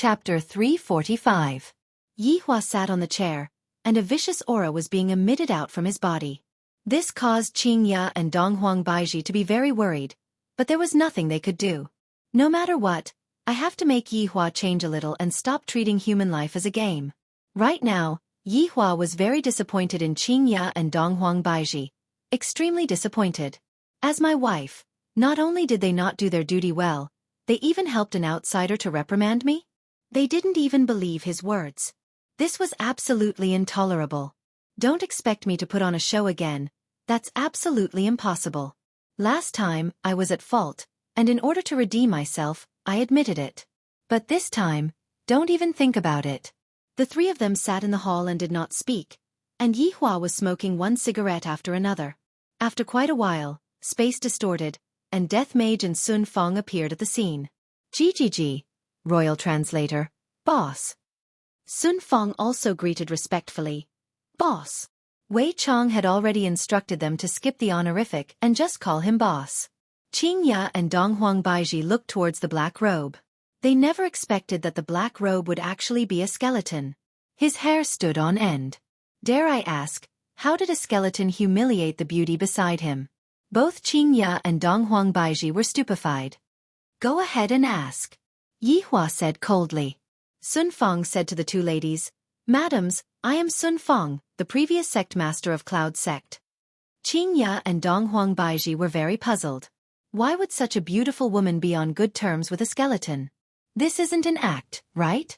Chapter 345. Yi Hua sat on the chair, and a vicious aura was being emitted out from his body. This caused Qing Ya and Donghuang Baiji to be very worried, but there was nothing they could do. No matter what, I have to make Yi Hua change a little and stop treating human life as a game. Right now, Yi Hua was very disappointed in Qing Ya and Donghuang Baiji. Extremely disappointed. As my wife, not only did they not do their duty well, they even helped an outsider to reprimand me? They didn't even believe his words. This was absolutely intolerable. Don't expect me to put on a show again. That's absolutely impossible. Last time, I was at fault, and in order to redeem myself, I admitted it. But this time, don't even think about it. The three of them sat in the hall and did not speak, and Yi Hua was smoking one cigarette after another. After quite a while, space distorted, and Death Mage and Sun Fong appeared at the scene. GGG. Royal Translator. Boss. Sun Fong also greeted respectfully. Boss. Wei Chong had already instructed them to skip the honorific and just call him boss. Qing Ya and Donghuang Baiji looked towards the black robe. They never expected that the black robe would actually be a skeleton. His hair stood on end. Dare I ask, how did a skeleton humiliate the beauty beside him? Both Qing Ya and Donghuang Baiji were stupefied. Go ahead and ask. Yi Hua said coldly. Sun Fong said to the two ladies, Madams, I am Sun Fong, the previous sect master of Cloud Sect. Qing Ya and Donghuang Baiji were very puzzled. Why would such a beautiful woman be on good terms with a skeleton? This isn't an act, right?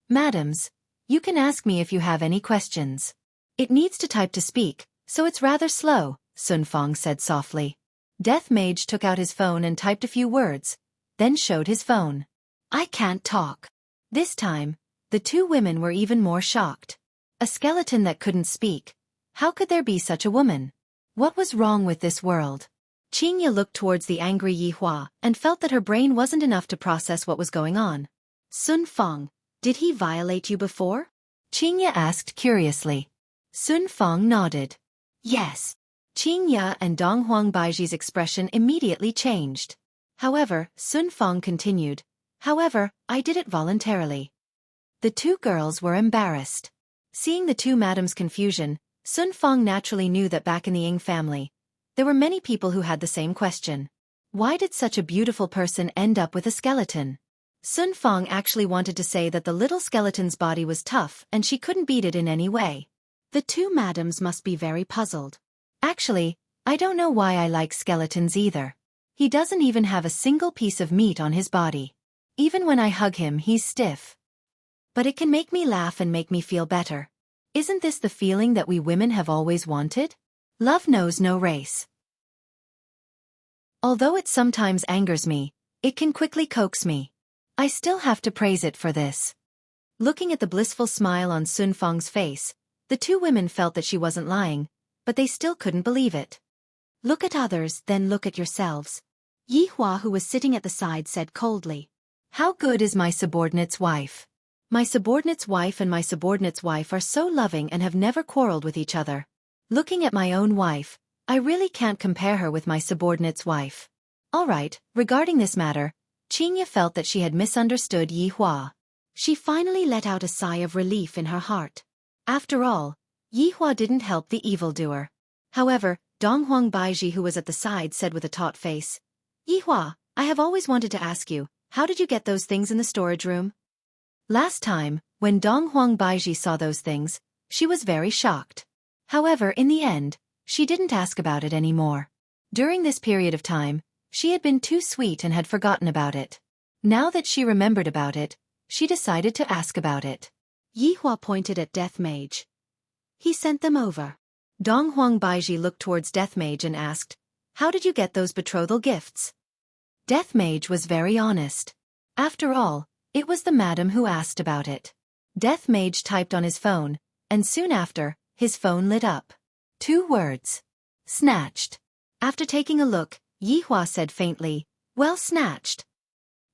Madams, you can ask me if you have any questions. It needs to type to speak, so it's rather slow, Sun Fong said softly. Death Mage took out his phone and typed a few words, then showed his phone. I can't talk. This time, the two women were even more shocked. A skeleton that couldn't speak. How could there be such a woman? What was wrong with this world? Qing Ya looked towards the angry Yi Hua and felt that her brain wasn't enough to process what was going on. Sun Fong, did he violate you before? Qing Ya asked curiously. Sun Fong nodded. Yes. Qing Ya and Donghuang Baiji's expression immediately changed. However, Sun Fong continued. However, I did it voluntarily. The two girls were embarrassed. Seeing the two madams' confusion, Sun Fong naturally knew that back in the Ying family, there were many people who had the same question. Why did such a beautiful person end up with a skeleton? Sun Fong actually wanted to say that the little skeleton's body was tough and she couldn't beat it in any way. The two madams must be very puzzled. Actually, I don't know why I like skeletons either. He doesn't even have a single piece of meat on his body. Even when I hug him, he's stiff. But it can make me laugh and make me feel better. Isn't this the feeling that we women have always wanted? Love knows no race. Although it sometimes angers me, it can quickly coax me. I still have to praise it for this. Looking at the blissful smile on Sun Fong's face, the two women felt that she wasn't lying, but they still couldn't believe it. Look at others, then look at yourselves. Yi Hua, who was sitting at the side, said coldly. How good is my subordinate's wife? My subordinate's wife and my subordinate's wife are so loving and have never quarreled with each other. Looking at my own wife, I really can't compare her with my subordinate's wife. Alright, regarding this matter, Qing Ya felt that she had misunderstood Yi Hua. She finally let out a sigh of relief in her heart. After all, Yi Hua didn't help the evildoer. However, Donghuang Baiji, who was at the side, said with a taut face, Yi Hua, I have always wanted to ask you, how did you get those things in the storage room? Last time, when Donghuang Baiji saw those things, she was very shocked. However, in the end, she didn't ask about it anymore. During this period of time, she had been too sweet and had forgotten about it. Now that she remembered about it, she decided to ask about it. Yi Hua pointed at Death Mage. He sent them over. Donghuang Baiji looked towards Death Mage and asked, How did you get those betrothal gifts? Death Mage was very honest. After all, it was the madam who asked about it. Death Mage typed on his phone, and soon after, his phone lit up. 2 words. Snatched. After taking a look, Yi Hua said faintly, Well snatched.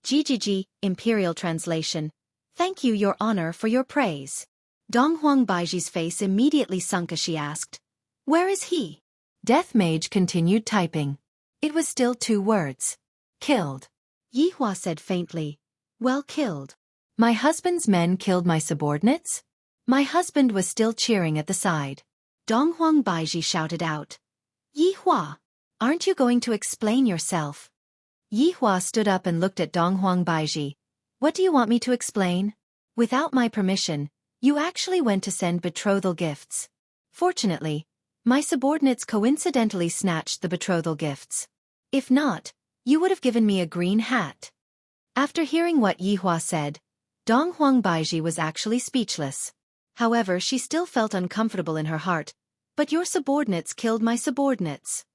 GGG, Imperial Translation. Thank you, Your Honor, for your praise. Donghuang Baiji's face immediately sunk as she asked, Where is he? Death Mage continued typing. It was still 2 words. Killed. Yi Hua said faintly, Well killed. My husband's men killed my subordinates? My husband was still cheering at the side. Donghuang Baiji shouted out. Yihua, aren't you going to explain yourself? Yihua stood up and looked at Donghuang Baiji. What do you want me to explain? Without my permission, you actually went to send betrothal gifts. Fortunately, my subordinates coincidentally snatched the betrothal gifts. If not, you would have given me a green hat. After hearing what Yihua said, Donghuang Baiji was actually speechless. However, she still felt uncomfortable in her heart. But your subordinates killed my subordinates.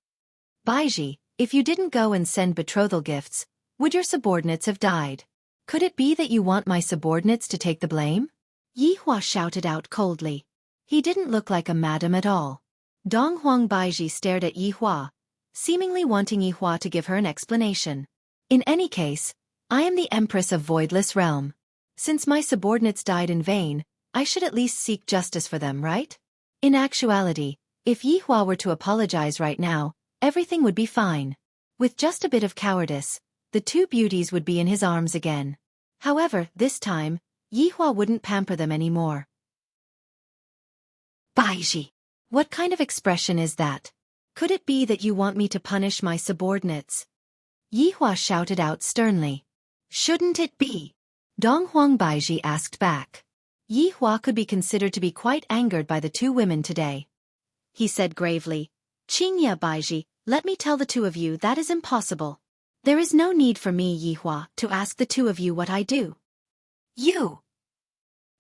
Baiji, if you didn't go and send betrothal gifts, would your subordinates have died? Could it be that you want my subordinates to take the blame? Yihua shouted out coldly. He didn't look like a madam at all. Donghuang Baiji stared at Yihua, seemingly wanting Yihua to give her an explanation. In any case, I am the Empress of Voidless Realm. Since my subordinates died in vain, I should at least seek justice for them, right? In actuality, if Yihua were to apologize right now, everything would be fine. With just a bit of cowardice, the two beauties would be in his arms again. However, this time, Yihua wouldn't pamper them anymore. Baiji, what kind of expression is that? Could it be that you want me to punish my subordinates? Yihua shouted out sternly. Shouldn't it be? Donghuang Baiji asked back. Yihua could be considered to be quite angered by the two women today. He said gravely, Qingya Baiji, let me tell the two of you that is impossible. There is no need for me, Yihua, to ask the two of you what I do. You!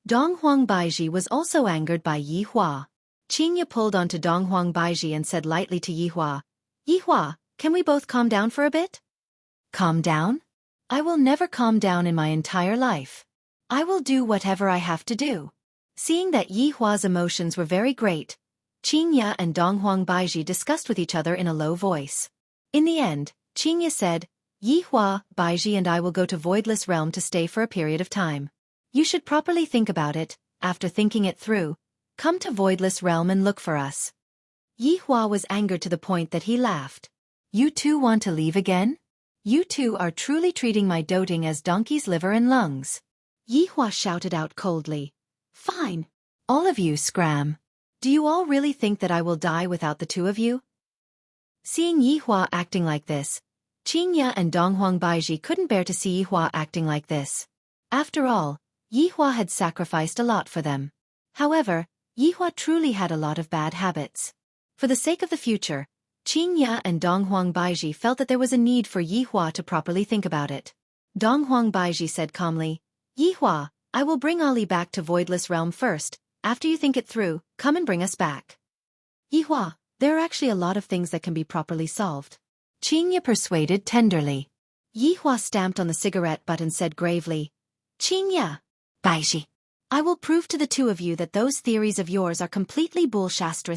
Donghuang Baiji was also angered by Yihua. Qingya pulled onto Donghuang Baiji and said lightly to Yihua, Yihua, can we both calm down for a bit? Calm down? I will never calm down in my entire life. I will do whatever I have to do. Seeing that Yihua's emotions were very great, Qingya and Donghuang Baiji discussed with each other in a low voice. In the end, Qingya said, Yihua, Baiji and I will go to Voidless Realm to stay for a period of time. You should properly think about it. After thinking it through, come to Voidless Realm and look for us. Yihua was angered to the point that he laughed. You two want to leave again? You two are truly treating my doting as donkey's liver and lungs. Yihua shouted out coldly. Fine. All of you scram. Do you all really think that I will die without the two of you? Seeing Yihua acting like this, Qingya and Donghuang Baiji couldn't bear to see Yihua acting like this. After all, Yihua had sacrificed a lot for them. However, Yihua truly had a lot of bad habits. For the sake of the future, Qingya and Donghuang Baiji felt that there was a need for Yihua to properly think about it. Donghuang Baiji said calmly, Yihua, I will bring Ali back to Voidless Realm first. After you think it through, come and bring us back. Yihua, there are actually a lot of things that can be properly solved. Qingya persuaded tenderly. Yihua stamped on the cigarette butt and said gravely, Qingya, Baiji, I will prove to the two of you that those theories of yours are completely bullshit.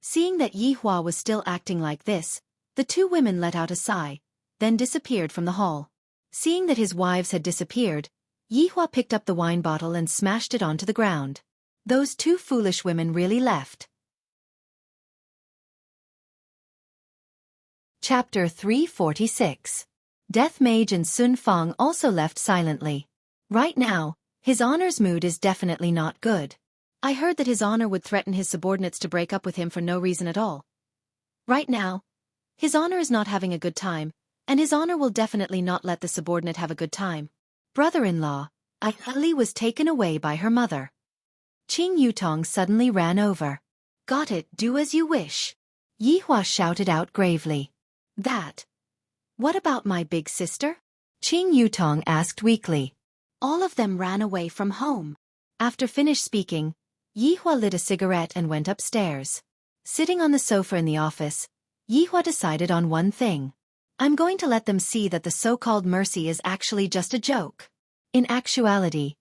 Seeing that Yihua was still acting like this, the two women let out a sigh, then disappeared from the hall. Seeing that his wives had disappeared, Yihua picked up the wine bottle and smashed it onto the ground. Those two foolish women really left. Chapter 346. Death Mage and Sun Fang also left silently. Right now, His Honor's mood is definitely not good. I heard that His Honor would threaten his subordinates to break up with him for no reason at all. Right now, His Honor is not having a good time, and His Honor will definitely not let the subordinate have a good time. Brother-in-law, Ali was taken away by her mother. Qing Yutong suddenly ran over. Got it, do as you wish. Yihua shouted out gravely. That. What about my big sister? Qing Yutong asked weakly. All of them ran away from home. After finished speaking, Yihua lit a cigarette and went upstairs. Sitting on the sofa in the office, Yihua decided on one thing. I'm going to let them see that the so-called mercy is actually just a joke. In actuality,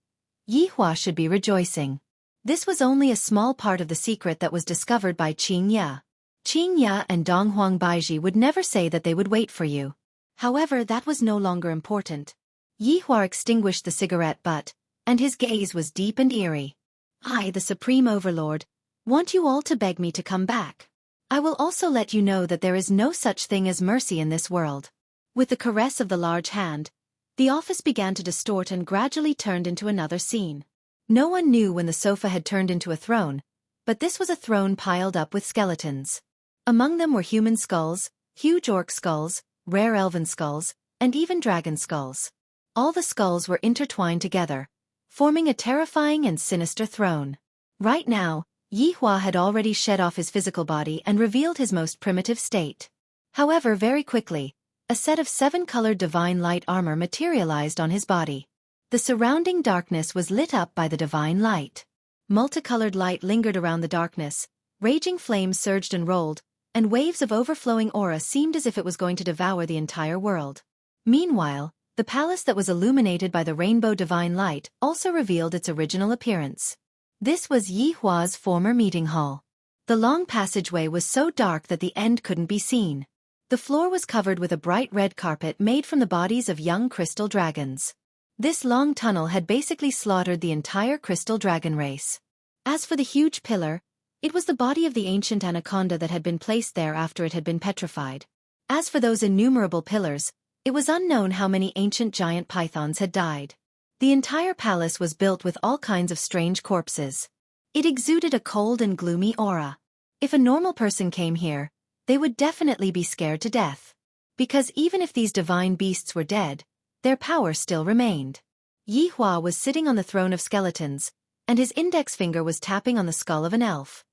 Yihua should be rejoicing. This was only a small part of the secret that was discovered by Qingya. Qingya and Donghuang Baiji would never say that they would wait for you. However, that was no longer important. Yihua extinguished the cigarette butt, and his gaze was deep and eerie. I, the Supreme Overlord, want you all to beg me to come back. I will also let you know that there is no such thing as mercy in this world. With the caress of the large hand, The office began to distort and gradually turned into another scene. No one knew when the sofa had turned into a throne, but this was a throne piled up with skeletons. Among them were human skulls, huge orc skulls, rare elven skulls, and even dragon skulls. All the skulls were intertwined together, forming a terrifying and sinister throne. Right now, Yihua had already shed off his physical body and revealed his most primitive state. However, very quickly, a set of 7-colored divine light armor materialized on his body. The surrounding darkness was lit up by the divine light. Multicolored light lingered around the darkness, raging flames surged and rolled, and waves of overflowing aura seemed as if it was going to devour the entire world. Meanwhile, the palace that was illuminated by the rainbow divine light also revealed its original appearance. This was Yihua's former meeting hall. The long passageway was so dark that the end couldn't be seen. The floor was covered with a bright red carpet made from the bodies of young crystal dragons. This long tunnel had basically slaughtered the entire crystal dragon race. As for the huge pillar, it was the body of the ancient anaconda that had been placed there after it had been petrified. As for those innumerable pillars, it was unknown how many ancient giant pythons had died. The entire palace was built with all kinds of strange corpses. It exuded a cold and gloomy aura. If a normal person came here, they would definitely be scared to death. Because even if these divine beasts were dead, their power still remained. Yihua was sitting on the throne of skeletons, and his index finger was tapping on the skull of an elf.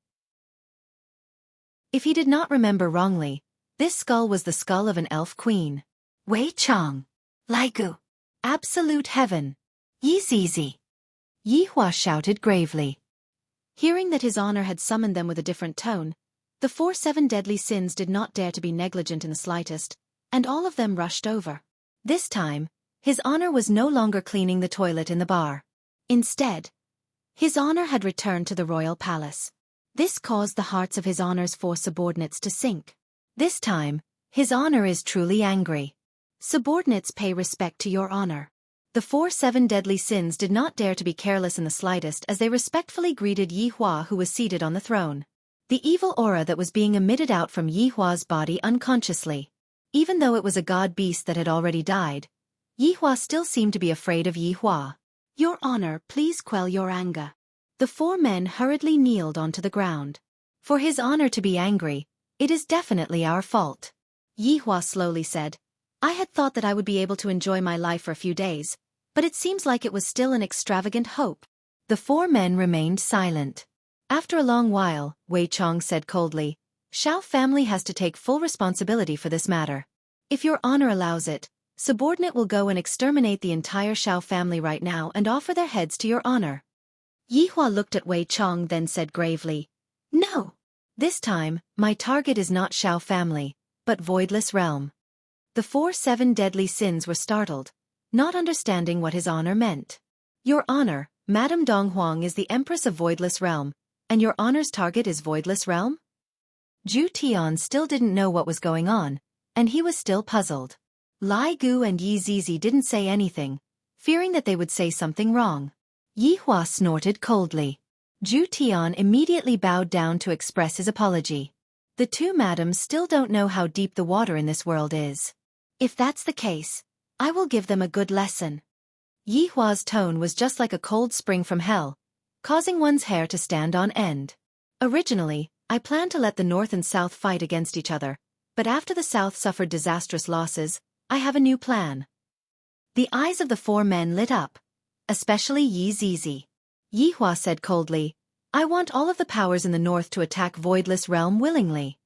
If he did not remember wrongly, this skull was the skull of an elf queen. Wei Chang. Ligu. Absolute heaven. Yi Zizi. Yihua shouted gravely. Hearing that his honor had summoned them with a different tone, the 7 deadly sins did not dare to be negligent in the slightest, and all of them rushed over. This time, his honor was no longer cleaning the toilet in the bar. Instead, his honor had returned to the royal palace. This caused the hearts of his honor's 4 subordinates to sink. This time, his honor is truly angry. Subordinates pay respect to your honor. The 7 deadly sins did not dare to be careless in the slightest as they respectfully greeted Yihua, who was seated on the throne. The evil aura that was being emitted out from Yihua's body unconsciously. Even though it was a god beast that had already died, Yihua still seemed to be afraid of Yihua. Your honor, please quell your anger. The 4 men hurriedly kneeled onto the ground. For his honor to be angry, it is definitely our fault. Yihua slowly said, I had thought that I would be able to enjoy my life for a few days, but it seems like it was still an extravagant hope. The 4 men remained silent. After a long while, Wei Chang said coldly, Xiao family has to take full responsibility for this matter. If your honor allows it, subordinate will go and exterminate the entire Xiao family right now and offer their heads to your honor. Yihua looked at Wei Chang, then said gravely, No. This time, my target is not Xiao family, but Voidless Realm. The 7 deadly sins were startled, not understanding what his honor meant. Your honor, Madame Donghuang is the Empress of Voidless Realm, and your honor's target is Voidless Realm? Zhu Tian still didn't know what was going on, and he was still puzzled. Lai Gu and Yi Zizi didn't say anything, fearing that they would say something wrong. Yihua snorted coldly. Zhu Tian immediately bowed down to express his apology. The 2 madams still don't know how deep the water in this world is. If that's the case, I will give them a good lesson. Yihua's tone was just like a cold spring from hell, causing one's hair to stand on end. Originally, I planned to let the North and South fight against each other, but after the South suffered disastrous losses, I have a new plan. The eyes of the 4 men lit up, especially Yi Zizi. Yihua said coldly, I want all of the powers in the North to attack Voidless Realm willingly.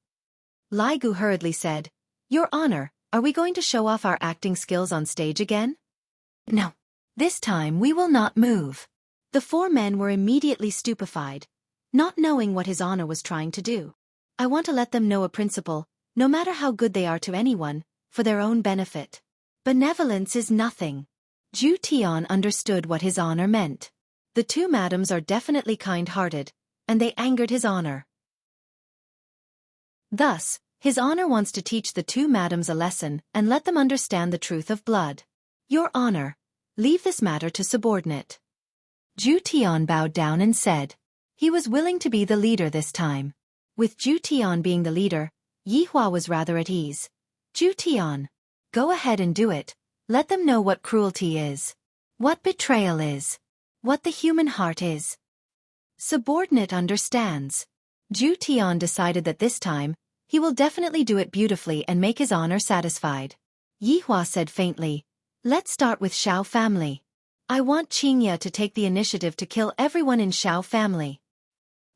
Lai Gu hurriedly said, Your honor, are we going to show off our acting skills on stage again? No. This time we will not move. The 4 men were immediately stupefied, not knowing what his honor was trying to do. I want to let them know a principle, no matter how good they are to anyone, for their own benefit. Benevolence is nothing. Zhu Tian understood what his honor meant. The 2 madams are definitely kind-hearted, and they angered his honor. Thus, his honor wants to teach the 2 madams a lesson and let them understand the truth of blood. Your honor, leave this matter to subordinate. Zhu Tian bowed down and said. He was willing to be the leader this time. With Zhu Tian being the leader, Yihua was rather at ease. Zhu Tian, go ahead and do it, Let them know what cruelty is, what betrayal is, what the human heart is. Subordinate understands. Zhu Tian decided that this time, he will definitely do it beautifully and make his honor satisfied. Yi Hua said faintly, "Let's start with Xiao family. I want Qingya to take the initiative to kill everyone in Xiao family.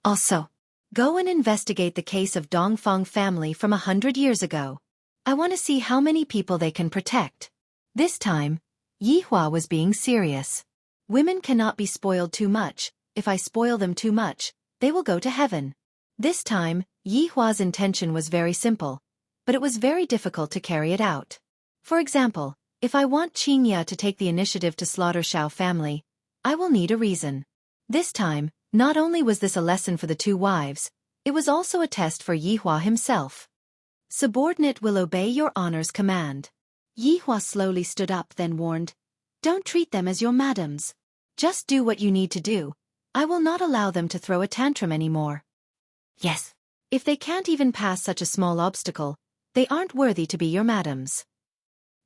Also, go and investigate the case of Dongfang family from 100 years ago. I want to see how many people they can protect." This time, Yi Hua was being serious. Women cannot be spoiled too much. If I spoil them too much, they will go to heaven. This time, Yi Hua's intention was very simple, but it was very difficult to carry it out. For example, if I want Qingya to take the initiative to slaughter Xiao family, I will need a reason. This time, not only was this a lesson for the two wives, it was also a test for Yi Hua himself. Subordinate will obey your honor's command. Yi Hua slowly stood up then warned, "Don't treat them as your madams. Just do what you need to do. I will not allow them to throw a tantrum anymore. Yes. If they can't even pass such a small obstacle, they aren't worthy to be your madams."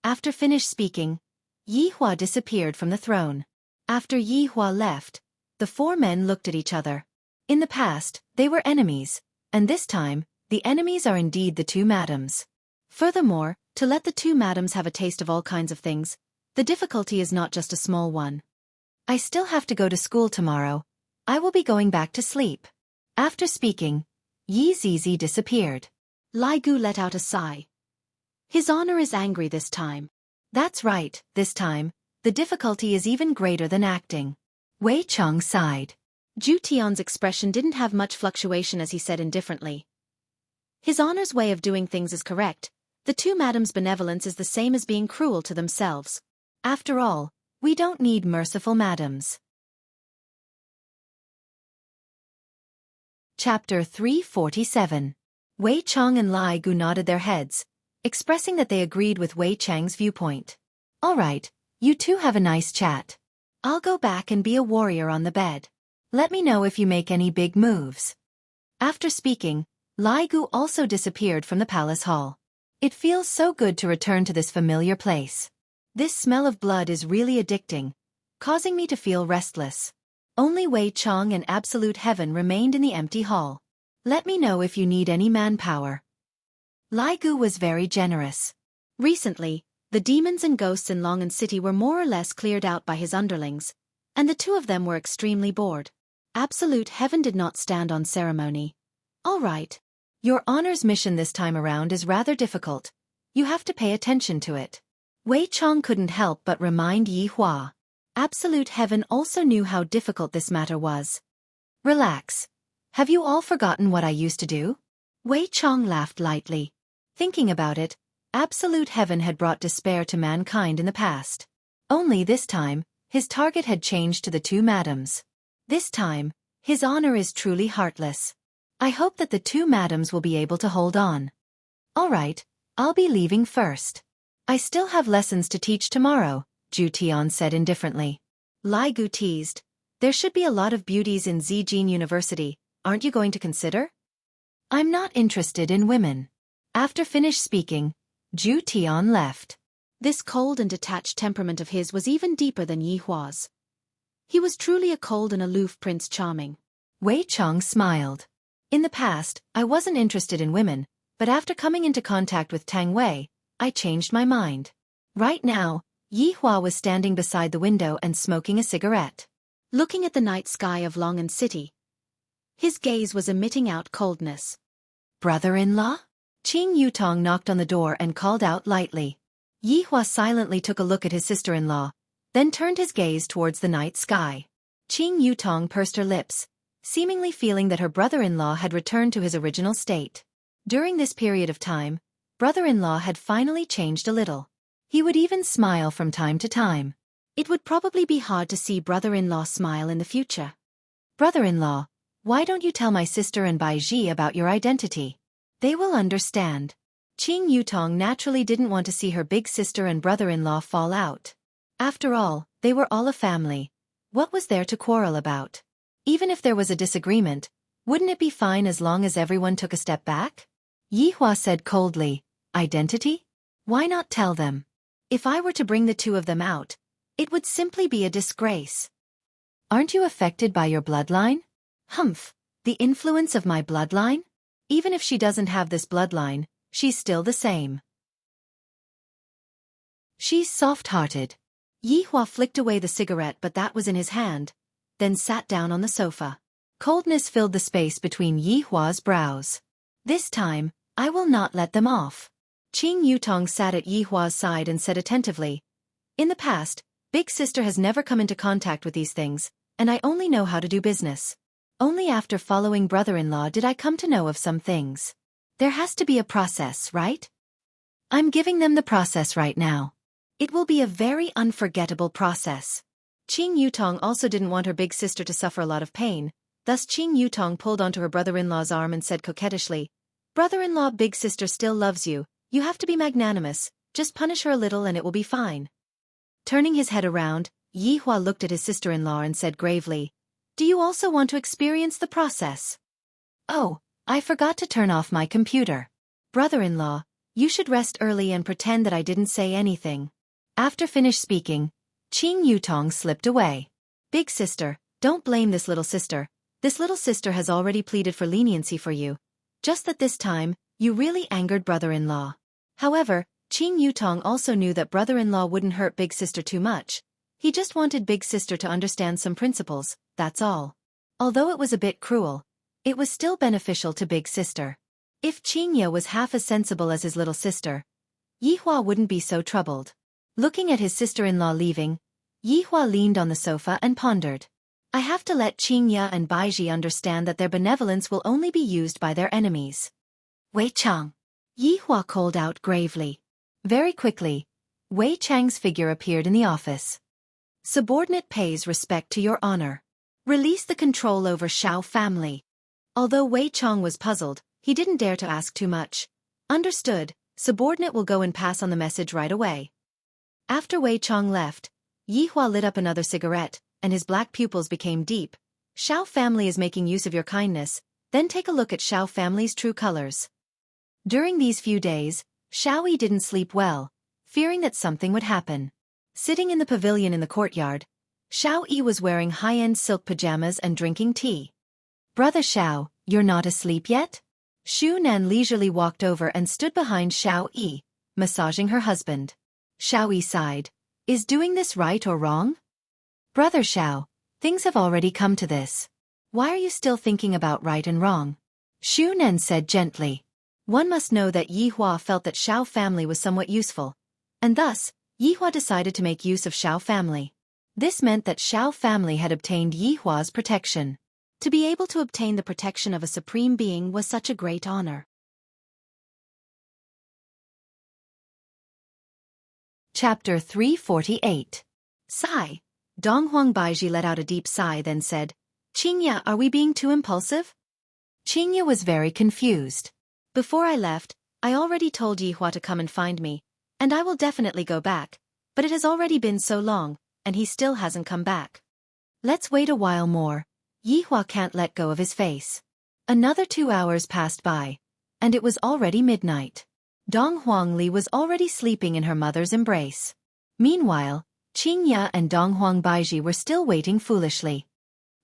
After finished speaking, Yi Hua disappeared from the throne. After Yi Hua left, the four men looked at each other. In the past, they were enemies, and this time, the enemies are indeed the two madams. Furthermore, to let the two madams have a taste of all kinds of things, the difficulty is not just a small one. "I still have to go to school tomorrow. I will be going back to sleep." After speaking, Yi Zizi disappeared. Lai Gu let out a sigh. His honor is angry this time. That's right, this time, the difficulty is even greater than acting. Wei Cheng sighed. Zhu Tian's expression didn't have much fluctuation as he said indifferently, "His honor's way of doing things is correct. The two madams' benevolence is the same as being cruel to themselves. After all, we don't need merciful madams." Chapter 347. Wei Cheng and Lai Gu nodded their heads, expressing that they agreed with Wei Cheng's viewpoint. "All right, you two have a nice chat. I'll go back and be a warrior on the bed. Let me know if you make any big moves." After speaking, Lai Gu also disappeared from the palace hall. It feels so good to return to this familiar place. This smell of blood is really addicting, causing me to feel restless. Only Wei Cheng and Absolute Heaven remained in the empty hall. "Let me know if you need any manpower." Lai Gu was very generous. Recently, the demons and ghosts in Longan City were more or less cleared out by his underlings, and the two of them were extremely bored. Absolute Heaven did not stand on ceremony. "All right. Your honor's mission this time around is rather difficult. You have to pay attention to it." Wei Cheng couldn't help but remind Yi Hua. Absolute Heaven also knew how difficult this matter was. "Relax. Have you all forgotten what I used to do?" Wei Cheng laughed lightly. Thinking about it, Absolute Heaven had brought despair to mankind in the past. Only this time, his target had changed to the two madams. This time, his honor is truly heartless. I hope that the two madams will be able to hold on. "All right, I'll be leaving first. I still have lessons to teach tomorrow," Zhu Tian said indifferently. Lai Gu teased, "There should be a lot of beauties in Zijin University, aren't you going to consider?" "I'm not interested in women." After finished speaking, Zhu Tian left. This cold and detached temperament of his was even deeper than Yi Hua's. He was truly a cold and aloof Prince Charming. Wei Cheng smiled. "In the past, I wasn't interested in women, but after coming into contact with Tang Wei, I changed my mind." Right now, Yi Hua was standing beside the window and smoking a cigarette. Looking at the night sky of Longan City, his gaze was emitting out coldness. "Brother-in-law?" Qing Yutong knocked on the door and called out lightly. Yi Hua silently took a look at his sister-in-law, then turned his gaze towards the night sky. Qing Yutong pursed her lips, seemingly feeling that her brother-in-law had returned to his original state. During this period of time, brother-in-law had finally changed a little. He would even smile from time to time. It would probably be hard to see brother-in-law smile in the future. "Brother-in-law, why don't you tell my sister and Bai Ji about your identity? They will understand." Qing Yutong naturally didn't want to see her big sister and brother-in-law fall out. After all, they were all a family. What was there to quarrel about? Even if there was a disagreement, wouldn't it be fine as long as everyone took a step back? Yi Hua said coldly, "Identity? Why not tell them? If I were to bring the two of them out, it would simply be a disgrace. Aren't you affected by your bloodline? Humph, the influence of my bloodline? Even if she doesn't have this bloodline, she's still the same. She's soft-hearted. Yi Hua flicked away the cigarette, but that was in his hand, then sat down on the sofa. Coldness filled the space between Yi Hua's brows. This time, I will not let them off. Qing Yutong sat at Yi Hua's side and said attentively, "In the past, Big Sister has never come into contact with these things, and I only know how to do business. Only after following brother-in-law did I come to know of some things. There has to be a process, right? I'm giving them the process right now. It will be a very unforgettable process." Qing Yutong also didn't want her big sister to suffer a lot of pain, thus Qing Yutong pulled onto her brother-in-law's arm and said coquettishly, "Brother-in-law, big sister still loves you, you have to be magnanimous, just punish her a little and it will be fine." Turning his head around, Yi Hua looked at his sister-in-law and said gravely, "Do you also want to experience the process?" "Oh, I forgot to turn off my computer. Brother-in-law, you should rest early and pretend that I didn't say anything." After finished speaking, Qing Yutong slipped away. "Big sister, don't blame this little sister. This little sister has already pleaded for leniency for you. Just that this time, you really angered brother-in-law." However, Qing Yutong also knew that brother-in-law wouldn't hurt big sister too much. He just wanted big sister to understand some principles, that's all. Although it was a bit cruel, it was still beneficial to big sister. If Qingya was half as sensible as his little sister, Yi Hua wouldn't be so troubled. Looking at his sister-in-law leaving, Yi Hua leaned on the sofa and pondered. I have to let Qingya and Baiji understand that their benevolence will only be used by their enemies. Wei Chang. Yi Hua called out gravely. Very quickly, Wei Chang's figure appeared in the office. "Subordinate pays respect to your honor. Release the control over Xiao family." Although Wei Chang was puzzled, he didn't dare to ask too much. "Understood, subordinate will go and pass on the message right away." After Wei Chang left, Yi Hua lit up another cigarette, and his black pupils became deep. "Xiao family is making use of your kindness, then take a look at Xiao family's true colors." During these few days, Xiao Yi didn't sleep well, fearing that something would happen. Sitting in the pavilion in the courtyard, Xiao Yi was wearing high-end silk pajamas and drinking tea. "Brother Xiao, you're not asleep yet?" Xu Nan leisurely walked over and stood behind Xiao Yi, massaging her husband. Xiao Yi sighed. "Is doing this right or wrong?" "Brother Xiao, things have already come to this. Why are you still thinking about right and wrong?" Xu Nan said gently. One must know that Yi Hua felt that Xiao family was somewhat useful, and thus, Yi Hua decided to make use of Xiao family. This meant that Xiao family had obtained Yi Hua's protection. To be able to obtain the protection of a supreme being was such a great honor. Chapter 348. Sigh. Donghuang Baiji let out a deep sigh then said, "Qingya, are we being too impulsive?" Qingya was very confused. "Before I left, I already told Yi Hua to come and find me, and I will definitely go back, but it has already been so long, and he still hasn't come back. Let's wait a while more. Yi Hua can't let go of his face." Another 2 hours passed by, and it was already midnight. Dong Huangli was already sleeping in her mother's embrace. Meanwhile, Qingya and Dong Huang Baiji were still waiting foolishly.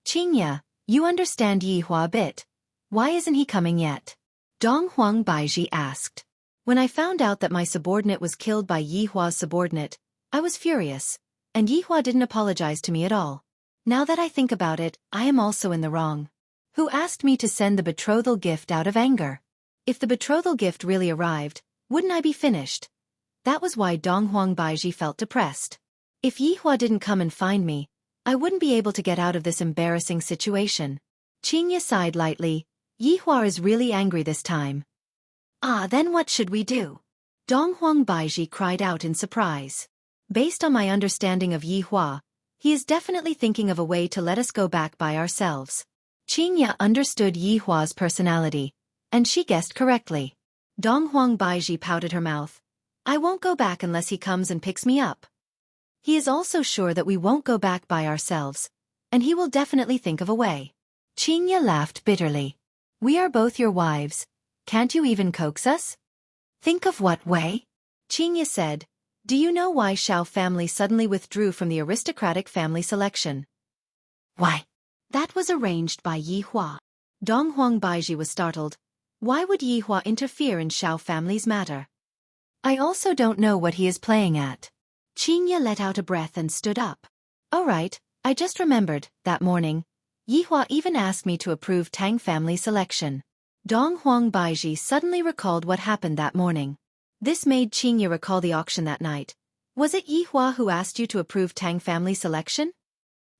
"Qingya, you understand Yi Hua a bit. Why isn't he coming yet?" Dong Huang Baiji asked. "When I found out that my subordinate was killed by Yi Hua's subordinate, I was furious, and Yi Hua didn't apologize to me at all. Now that I think about it, I am also in the wrong. Who asked me to send the betrothal gift out of anger? If the betrothal gift really arrived, wouldn't I be finished?" That was why Dong Huang Baiji felt depressed. If Yi Hua didn't come and find me, I wouldn't be able to get out of this embarrassing situation. Qingya sighed lightly. Yi Hua is really angry this time. Then what should we do?" Dong Huang Baiji cried out in surprise. "Based on my understanding of Yi Hua, he is definitely thinking of a way to let us go back by ourselves." Qingya understood Yi Hua's personality, and she guessed correctly. Dong Huang Baiji pouted her mouth. "I won't go back unless he comes and picks me up. He is also sure that we won't go back by ourselves, and he will definitely think of a way." Qingya laughed bitterly. "We are both your wives. Can't you even coax us?" "Think of what way?" Qingya said. Do you know why Xiao family suddenly withdrew from the aristocratic family selection? Why? That was arranged by Yi Hua. Donghuang Baiji was startled. Why would Yi Hua interfere in Xiao family's matter? I also don't know what he is playing at. Qingya let out a breath and stood up. All right, I just remembered, that morning, Yi Hua even asked me to approve Tang family selection. Donghuang Baiji suddenly recalled what happened that morning. This made Qingya recall the auction that night. Was it Yi Hua who asked you to approve Tang family selection?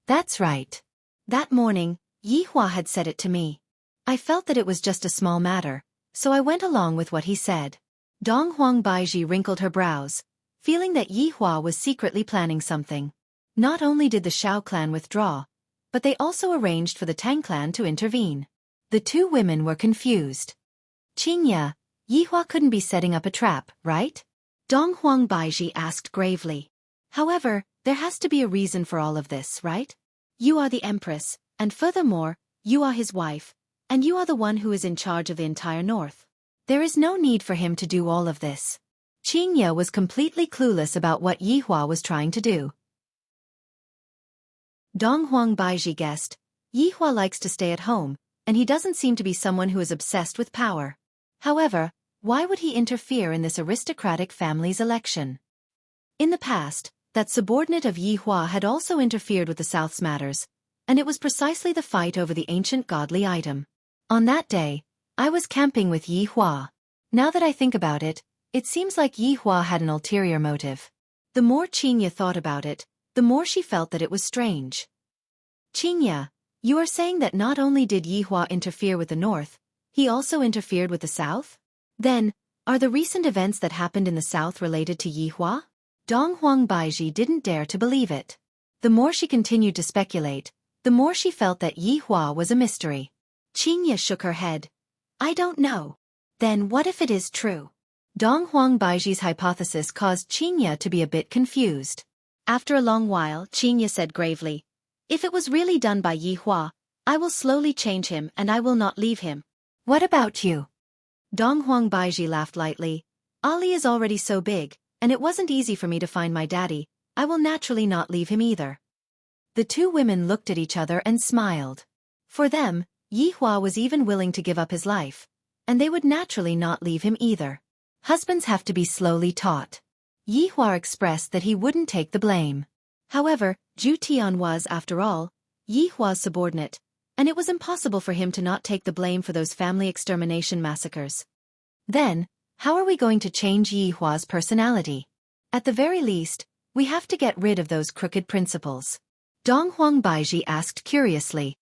That's right. That morning, Yi Hua had said it to me. I felt that it was just a small matter, so I went along with what he said. Donghuang Baiji wrinkled her brows, feeling that Yi Hua was secretly planning something. Not only did the Xiao clan withdraw, but they also arranged for the Tang clan to intervene. The two women were confused. Qingya, Yi Hua couldn't be setting up a trap, right? Donghuang Baiji asked gravely. However, there has to be a reason for all of this, right? You are the empress, and furthermore, you are his wife, and you are the one who is in charge of the entire north. There is no need for him to do all of this. Qingya was completely clueless about what Yi Hua was trying to do. Donghuang Baiji guessed, Yi Hua likes to stay at home, and he doesn't seem to be someone who is obsessed with power. However, why would he interfere in this aristocratic family's election? In the past, that subordinate of Yi Hua had also interfered with the South's matters, and it was precisely the fight over the ancient godly item. On that day, I was camping with Yi Hua. Now that I think about it, it seems like Yi Hua had an ulterior motive. The more Qingya thought about it, the more she felt that it was strange. Qingya, you are saying that not only did Yi Hua interfere with the north, he also interfered with the south? Then, are the recent events that happened in the south related to Yi Hua? Donghuang Baiji didn't dare to believe it. The more she continued to speculate, the more she felt that Yi Hua was a mystery. Qingya shook her head. I don't know. Then what if it is true? Donghuang Baiji's hypothesis caused Qingya to be a bit confused. After a long while, Qingya said gravely, if it was really done by Yi Hua, I will slowly change him and I will not leave him. What about you? Donghuang Baiji laughed lightly. Ali is already so big, and it wasn't easy for me to find my daddy. I will naturally not leave him either. The two women looked at each other and smiled. For them, Yi Hua was even willing to give up his life, and they would naturally not leave him either. Husbands have to be slowly taught. Yi Hua expressed that he wouldn't take the blame. However, Zhu Tian was, after all, Yi Hua's subordinate, and it was impossible for him to not take the blame for those family extermination massacres. Then, how are we going to change Yi Hua's personality? At the very least, we have to get rid of those crooked principles. Donghuang Baiji asked curiously.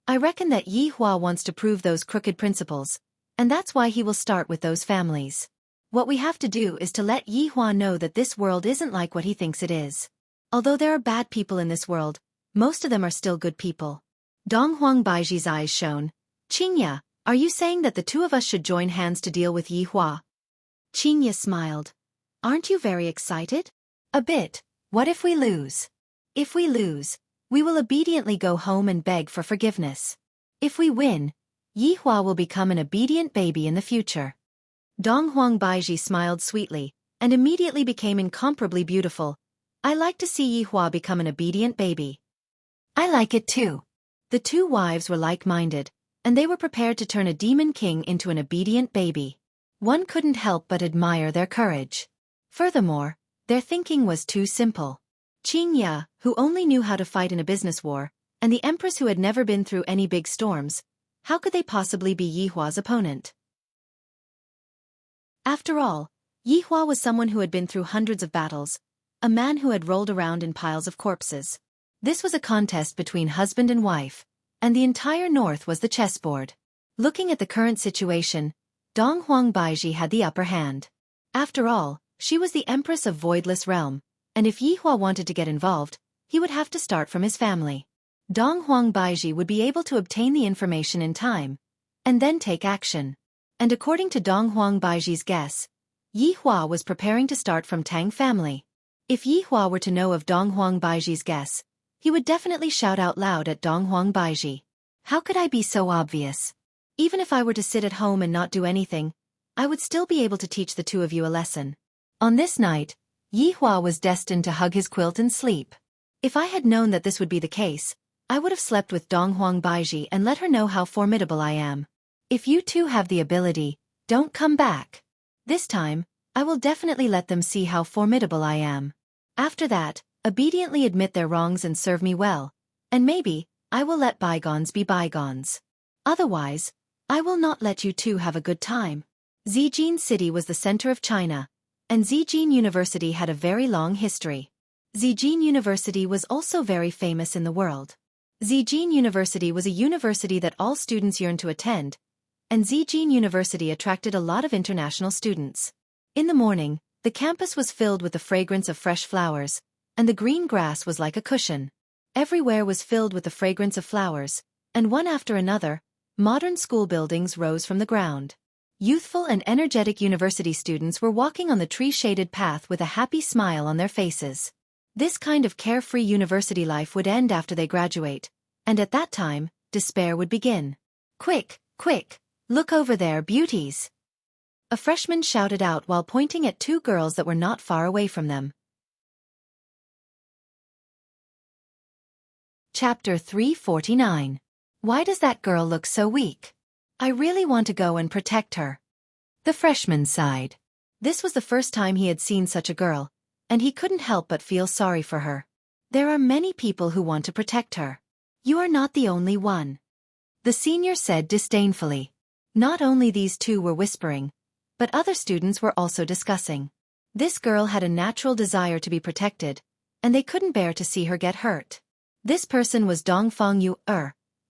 I reckon that Yi Hua wants to prove those crooked principles, and that's why he will start with those families. What we have to do is to let Yi Hua know that this world isn't like what he thinks it is. Although there are bad people in this world, most of them are still good people. Donghuang Baiji's eyes shone. Qingya, are you saying that the two of us should join hands to deal with Yi Hua? Qingya smiled. Aren't you very excited? A bit. What if we lose? If we lose, we will obediently go home and beg for forgiveness. If we win, Yi Hua will become an obedient baby in the future. Donghuang Baiji smiled sweetly, and immediately became incomparably beautiful. I like to see Yi Hua become an obedient baby. I like it too. The two wives were like-minded, and they were prepared to turn a demon king into an obedient baby. One couldn't help but admire their courage. Furthermore, their thinking was too simple. Qingya, who only knew how to fight in a business war, and the empress who had never been through any big storms, how could they possibly be Yi Hua's opponent? After all, Yi Hua was someone who had been through hundreds of battles, a man who had rolled around in piles of corpses. This was a contest between husband and wife, and the entire north was the chessboard. Looking at the current situation, Donghuang Baiji had the upper hand. After all, she was the empress of Voidless Realm, and if Yi Hua wanted to get involved, he would have to start from his family. Donghuang Baiji would be able to obtain the information in time, and then take action. And according to Donghuang Baiji's guess, Yi Hua was preparing to start from Tang family. If Yi Hua were to know of Donghuang Baiji's guess, he would definitely shout out loud at Donghuang Baiji. How could I be so obvious? Even if I were to sit at home and not do anything, I would still be able to teach the two of you a lesson. On this night, Yihua was destined to hug his quilt and sleep. If I had known that this would be the case, I would have slept with Donghuang Baiji and let her know how formidable I am. If you too have the ability, don't come back. This time, I will definitely let them see how formidable I am. After that, obediently admit their wrongs and serve me well, and maybe, I will let bygones be bygones. Otherwise, I will not let you two have a good time. Zijin City was the center of China, and Zijin University had a very long history. Zijin University was also very famous in the world. Zijin University was a university that all students yearned to attend, and Zijin University attracted a lot of international students. In the morning, the campus was filled with the fragrance of fresh flowers, and the green grass was like a cushion. Everywhere was filled with the fragrance of flowers, and one after another, modern school buildings rose from the ground. Youthful and energetic university students were walking on the tree-shaded path with a happy smile on their faces. This kind of carefree university life would end after they graduate, and at that time, despair would begin. Quick, quick, look over there, beauties! A freshman shouted out while pointing at two girls that were not far away from them. Chapter 349. Why does that girl look so weak? I really want to go and protect her. The freshman sighed. This was the first time he had seen such a girl, and he couldn't help but feel sorry for her. There are many people who want to protect her. You are not the only one. The senior said disdainfully. Not only these two were whispering, but other students were also discussing. This girl had a natural desire to be protected, and they couldn't bear to see her get hurt. This person was Dongfang Yu,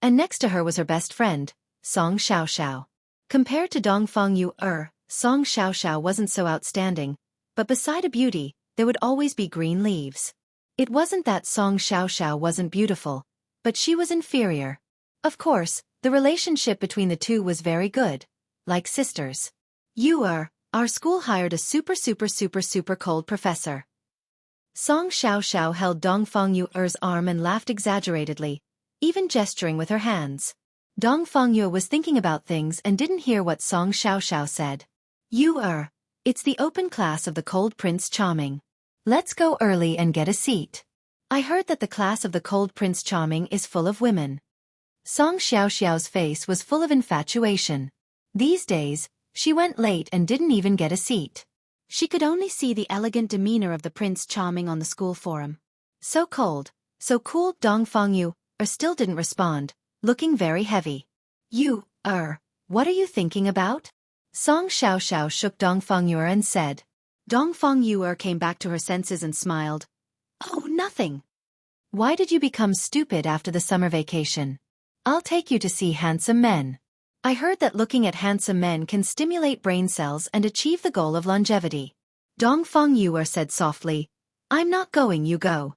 and next to her was her best friend, Song Xiaoxiao. Compared to Dongfang Yu, Song Xiaoxiao wasn't so outstanding, but beside a beauty, there would always be green leaves. It wasn't that Song Xiaoxiao wasn't beautiful, but she was inferior. Of course, the relationship between the two was very good, like sisters. Our school hired a super cold professor. Song Xiaoxiao held Dongfang Yu's arm and laughed exaggeratedly, even gesturing with her hands. Dongfang Yu was thinking about things and didn't hear what Song Xiaoxiao said. It's the open class of the Cold Prince Charming. Let's go early and get a seat. I heard that the class of the Cold Prince Charming is full of women. Song Xiaoxiao's face was full of infatuation. These days, she went late and didn't even get a seat. She could only see the elegant demeanor of the Prince Charming on the school forum. So cold, so cool. Dongfang Yu still didn't respond, looking very heavy. What are you thinking about? Song Xiaoxiao shook Dongfang Yu and said. Dongfang Yu came back to her senses and smiled. Oh, nothing. Why did you become stupid after the summer vacation? I'll take you to see handsome men. I heard that looking at handsome men can stimulate brain cells and achieve the goal of longevity. Dongfang Yu said softly, I'm not going, you go.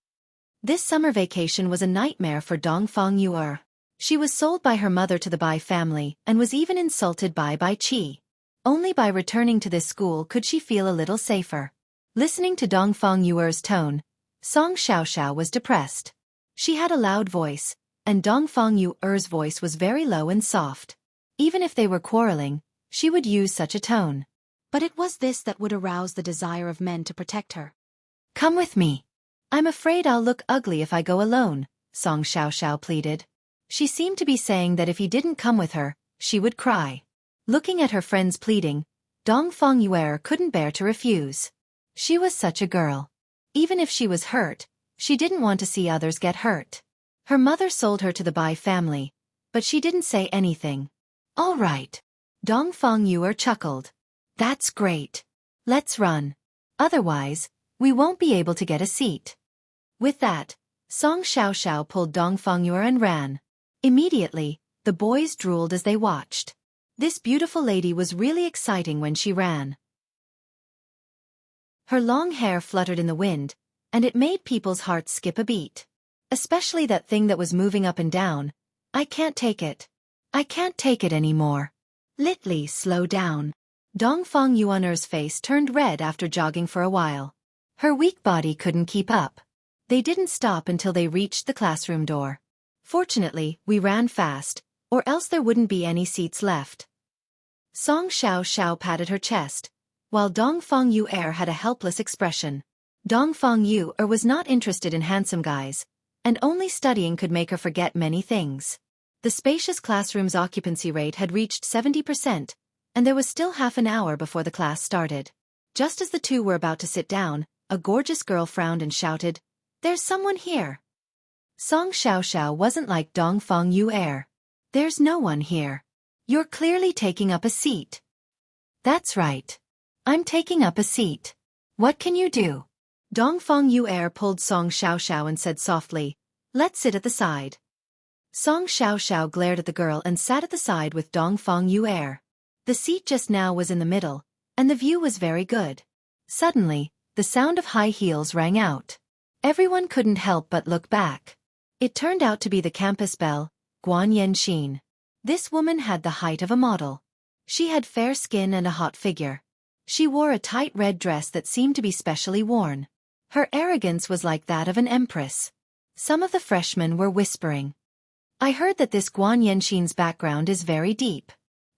This summer vacation was a nightmare for Dongfang Yu. She was sold by her mother to the Bai family and was even insulted by Bai Qi. Only by returning to this school could she feel a little safer. Listening to Dongfang Yu's tone, Song Xiaoxiao was depressed. She had a loud voice, and Dongfang Yu's voice was very low and soft. Even if they were quarreling, she would use such a tone. But it was this that would arouse the desire of men to protect her. Come with me. I'm afraid I'll look ugly if I go alone, Song Xiaoxiao pleaded. She seemed to be saying that if he didn't come with her, she would cry. Looking at her friend's pleading, Dongfang Yu couldn't bear to refuse. She was such a girl. Even if she was hurt, she didn't want to see others get hurt. Her mother sold her to the Bai family, but she didn't say anything. All right. Dongfang Yu chuckled. That's great. Let's run. Otherwise, we won't be able to get a seat. With that, Song Xiaoxiao pulled Dongfang Yu and ran. Immediately, the boys drooled as they watched. This beautiful lady was really exciting when she ran. Her long hair fluttered in the wind, and it made people's hearts skip a beat. Especially that thing that was moving up and down. I can't take it. I can't take it anymore. Litli, slow down. Dongfang Yu's face turned red after jogging for a while. Her weak body couldn't keep up. They didn't stop until they reached the classroom door. Fortunately, we ran fast, or else there wouldn't be any seats left. Song Xiaoxiao patted her chest, while Dongfang Yu had a helpless expression. Dongfang Yu was not interested in handsome guys, and only studying could make her forget many things. The spacious classroom's occupancy rate had reached 70%, and there was still half an hour before the class started. Just as the two were about to sit down, a gorgeous girl frowned and shouted, "There's someone here." Song Xiaoxiao wasn't like Dongfang Yu. "There's no one here. You're clearly taking up a seat." "That's right. I'm taking up a seat. What can you do?" Dongfang Yu pulled Song Xiaoxiao and said softly, "Let's sit at the side." Song Xiaoxiao glared at the girl and sat at the side with Dongfang Yu. The seat just now was in the middle, and the view was very good. Suddenly, the sound of high heels rang out. Everyone couldn't help but look back. It turned out to be the campus belle, Guan Yanxin. This woman had the height of a model. She had fair skin and a hot figure. She wore a tight red dress that seemed to be specially worn. Her arrogance was like that of an empress. Some of the freshmen were whispering, "I heard that this Guan Yanxin's background is very deep.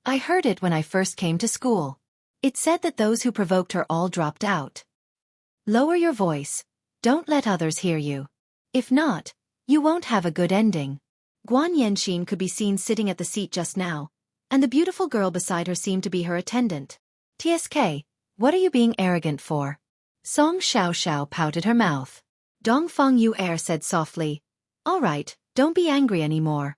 I heard it when I first came to school. It said that those who provoked her all dropped out." "Lower your voice. Don't let others hear you. If not, you won't have a good ending." Guan Yanxin could be seen sitting at the seat just now, and the beautiful girl beside her seemed to be her attendant. "TSK, what are you being arrogant for?" Song Xiaoxiao pouted her mouth. Dongfang Yu said softly, "All right, don't be angry anymore."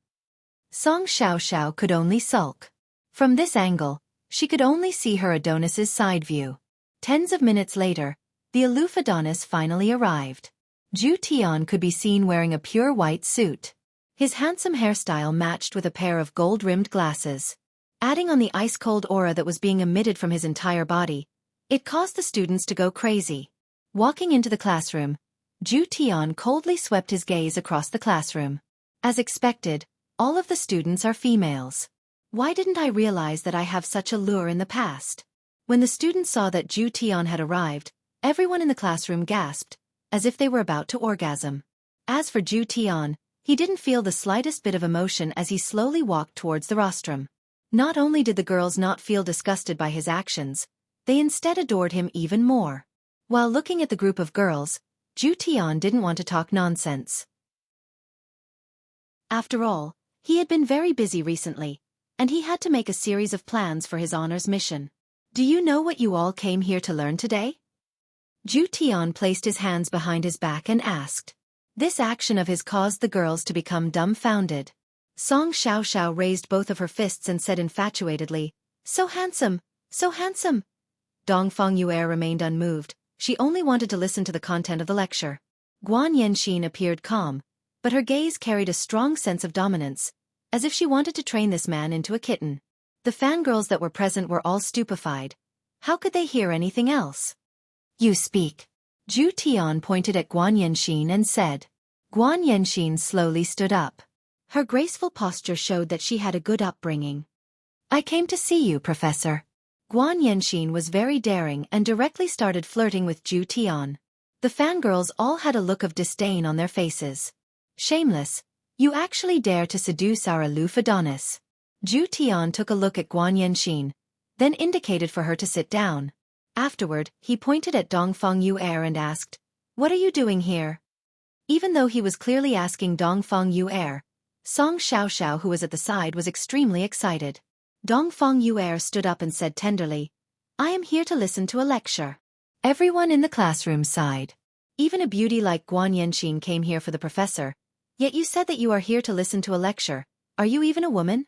Song Xiaoxiao could only sulk. From this angle, she could only see her Adonis's side view. Tens of minutes later, the aloof Adonis finally arrived. Zhu Tian could be seen wearing a pure white suit. His handsome hairstyle matched with a pair of gold-rimmed glasses. Adding on the ice-cold aura that was being emitted from his entire body, it caused the students to go crazy. Walking into the classroom, Zhu Tian coldly swept his gaze across the classroom. As expected, all of the students are females. Why didn't I realize that I have such a lure in the past? When the students saw that Zhu Tian had arrived, everyone in the classroom gasped, as if they were about to orgasm. As for Zhu Tian, he didn't feel the slightest bit of emotion as he slowly walked towards the rostrum. Not only did the girls not feel disgusted by his actions, they instead adored him even more. While looking at the group of girls, Zhu Tian didn't want to talk nonsense. After all, he had been very busy recently, and he had to make a series of plans for his honors mission. "Do you know what you all came here to learn today?" Zhu Tian placed his hands behind his back and asked. This action of his caused the girls to become dumbfounded. Song Xiaoxiao raised both of her fists and said infatuatedly, "So handsome, so handsome." Dongfang Yu remained unmoved. She only wanted to listen to the content of the lecture. Guan Yanxin appeared calm, but her gaze carried a strong sense of dominance, as if she wanted to train this man into a kitten. The fangirls that were present were all stupefied. How could they hear anything else? "You speak." Zhu Tian pointed at Guan Yanxin and said. Guan Yanxin slowly stood up. Her graceful posture showed that she had a good upbringing. "I came to see you, Professor." Guan Yanxin was very daring and directly started flirting with Zhu Tian. The fangirls all had a look of disdain on their faces. "Shameless, you actually dare to seduce our aloof Adonis." Zhu Tian took a look at Guan Yanxin, then indicated for her to sit down. Afterward, he pointed at Dongfang Yu and asked, "What are you doing here?" Even though he was clearly asking Dongfang Yu, Song Xiaoxiao, who was at the side, was extremely excited. Dongfang Yu stood up and said tenderly, "I am here to listen to a lecture." Everyone in the classroom sighed. Even a beauty like Guan Yanxin came here for the professor, yet you said that you are here to listen to a lecture. Are you even a woman?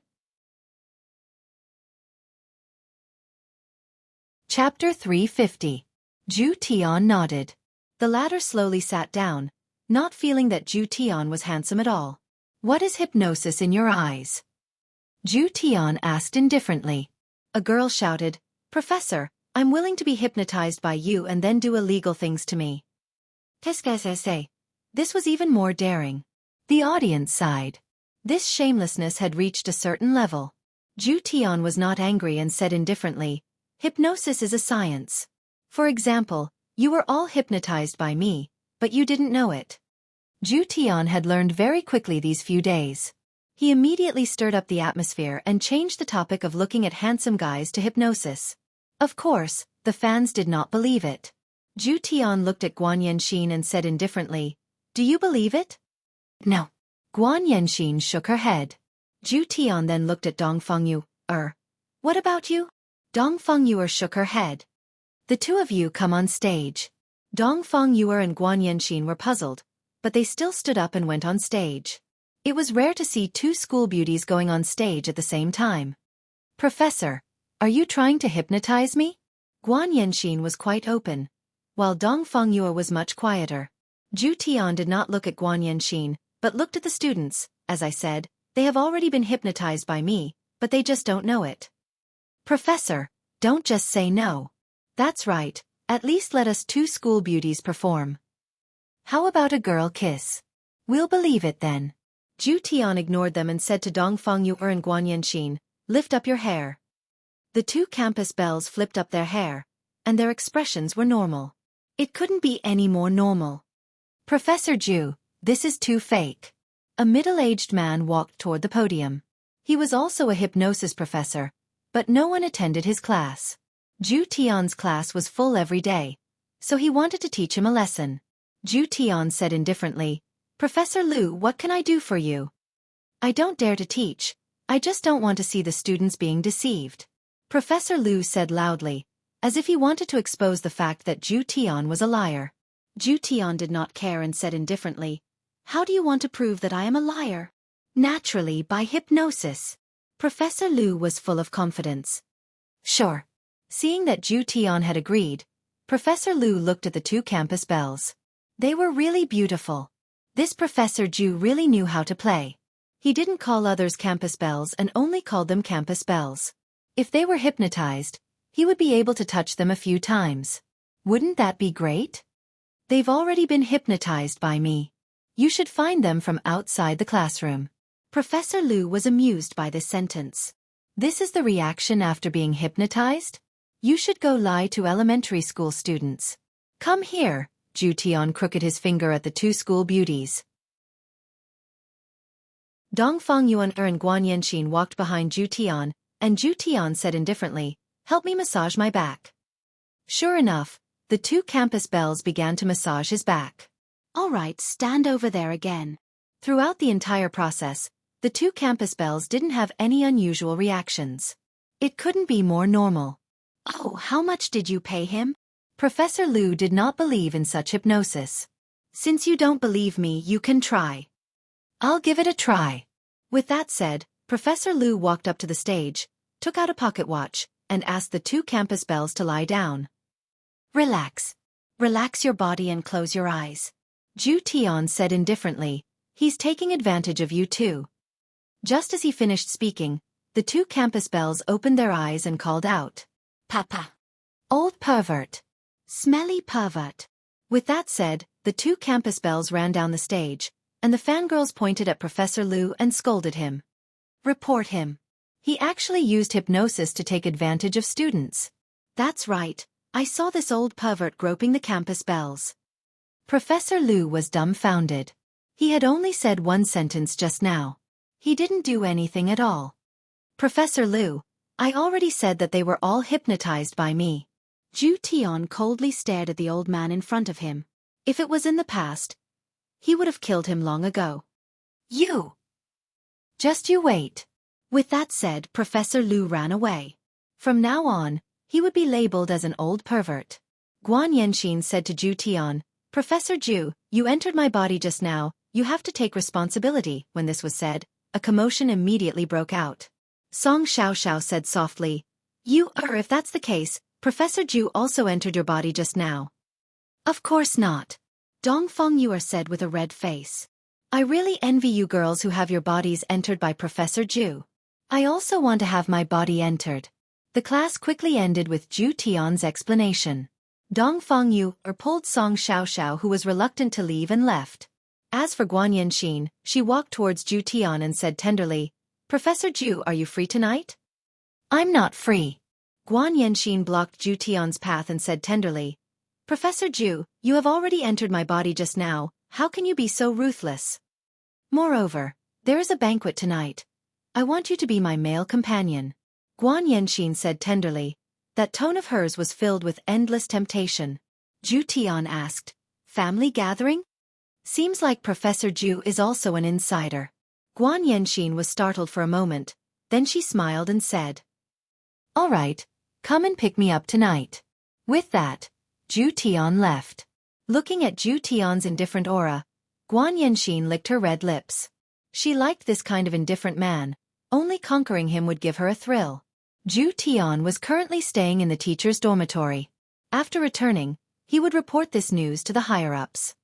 Chapter 350. Zhu Tian nodded. The latter slowly sat down, not feeling that Zhu Tian was handsome at all. "What is hypnosis in your eyes?" Zhu Tian asked indifferently. A girl shouted, "Professor, I'm willing to be hypnotized by you and then do illegal things to me." This was even more daring. The audience sighed. This shamelessness had reached a certain level. Zhu Tian was not angry and said indifferently, "Hypnosis is a science. For example, you were all hypnotized by me, but you didn't know it." Zhu Tian had learned very quickly these few days. He immediately stirred up the atmosphere and changed the topic of looking at handsome guys to hypnosis. Of course, the fans did not believe it. Zhu Tian looked at Guan Yanxin and said indifferently, "Do you believe it?" "No." Guan Yanxin shook her head. Zhu Tian then looked at Dong Fengyu. What about you?" Dong Fengyu shook her head. "The two of you come on stage." Dong Fengyu and Guan Yanxin were puzzled, but they still stood up and went on stage. It was rare to see two school beauties going on stage at the same time. "Professor, are you trying to hypnotize me?" Guan Yanxin was quite open, while Dong Fengyu was much quieter. Zhu Tian did not look at Guan Yanxin, but looked at the students. "As I said, they have already been hypnotized by me, but they just don't know it." "Professor, don't just say no." "That's right, at least let us two school beauties perform." "How about a girl kiss?" "We'll believe it then." Zhu Tian ignored them and said to Dong Fengyu and Guan Yanxin, "Lift up your hair." The two campus belles flipped up their hair, and their expressions were normal. It couldn't be any more normal. "Professor Zhu, this is too fake." A middle-aged man walked toward the podium. He was also a hypnosis professor, but no one attended his class. Zhu Tian's class was full every day, so he wanted to teach him a lesson. Zhu Tian said indifferently, "Professor Lu, what can I do for you?" "I don't dare to teach, I just don't want to see the students being deceived." Professor Lu said loudly, as if he wanted to expose the fact that Zhu Tian was a liar. Zhu Tian did not care and said indifferently, "How do you want to prove that I am a liar?" "Naturally, by hypnosis." Professor Lu was full of confidence. "Sure." Seeing that Zhu Tian had agreed, Professor Lu looked at the two campus belles. They were really beautiful. This Professor Zhu really knew how to play. He didn't call others campus belles and only called them campus belles. If they were hypnotized, he would be able to touch them a few times. Wouldn't that be great? "They've already been hypnotized by me. You should find them from outside the classroom." Professor Lu was amused by this sentence. This is the reaction after being hypnotized? You should go lie to elementary school students. "Come here." Zhu Tian crooked his finger at the two school beauties. Dong Fengyu and Guan Yanxin walked behind Zhu Tian, and Zhu Tian said indifferently, "Help me massage my back." Sure enough, the two campus belles began to massage his back. "All right, stand over there again." Throughout the entire process, the two campus belles didn't have any unusual reactions. It couldn't be more normal. "Oh, how much did you pay him?" Professor Lu did not believe in such hypnosis. "Since you don't believe me, you can try." "I'll give it a try." With that said, Professor Lu walked up to the stage, took out a pocket watch, and asked the two campus belles to lie down. "Relax. Relax your body and close your eyes." Zhu Tian said indifferently, "He's taking advantage of you too." Just as he finished speaking, the two campus belles opened their eyes and called out, "Papa! Old pervert! Smelly pervert!" With that said, the two campus belles ran down the stage, and the fangirls pointed at Professor Lu and scolded him. "Report him. He actually used hypnosis to take advantage of students." "That's right, I saw this old pervert groping the campus belles." Professor Lu was dumbfounded. He had only said one sentence just now. He didn't do anything at all. "Professor Lu, I already said that they were all hypnotized by me." Zhu Tian coldly stared at the old man in front of him. If it was in the past, he would have killed him long ago. "You! Just you wait." With that said, Professor Lu ran away. From now on, he would be labeled as an old pervert. Guan Yanxin said to Zhu Tian, "Professor Zhu, you entered my body just now, you have to take responsibility." When this was said, a commotion immediately broke out. Song Xiaoxiao said softly, If that's the case, Professor Zhu also entered your body just now." "Of course not." Dong Fengyu said with a red face. "I really envy you girls who have your bodies entered by Professor Zhu. I also want to have my body entered." The class quickly ended with Zhu Tian's explanation. Dong Fengyu pulled Song Xiaoxiao, who was reluctant to leave, and left. As for Guan Yanxin, she walked towards Zhu Tian and said tenderly, "Professor Zhu, are you free tonight?" "I'm not free." Guan Yanxin blocked Zhu Tian's path and said tenderly, "Professor Zhu, you have already entered my body just now, how can you be so ruthless? Moreover, there is a banquet tonight. I want you to be my male companion." Guan Yanxin said tenderly. That tone of hers was filled with endless temptation. Zhu Tian asked. Family gathering? Seems like Professor Zhu is also an insider. Guan Yanxin was startled for a moment, then she smiled and said, All right, come and pick me up tonight. With that, Zhu Tian left. Looking at Zhu Tian's indifferent aura, Guan Yanxin licked her red lips. She liked this kind of indifferent man, only conquering him would give her a thrill. Zhu Tian was currently staying in the teacher's dormitory. After returning, he would report this news to the higher-ups.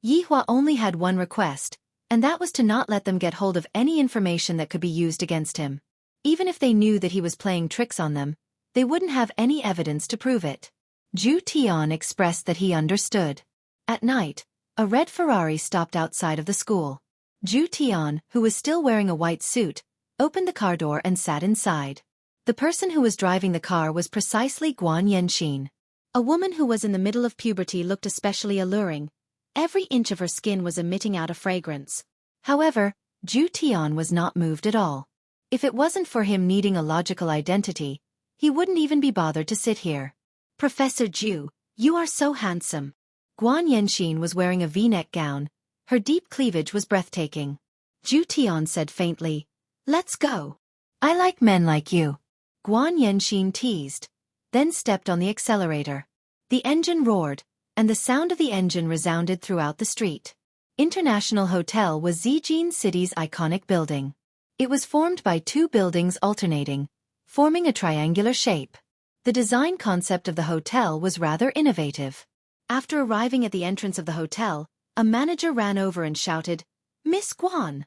Yihua only had one request, and that was to not let them get hold of any information that could be used against him. Even if they knew that he was playing tricks on them, they wouldn't have any evidence to prove it. Zhu Tian expressed that he understood. At night, a red Ferrari stopped outside of the school. Zhu Tian, who was still wearing a white suit, opened the car door and sat inside. The person who was driving the car was precisely Guan Yanxin. A woman who was in the middle of puberty looked especially alluring. Every inch of her skin was emitting out a fragrance. However, Zhu Tian was not moved at all. If it wasn't for him needing a logical identity, he wouldn't even be bothered to sit here. Professor Zhu, you are so handsome. Guan Yanxin was wearing a V-neck gown. Her deep cleavage was breathtaking. Zhu Tian said faintly, Let's go. I like men like you. Guan Yanxin teased, then stepped on the accelerator. The engine roared, and the sound of the engine resounded throughout the street. International Hotel was Zijin City's iconic building. It was formed by two buildings alternating, forming a triangular shape. The design concept of the hotel was rather innovative. After arriving at the entrance of the hotel, a manager ran over and shouted, Miss Guan!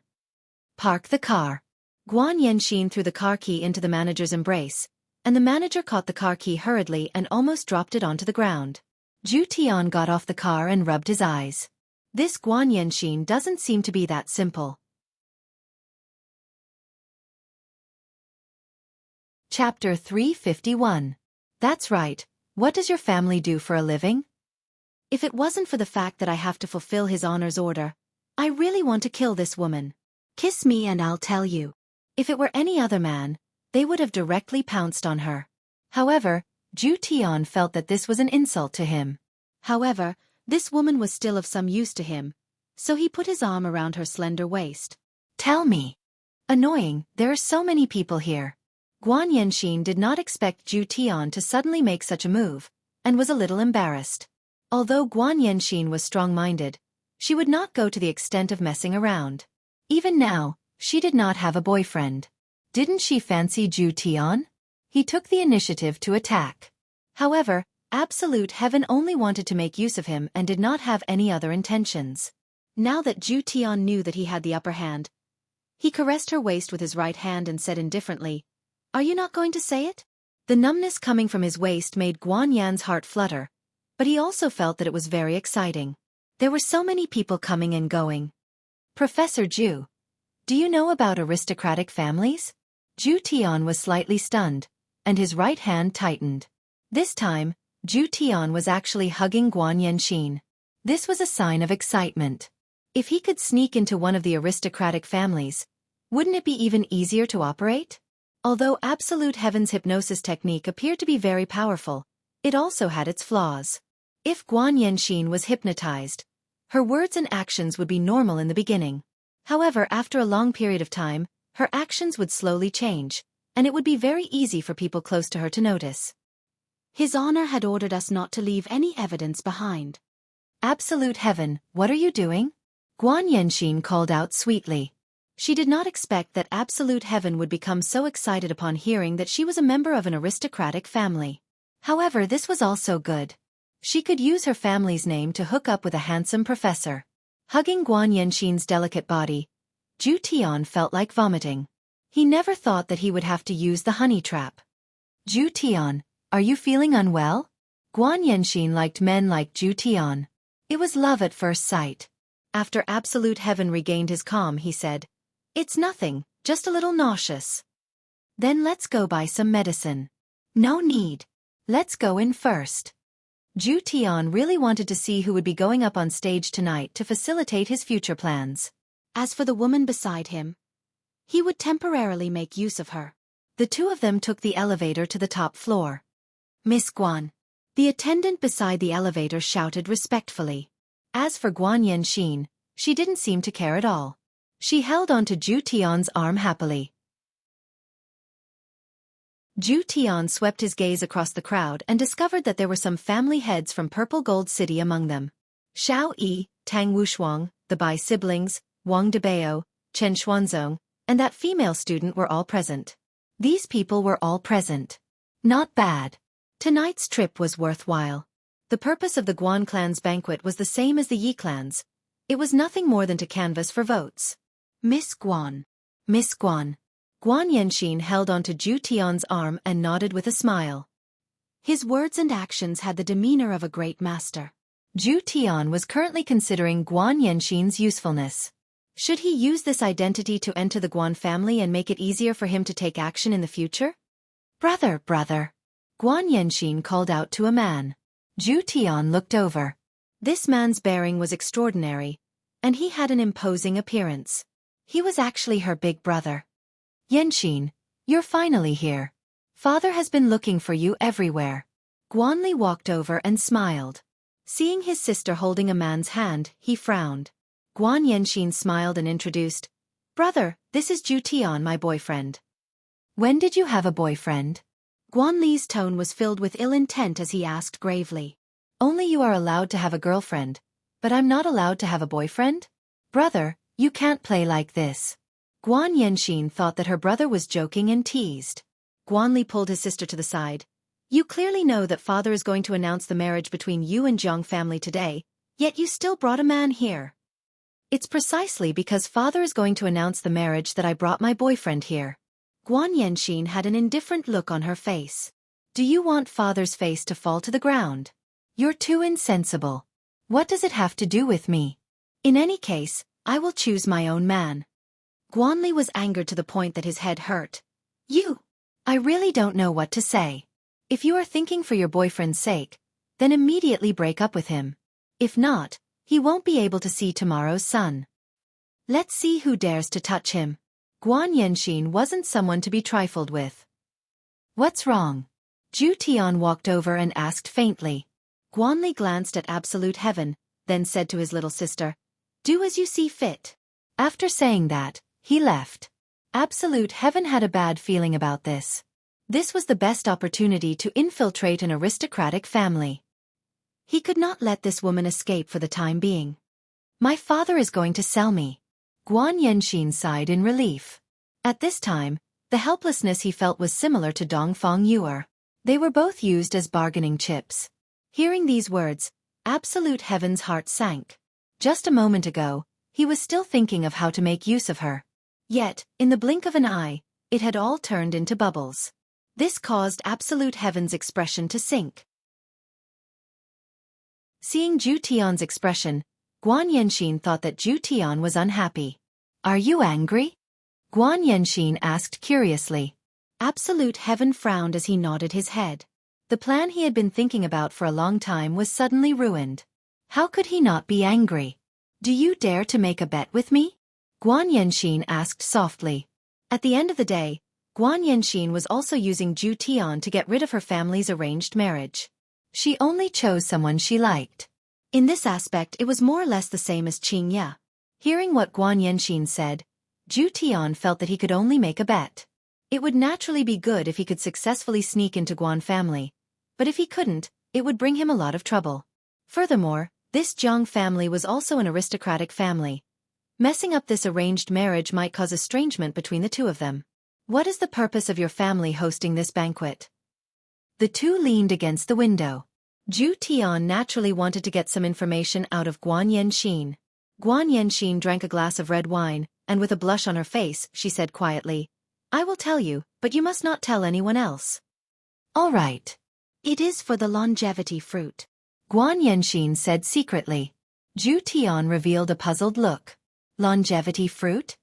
Park the car. Guan Yanxin threw the car key into the manager's embrace, and the manager caught the car key hurriedly and almost dropped it onto the ground. Zhu Tian got off the car and rubbed his eyes. This Guan Yanxin doesn't seem to be that simple. Chapter 351. That's right, what does your family do for a living? If it wasn't for the fact that I have to fulfill his honor's order, I really want to kill this woman. Kiss me and I'll tell you. If it were any other man, they would have directly pounced on her. However, Zhu Tian felt that this was an insult to him. However, this woman was still of some use to him, so he put his arm around her slender waist. Tell me. Annoying, there are so many people here. Guan Yanxin did not expect Zhu Tian to suddenly make such a move, and was a little embarrassed. Although Guan Yanxin was strong-minded, she would not go to the extent of messing around. Even now, she did not have a boyfriend. Didn't she fancy Zhu Tian? He took the initiative to attack. However, Absolute Heaven only wanted to make use of him and did not have any other intentions. Now that Zhu Tian knew that he had the upper hand, he caressed her waist with his right hand and said indifferently, Are you not going to say it? The numbness coming from his waist made Guan Yan's heart flutter, but he also felt that it was very exciting. There were so many people coming and going. Professor Zhu, do you know about aristocratic families? Zhu Tian was slightly stunned, and his right hand tightened. This time, Zhu Tian was actually hugging Guan Yanxin. This was a sign of excitement. If he could sneak into one of the aristocratic families, wouldn't it be even easier to operate? Although Absolute Heaven's hypnosis technique appeared to be very powerful, it also had its flaws. If Guan Yanxin was hypnotized, her words and actions would be normal in the beginning. However, after a long period of time, her actions would slowly change, and it would be very easy for people close to her to notice. His honor had ordered us not to leave any evidence behind. Absolute Heaven, what are you doing? Guan Yanxin called out sweetly. She did not expect that Absolute Heaven would become so excited upon hearing that she was a member of an aristocratic family. However, this was also good. She could use her family's name to hook up with a handsome professor. Hugging Guan Yanxin's delicate body, Zhu Tian felt like vomiting. He never thought that he would have to use the honey trap. Zhu Tian, are you feeling unwell? Guan Yanxin liked men like Zhu Tian. It was love at first sight. After Absolute Heaven regained his calm, he said, It's nothing, just a little nauseous. Then let's go buy some medicine. No need. Let's go in first. Zhu Tian really wanted to see who would be going up on stage tonight to facilitate his future plans. As for the woman beside him, he would temporarily make use of her. The two of them took the elevator to the top floor. Miss Guan, The attendant beside the elevator shouted respectfully. As for Guan Yanxin, she didn't seem to care at all. She held on to Zhu Tian's arm happily. Zhu Tian swept his gaze across the crowd and discovered that there were some family heads from Purple Gold City among them. Xiao Yi, Tang Wushuang, the Bai siblings, Wang Debao, Chen Xuanzong, and that female student were all present. These people were all present. Not bad. Tonight's trip was worthwhile. The purpose of the Guan clan's banquet was the same as the Yi clan's. It was nothing more than to canvass for votes. Miss Guan. Miss Guan. Guan Yanxin held onto Zhu Tian's arm and nodded with a smile. His words and actions had the demeanor of a great master. Zhu Tian was currently considering Guan Yanxin's usefulness. Should he use this identity to enter the Guan family and make it easier for him to take action in the future? Brother, brother. Guan Yanxin called out to a man. Zhu Tian looked over. This man's bearing was extraordinary, and he had an imposing appearance. He was actually her big brother. Yanxin, you're finally here. Father has been looking for you everywhere. Guanli walked over and smiled. Seeing his sister holding a man's hand, he frowned. Guan Yanxin smiled and introduced, Brother, this is Zhu Tian, my boyfriend. When did you have a boyfriend? Guanli's tone was filled with ill intent as he asked gravely. Only you are allowed to have a girlfriend, but I'm not allowed to have a boyfriend? Brother, you can't play like this. Guan Yanxin thought that her brother was joking and teased. Guanli pulled his sister to the side. You clearly know that father is going to announce the marriage between you and Jiang family today, yet you still brought a man here. It's precisely because father is going to announce the marriage that I brought my boyfriend here. Guan Yanxin had an indifferent look on her face. Do you want father's face to fall to the ground? You're too insensible. What does it have to do with me? In any case, I will choose my own man. Guanli was angered to the point that his head hurt. I really don't know what to say. If you are thinking for your boyfriend's sake, then immediately break up with him. If not, he won't be able to see tomorrow's sun. Let's see who dares to touch him. Guan Yanxin wasn't someone to be trifled with. What's wrong? Zhu Tian walked over and asked faintly. Guanli glanced at Absolute Heaven, then said to his little sister, Do as you see fit. After saying that, he left. Absolute Heaven had a bad feeling about this. This was the best opportunity to infiltrate an aristocratic family. He could not let this woman escape for the time being. My father is going to sell me. Guan Yanxin sighed in relief. At this time, the helplessness he felt was similar to Dongfang Yuer. They were both used as bargaining chips. Hearing these words, Absolute Heaven's heart sank. Just a moment ago, he was still thinking of how to make use of her. Yet, in the blink of an eye, it had all turned into bubbles. This caused Absolute Heaven's expression to sink. Seeing Zhu Tian's expression, Guan Yanxin thought that Zhu Tian was unhappy. Are you angry? Guan Yanxin asked curiously. Absolute Heaven frowned as he nodded his head. The plan he had been thinking about for a long time was suddenly ruined. How could he not be angry? Do you dare to make a bet with me? Guan Yanxin asked softly. At the end of the day, Guan Yanxin was also using Zhu Tian to get rid of her family's arranged marriage. She only chose someone she liked. In this aspect it was more or less the same as Qing Ya. Hearing what Guan Yanxin said, Zhu Tian felt that he could only make a bet. It would naturally be good if he could successfully sneak into Guan family, but if he couldn't, it would bring him a lot of trouble. Furthermore, this Jiang family was also an aristocratic family. Messing up this arranged marriage might cause estrangement between the two of them. What is the purpose of your family hosting this banquet? The two leaned against the window. Zhu Tian naturally wanted to get some information out of Guan Yanxin. Guan Yanxin drank a glass of red wine, and with a blush on her face, she said quietly, I will tell you, but you must not tell anyone else. All right. It is for the longevity fruit. Guan Yanxin said secretly. Zhu Tian revealed a puzzled look. Longevity fruit?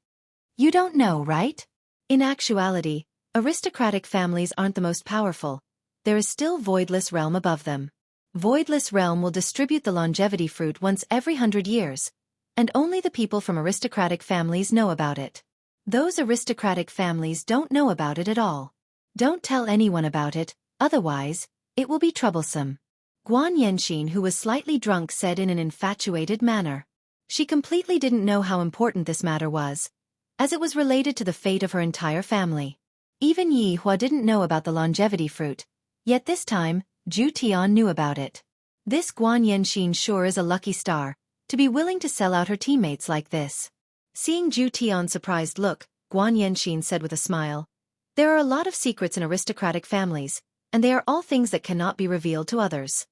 You don't know, right? In actuality, aristocratic families aren't the most powerful. There is still Voidless Realm above them. Voidless Realm will distribute the longevity fruit once every 100 years, and only the people from aristocratic families know about it. Those aristocratic families don't know about it at all. Don't tell anyone about it, otherwise, it will be troublesome. Guan Yanxin, who was slightly drunk, said in an infatuated manner. She completely didn't know how important this matter was, as it was related to the fate of her entire family. Even Yi Hua didn't know about the longevity fruit, yet this time, Zhu Tian knew about it. This Guan Yanxin sure is a lucky star, to be willing to sell out her teammates like this. Seeing Zhu Tian's surprised look, Guan Yanxin said with a smile, "There are a lot of secrets in aristocratic families, and they are all things that cannot be revealed to others."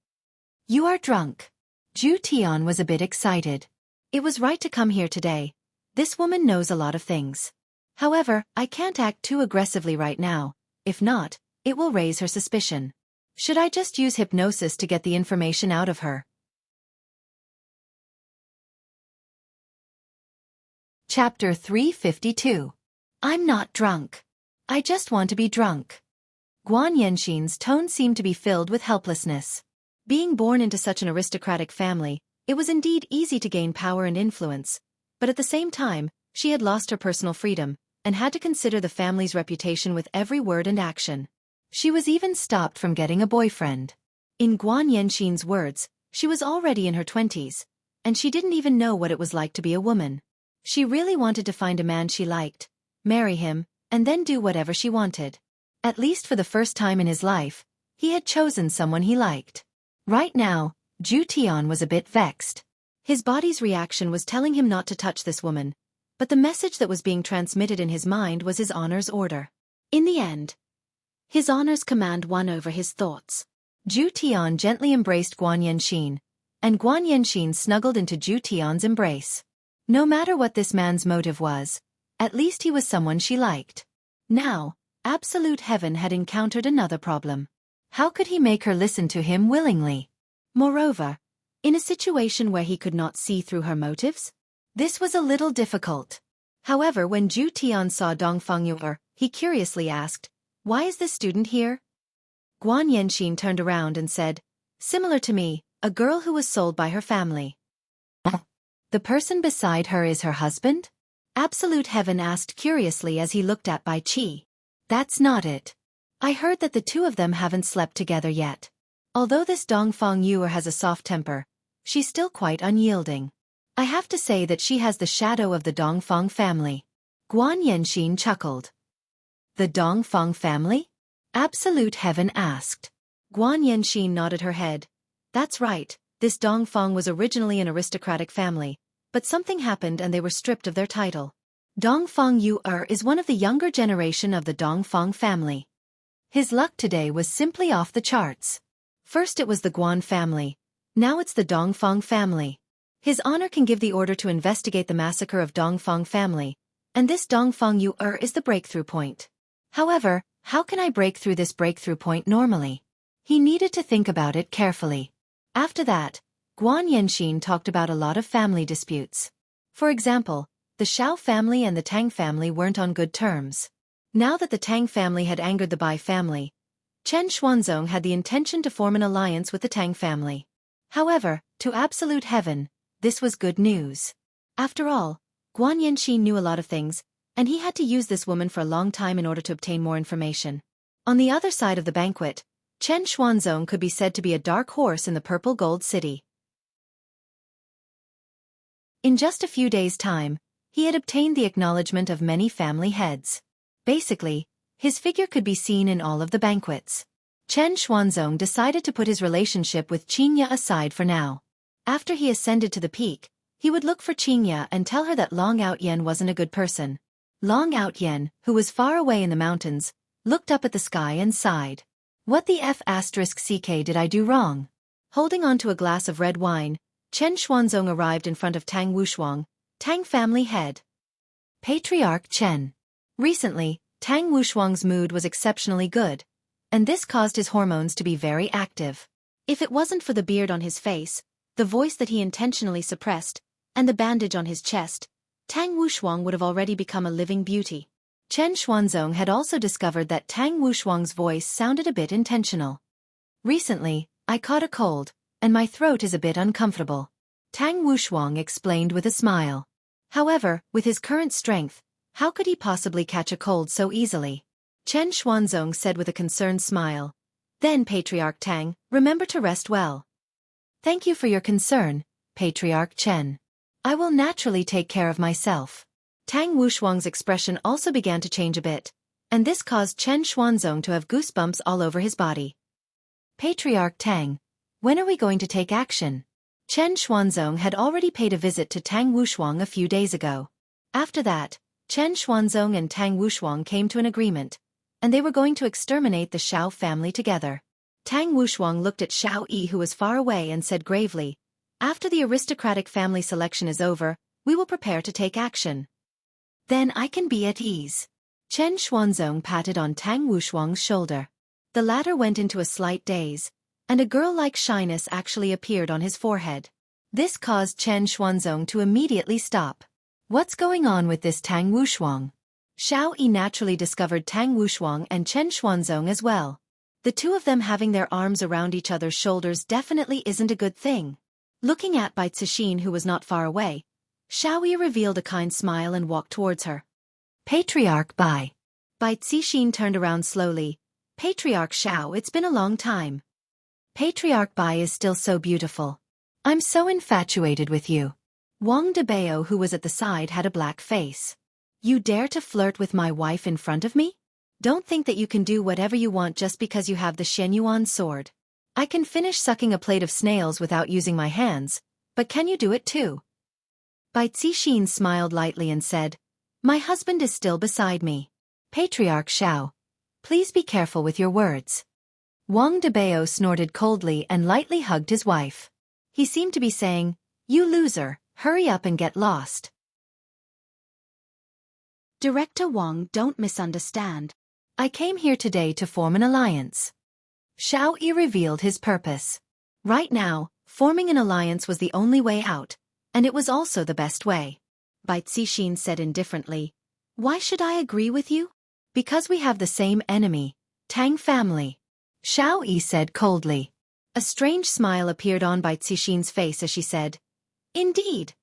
"You are drunk." Zhu Tian was a bit excited. It was right to come here today. This woman knows a lot of things. However, I can't act too aggressively right now. If not, it will raise her suspicion. Should I just use hypnosis to get the information out of her? Chapter 352. I'm not drunk. I just want to be drunk. Guan Yanxin's tone seemed to be filled with helplessness. Being born into such an aristocratic family, it was indeed easy to gain power and influence, but at the same time, she had lost her personal freedom, and had to consider the family's reputation with every word and action. She was even stopped from getting a boyfriend. In Guan Yanxin's words, she was already in her 20s, and she didn't even know what it was like to be a woman. She really wanted to find a man she liked, marry him, and then do whatever she wanted. At least for the first time in his life, he had chosen someone he liked. Right now, Zhu Tian was a bit vexed. His body's reaction was telling him not to touch this woman, but the message that was being transmitted in his mind was his honor's order. In the end, his honor's command won over his thoughts. Zhu Tian gently embraced Guan Yanxin, and Guan Yanxin snuggled into Zhu Tian's embrace. No matter what this man's motive was, at least he was someone she liked. Now, Absolute Heaven had encountered another problem. How could he make her listen to him willingly? Moreover, in a situation where he could not see through her motives? This was a little difficult. However, when Zhu Tian saw Dongfang Yu, he curiously asked, "Why is this student here?" Guan Yanxin turned around and said, "Similar to me, a girl who was sold by her family." "The person beside her is her husband?" Absolute Heaven asked curiously as he looked at Bai Qi. "That's not it. I heard that the two of them haven't slept together yet. Although this Dongfang Yu has a soft temper, she's still quite unyielding. I have to say that she has the shadow of the Dongfang family." Guan Yanxin chuckled. "The Dongfang family?" Absolute Heaven asked. Guan Yanxin nodded her head. "That's right, this Dongfang was originally an aristocratic family, but something happened and they were stripped of their title. Dongfang Yu is one of the younger generation of the Dongfang family. His luck today was simply off the charts. First it was the Guan family, now it's the Dongfang family. His honor can give the order to investigate the massacre of Dongfang family, and this Dongfang Yu is the breakthrough point. However, how can I break through this breakthrough point normally?" He needed to think about it carefully. After that, Guan Yanxin talked about a lot of family disputes. For example, the Xiao family and the Tang family weren't on good terms. Now that the Tang family had angered the Bai family, Chen Xuanzong had the intention to form an alliance with the Tang family. However, to Absolute Heaven, this was good news. After all, Guan Yanxin knew a lot of things, and he had to use this woman for a long time in order to obtain more information. On the other side of the banquet, Chen Xuanzong could be said to be a dark horse in the Purple Gold City. In just a few days' time, he had obtained the acknowledgement of many family heads. Basically, his figure could be seen in all of the banquets. Chen Xuanzong decided to put his relationship with Qingya aside for now. After he ascended to the peak, he would look for Qingya and tell her that Long Outyen wasn't a good person. Long Outyen, who was far away in the mountains, looked up at the sky and sighed. "What the f***ck did I do wrong?" Holding on to a glass of red wine, Chen Xuanzong arrived in front of Tang Wushuang, Tang family head. Patriarch Chen. Recently, Tang Wushuang's mood was exceptionally good, and this caused his hormones to be very active. If it wasn't for the beard on his face, the voice that he intentionally suppressed, and the bandage on his chest, Tang Wushuang would have already become a living beauty. Chen Xuanzong had also discovered that Tang Wushuang's voice sounded a bit intentional. "Recently, I caught a cold, and my throat is a bit uncomfortable," Tang Wushuang explained with a smile. However, with his current strength, how could he possibly catch a cold so easily? Chen Xuanzong said with a concerned smile. Then Patriarch Tang, remember to rest well. Thank you for your concern, Patriarch Chen. I will naturally take care of myself. Tang Wushuang's expression also began to change a bit, and this caused Chen Xuanzong to have goosebumps all over his body. Patriarch Tang, when are we going to take action? Chen Xuanzong had already paid a visit to Tang Wushuang a few days ago. After that, Chen Xuanzong and Tang Wushuang came to an agreement, and they were going to exterminate the Xiao family together. Tang Wushuang looked at Xiao Yi, who was far away, and said gravely, "After the aristocratic family selection is over, we will prepare to take action. Then I can be at ease." Chen Xuanzong patted on Tang Wushuang's shoulder. The latter went into a slight daze, and a girl-like shyness actually appeared on his forehead. This caused Chen Xuanzong to immediately stop. What's going on with this Tang Wushuang? Xiao Yi naturally discovered Tang Wushuang and Chen Xuanzong as well. The two of them having their arms around each other's shoulders definitely isn't a good thing. Looking at Bai Cixin, who was not far away, Xiao Yi revealed a kind smile and walked towards her. Patriarch Bai. Bai Cixin turned around slowly. Patriarch Xiao, it's been a long time. Patriarch Bai is still so beautiful. I'm so infatuated with you. Wang Debao, who was at the side, had a black face. You dare to flirt with my wife in front of me? Don't think that you can do whatever you want just because you have the Shenyuan sword. I can finish sucking a plate of snails without using my hands, but can you do it too? Bai Cixin smiled lightly and said, My husband is still beside me. Patriarch Xiao, please be careful with your words. Wang Debao snorted coldly and lightly hugged his wife. He seemed to be saying, You loser, hurry up and get lost. Director Wang, don't misunderstand. I came here today to form an alliance. Xiao Yi revealed his purpose. Right now, forming an alliance was the only way out, and it was also the best way. Bai Cixin said indifferently, Why should I agree with you? Because we have the same enemy, Tang family. Xiao Yi said coldly. A strange smile appeared on Bai Cixin's face as she said, Indeed.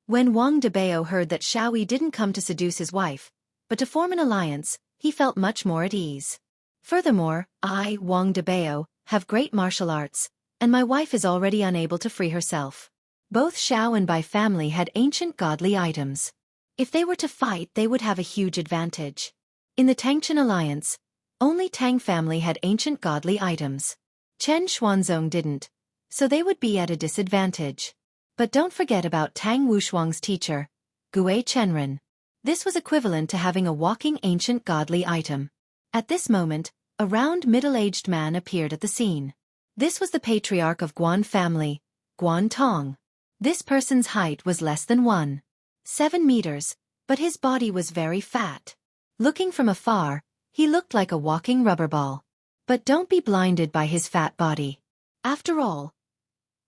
When Wang Debao heard that Xiao Yi didn't come to seduce his wife, but to form an alliance, he felt much more at ease. Furthermore, I, Wang Debao, have great martial arts, and my wife is already unable to free herself. Both Xiao and Bai family had ancient godly items. If they were to fight, they would have a huge advantage. In the Tangchen alliance, only Tang family had ancient godly items. Chen Xuanzong didn't, so they would be at a disadvantage. But don't forget about Tang Wushuang's teacher, Gue Chenren. This was equivalent to having a walking ancient godly item. At this moment, a round middle-aged man appeared at the scene. This was the patriarch of Guan family, Guan Tong. This person's height was less than 1.7 meters, but his body was very fat. Looking from afar, he looked like a walking rubber ball. But don't be blinded by his fat body. After all,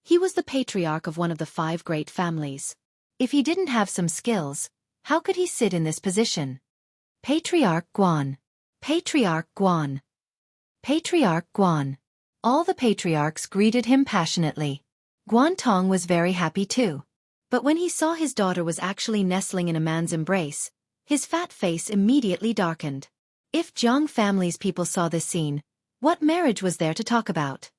he was the patriarch of one of the 5 great families. If he didn't have some skills, how could he sit in this position? Patriarch Guan. Patriarch Guan. Patriarch Guan. All the patriarchs greeted him passionately. Guan Tong was very happy too. But when he saw his daughter was actually nestling in a man's embrace, his fat face immediately darkened. If Jiang family's people saw this scene, what marriage was there to talk about?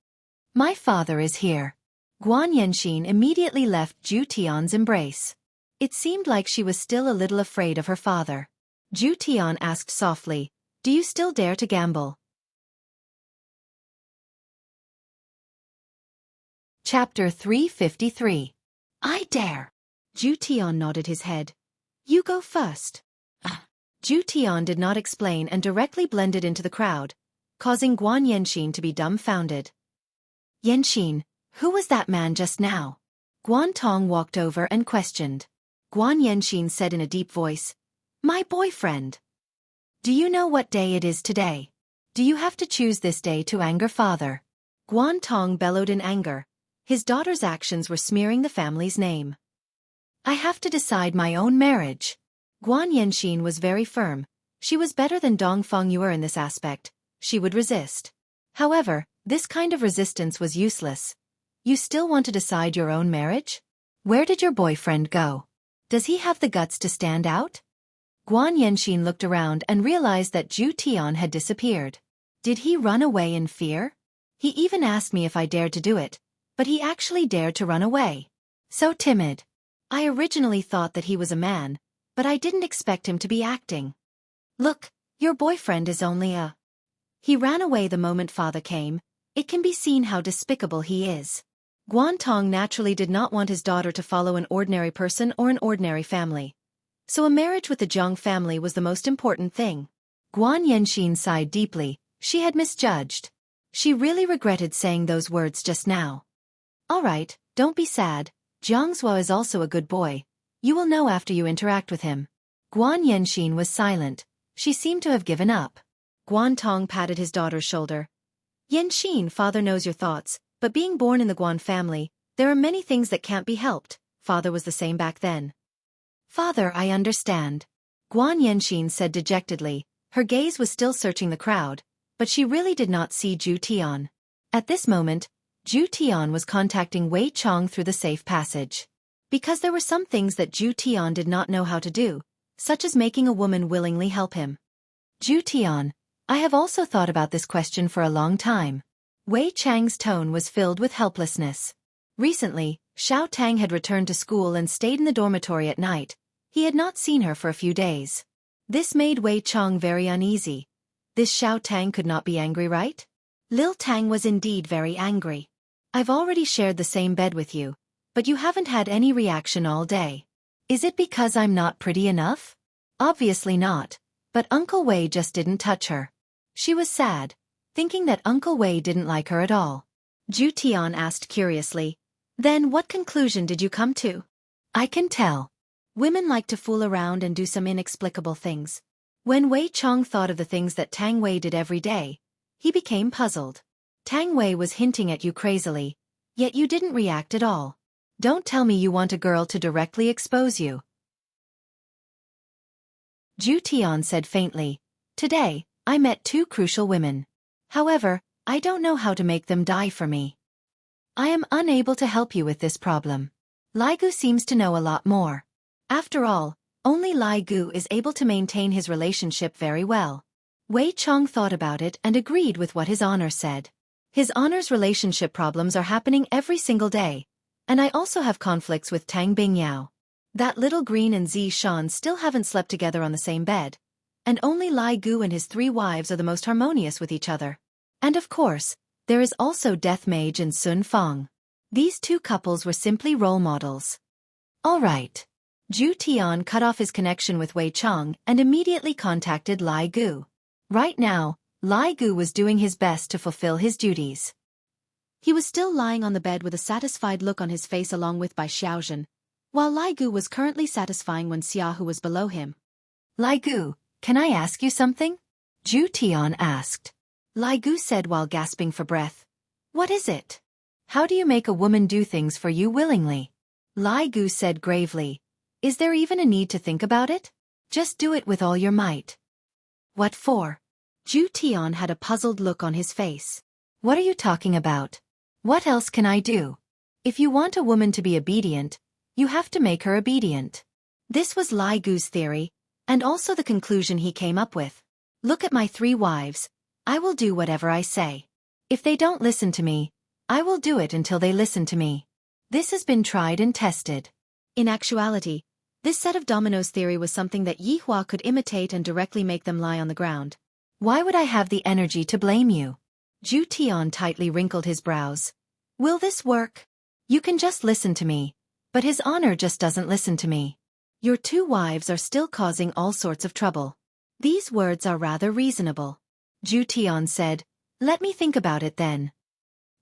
My father is here. Guan Yanxin immediately left Zhu Tian's embrace. It seemed like she was still a little afraid of her father. Zhu Tian asked softly, Do you still dare to gamble? Chapter 353. I dare. Zhu Tian nodded his head. You go first. Zhu Tian did not explain and directly blended into the crowd, causing Guan Yanxin to be dumbfounded. Yanxin, who was that man just now? Guan Tong walked over and questioned. Guan Yanxin said in a deep voice, My boyfriend. Do you know what day it is today? Do you have to choose this day to anger father? Guan Tong bellowed in anger. His daughter's actions were smearing the family's name. I have to decide my own marriage. Guan Yanxin was very firm. She was better than Dong Fengyue in this aspect. She would resist. However, this kind of resistance was useless. You still want to decide your own marriage? Where did your boyfriend go? Does he have the guts to stand out? Guan Yanxin looked around and realized that Zhu Tian had disappeared. Did he run away in fear? He even asked me if I dared to do it, but he actually dared to run away. So timid. I originally thought that he was a man, but I didn't expect him to be acting. Look, your boyfriend is only a... He ran away the moment father came. It can be seen how despicable he is. Guantong naturally did not want his daughter to follow an ordinary person or an ordinary family. So a marriage with the Zhang family was the most important thing. Guan Yanxin sighed deeply. She had misjudged. She really regretted saying those words just now. All right, don't be sad. Jiang Zuo is also a good boy. You will know after you interact with him. Guan Yanxin was silent. She seemed to have given up. Guantong patted his daughter's shoulder. Yanxin, father knows your thoughts, but being born in the Guan family, there are many things that can't be helped. Father was the same back then. Father, I understand. Guan Yanxin said dejectedly. Her gaze was still searching the crowd, but she really did not see Zhu Tian. At this moment, Zhu Tian was contacting Wei Chong through the safe passage. Because there were some things that Zhu Tian did not know how to do, such as making a woman willingly help him. Zhu Tian, I have also thought about this question for a long time. Wei Chang's tone was filled with helplessness. Recently, Xiao Tang had returned to school and stayed in the dormitory at night. He had not seen her for a few days. This made Wei Chong very uneasy. This Xiao Tang could not be angry, right? Lil Tang was indeed very angry. I've already shared the same bed with you, but you haven't had any reaction all day. Is it because I'm not pretty enough? Obviously not, but Uncle Wei just didn't touch her. She was sad, thinking that Uncle Wei didn't like her at all. Zhu Tian asked curiously, then what conclusion did you come to? I can tell. Women like to fool around and do some inexplicable things. When Wei Chong thought of the things that Tang Wei did every day, he became puzzled. Tang Wei was hinting at you crazily, yet you didn't react at all. Don't tell me you want a girl to directly expose you. Zhu Tian said faintly, today, I met two crucial women. However, I don't know how to make them die for me. I am unable to help you with this problem. Lai Gu seems to know a lot more. After all, only Lai Gu is able to maintain his relationship very well. Wei Chong thought about it and agreed with what his honor said. His honor's relationship problems are happening every single day, and I also have conflicts with Tang Bingyao. That little Green and Zi Shan still haven't slept together on the same bed, and only Lai Gu and his 3 wives are the most harmonious with each other. And of course, there is also Death Mage and Sun Fang. These 2 couples were simply role models. All right. Zhu Tian cut off his connection with Wei Chong and immediately contacted Lai Gu. Right now, Lai Gu was doing his best to fulfill his duties. He was still lying on the bed with a satisfied look on his face along with Bai Xiaozhen, while Lai Gu was currently satisfying Wen Xia who was below him. Lai Gu, can I ask you something? Zhu Tian asked. Lai Gu said while gasping for breath. What is it? How do you make a woman do things for you willingly? Lai Gu said gravely. Is there even a need to think about it? Just do it with all your might. What for? Zhu Tian had a puzzled look on his face. What are you talking about? What else can I do? If you want a woman to be obedient, you have to make her obedient. This was Lai Gu's theory, and also the conclusion he came up with. Look at my 3 wives. I will do whatever I say. If they don't listen to me, I will do it until they listen to me. This has been tried and tested. In actuality, this set of dominoes theory was something that Yi Hua could imitate and directly make them lie on the ground. Why would I have the energy to blame you? Zhu Tian tightly wrinkled his brows. Will this work? You can just listen to me, but his honor just doesn't listen to me. Your 2 wives are still causing all sorts of trouble. These words are rather reasonable. Zhu Tian said, let me think about it then.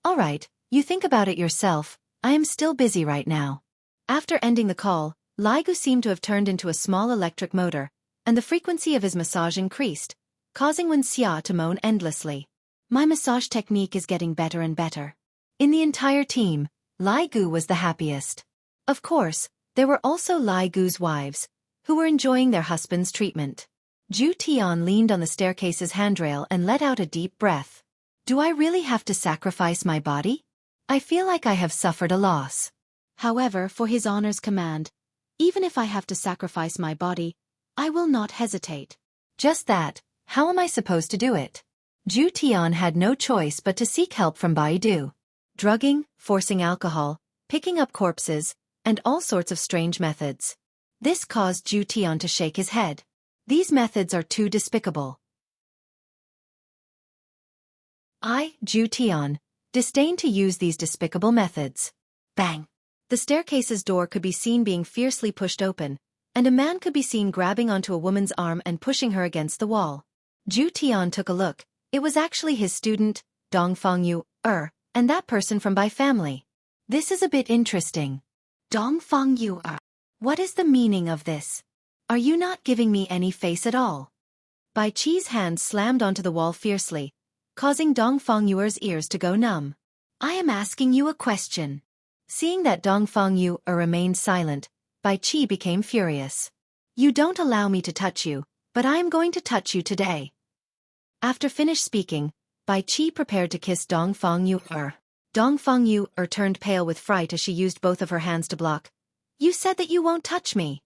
All right, you think about it yourself, I am still busy right now. After ending the call, Lai Gu seemed to have turned into a small electric motor, and the frequency of his massage increased, causing Wen Xia to moan endlessly. My massage technique is getting better and better. In the entire team, Lai Gu was the happiest. Of course, there were also Lai Gu's wives, who were enjoying their husband's treatment. Zhu Tian leaned on the staircase's handrail and let out a deep breath. Do I really have to sacrifice my body? I feel like I have suffered a loss. However, for his honor's command, even if I have to sacrifice my body, I will not hesitate. Just that, how am I supposed to do it? Zhu Tian had no choice but to seek help from Bai Du. Drugging, forcing alcohol, picking up corpses, and all sorts of strange methods. This caused Zhu Tian to shake his head. These methods are too despicable. I, Zhu Tian, disdain to use these despicable methods. Bang! The staircase's door could be seen being fiercely pushed open, and a man could be seen grabbing onto a woman's arm and pushing her against the wall. Zhu Tian took a look. It was actually his student, Dong Fangyu, and that person from Bai family. This is a bit interesting. Dong Fangyu, what is the meaning of this? Are you not giving me any face at all? Bai Qi's hand slammed onto the wall fiercely, causing Dong Fangyu's ears to go numb. I am asking you a question. Seeing that Dong Fangyu remained silent, Bai Qi became furious. You don't allow me to touch you, but I am going to touch you today. After finished speaking, Bai Qi prepared to kiss Dong Fangyu. Dong Fangyu turned pale with fright as she used both of her hands to block. You said that you won't touch me.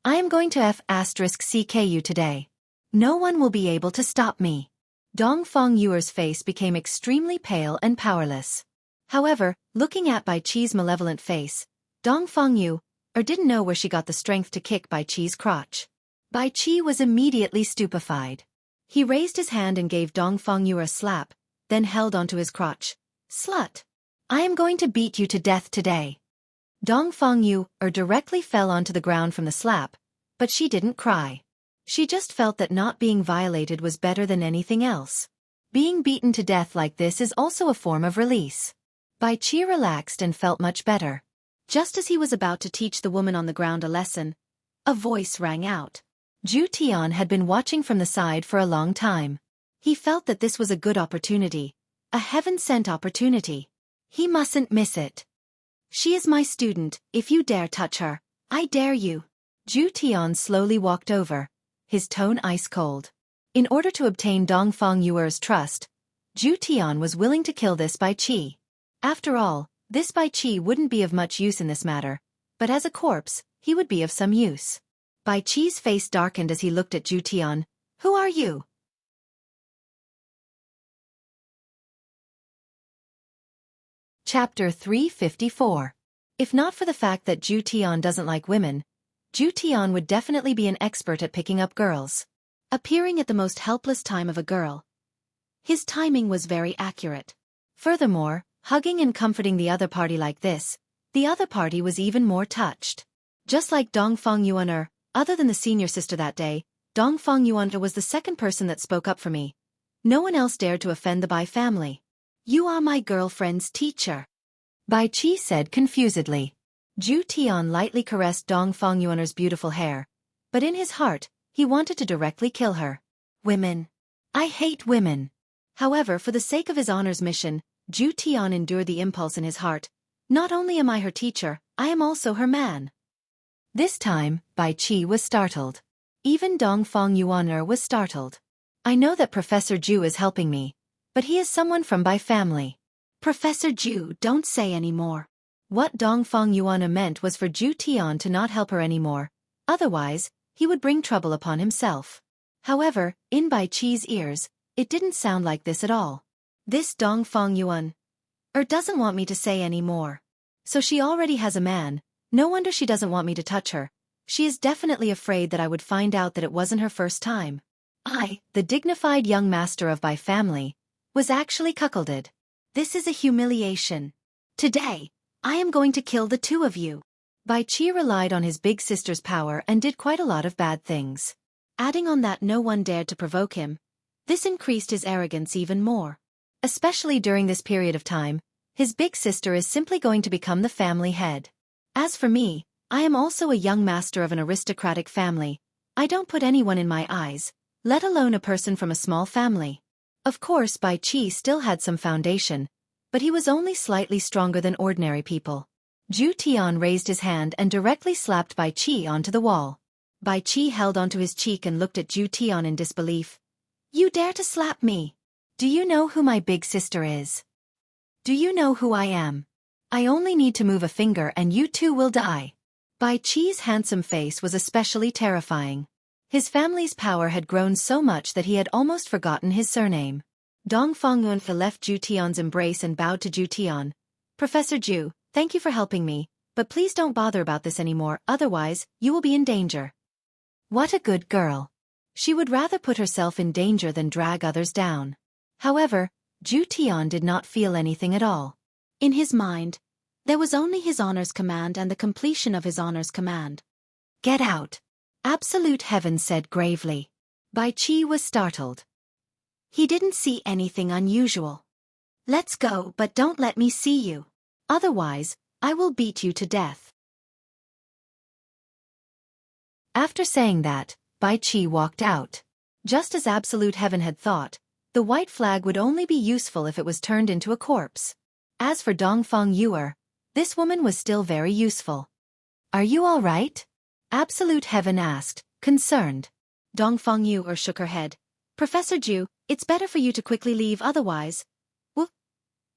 I am going to *CK you today. No one will be able to stop me. Dong Fangyu's face became extremely pale and powerless. However, looking at Bai Qi's malevolent face, Dong Fangyu didn't know where she got the strength to kick Bai Qi's crotch. Bai Qi was immediately stupefied. He raised his hand and gave Dong Fangyu a slap, then held onto his crotch. Slut! I am going to beat you to death today. Dong Fangyu directly fell onto the ground from the slap, but she didn't cry. She just felt that not being violated was better than anything else. Being beaten to death like this is also a form of release. Bai Qi relaxed and felt much better. Just as he was about to teach the woman on the ground a lesson, a voice rang out. Zhu Tian had been watching from the side for a long time. He felt that this was a good opportunity, a heaven-sent opportunity. He mustn't miss it. She is my student. If you dare touch her, I dare you. Zhu Tian slowly walked over, his tone ice-cold. In order to obtain Dong Fangyu's trust, Zhu Tian was willing to kill this Bai Qi. After all, this Bai Qi wouldn't be of much use in this matter, but as a corpse, he would be of some use. Bai Qi's face darkened as he looked at Zhu Tian. Who are you? Chapter 354. If not for the fact that Zhu Tian doesn't like women, Zhu Tian would definitely be an expert at picking up girls. Appearing at the most helpless time of a girl. His timing was very accurate. Furthermore, hugging and comforting the other party like this, the other party was even more touched. Just like Dong Fangyuan, other than the senior sister that day, Dong Fangyuan was the second person that spoke up for me. No one else dared to offend the Bai family. You are my girlfriend's teacher. Bai Qi said confusedly. Zhu Tian lightly caressed Dong Fangyuan's beautiful hair, but in his heart, he wanted to directly kill her. Women. I hate women. However, for the sake of his honor's mission, Zhu Tian endured the impulse in his heart. Not only am I her teacher, I am also her man. This time, Bai Qi was startled. Even Dong Fangyuan was startled. I know that Professor Zhu is helping me, but he is someone from Bai family. Professor Zhu, don't say any more. What Dong Fangyuan meant was for Zhu Tian to not help her anymore. Otherwise, he would bring trouble upon himself. However, in Bai Qi's ears, it didn't sound like this at all. This Dong Fangyuan doesn't want me to say any more. So she already has a man. No wonder she doesn't want me to touch her. She is definitely afraid that I would find out that it wasn't her first time. I, the dignified young master of Bai family, was actually cuckolded. This is a humiliation. Today, I am going to kill the two of you. Bai Qi relied on his big sister's power and did quite a lot of bad things. Adding on that no one dared to provoke him, this increased his arrogance even more. Especially during this period of time, his big sister is simply going to become the family head. As for me, I am also a young master of an aristocratic family. I don't put anyone in my eyes, let alone a person from a small family. Of course, Bai Qi still had some foundation, but he was only slightly stronger than ordinary people. Zhu Tian raised his hand and directly slapped Bai Qi onto the wall. Bai Qi held onto his cheek and looked at Zhu Tian in disbelief. You dare to slap me? Do you know who my big sister is? Do you know who I am? I only need to move a finger and you too will die. Bai Qi's handsome face was especially terrifying. His family's power had grown so much that he had almost forgotten his surname. Dong Fongyun left Ju Tian's embrace and bowed to Ju Tian. Professor Ju, thank you for helping me, but please don't bother about this anymore, otherwise, you will be in danger. What a good girl. She would rather put herself in danger than drag others down. However, Ju Tian did not feel anything at all. In his mind, there was only his honor's command and the completion of his honor's command. Get out. Absolute Heaven said gravely. Bai Qi was startled. He didn't see anything unusual. Let's go, but don't let me see you. Otherwise, I will beat you to death. After saying that, Bai Qi walked out. Just as Absolute Heaven had thought, the white flag would only be useful if it was turned into a corpse. As for Dongfang Yuer, this woman was still very useful. Are you all right? Absolute Heaven asked, concerned. Dongfang Yuer shook her head. Professor Ju, it's better for you to quickly leave, otherwise.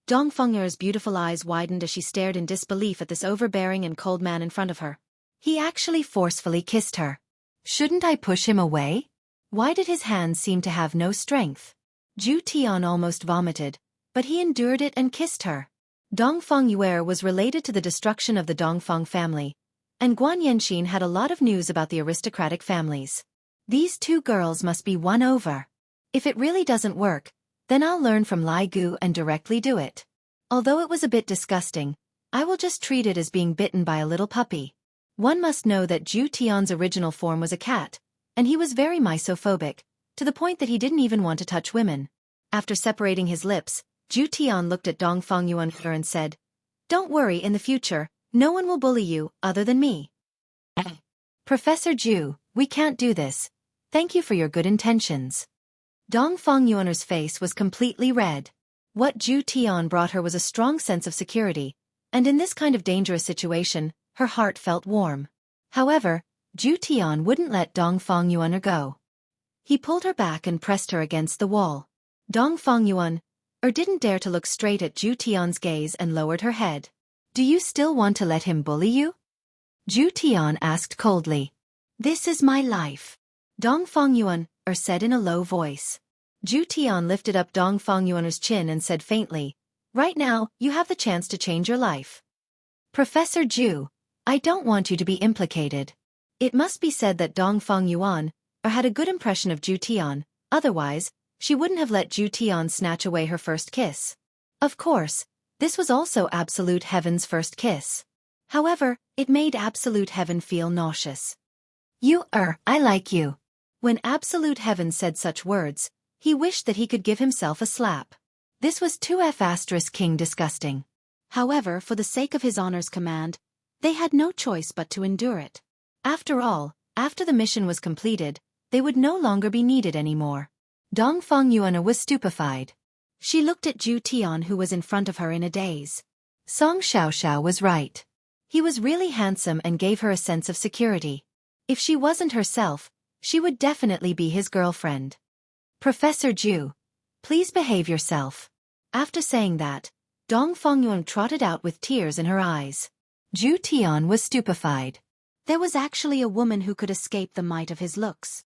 Dongfang Yuer's beautiful eyes widened as she stared in disbelief at this overbearing and cold man in front of her. He actually forcefully kissed her. Shouldn't I push him away? Why did his hands seem to have no strength? Ju Tian almost vomited, but he endured it and kissed her. Dongfang Yuer was related to the destruction of the Dongfang family, and Guan Yanxin had a lot of news about the aristocratic families. These two girls must be won over. If it really doesn't work, then I'll learn from Lai Gu and directly do it. Although it was a bit disgusting, I will just treat it as being bitten by a little puppy. One must know that Ju Tian's original form was a cat, and he was very misophobic, to the point that he didn't even want to touch women. After separating his lips, Ju Tian looked at Dongfang Yuan and said, Don't worry, in the future, no one will bully you, other than me. Professor Ju, we can't do this. Thank you for your good intentions. Dongfang Yuan's face was completely red. What Ju Tian brought her was a strong sense of security, and in this kind of dangerous situation, her heart felt warm. However, Ju Tian wouldn't let Dongfang Yuan go. He pulled her back and pressed her against the wall. Dongfang Yuan didn't dare to look straight at Ju Tian's gaze and lowered her head. Do you still want to let him bully you? Ju Tian asked coldly. This is my life. Dongfang Yuan said in a low voice. Ju Tian lifted up Dongfang Yuan's chin and said faintly, Right now, you have the chance to change your life. Professor Ju, I don't want you to be implicated. It must be said that Dongfang Yuan had a good impression of Ju Tian, otherwise, she wouldn't have let Ju Tian snatch away her first kiss. Of course, this was also Absolute Heaven's first kiss. However, it made Absolute Heaven feel nauseous. I like you. When Absolute Heaven said such words, he wished that he could give himself a slap. This was too king disgusting. However, for the sake of his honor's command, they had no choice but to endure it. After all, after the mission was completed, they would no longer be needed anymore. Dongfang Yuan was stupefied. She looked at Ju Tian, who was in front of her, in a daze. Song Xiaoxiao was right. He was really handsome and gave her a sense of security. If she wasn't herself, she would definitely be his girlfriend. Professor Ju, please behave yourself. After saying that, Dongfang Yuan trotted out with tears in her eyes. Ju Tian was stupefied. There was actually a woman who could escape the might of his looks.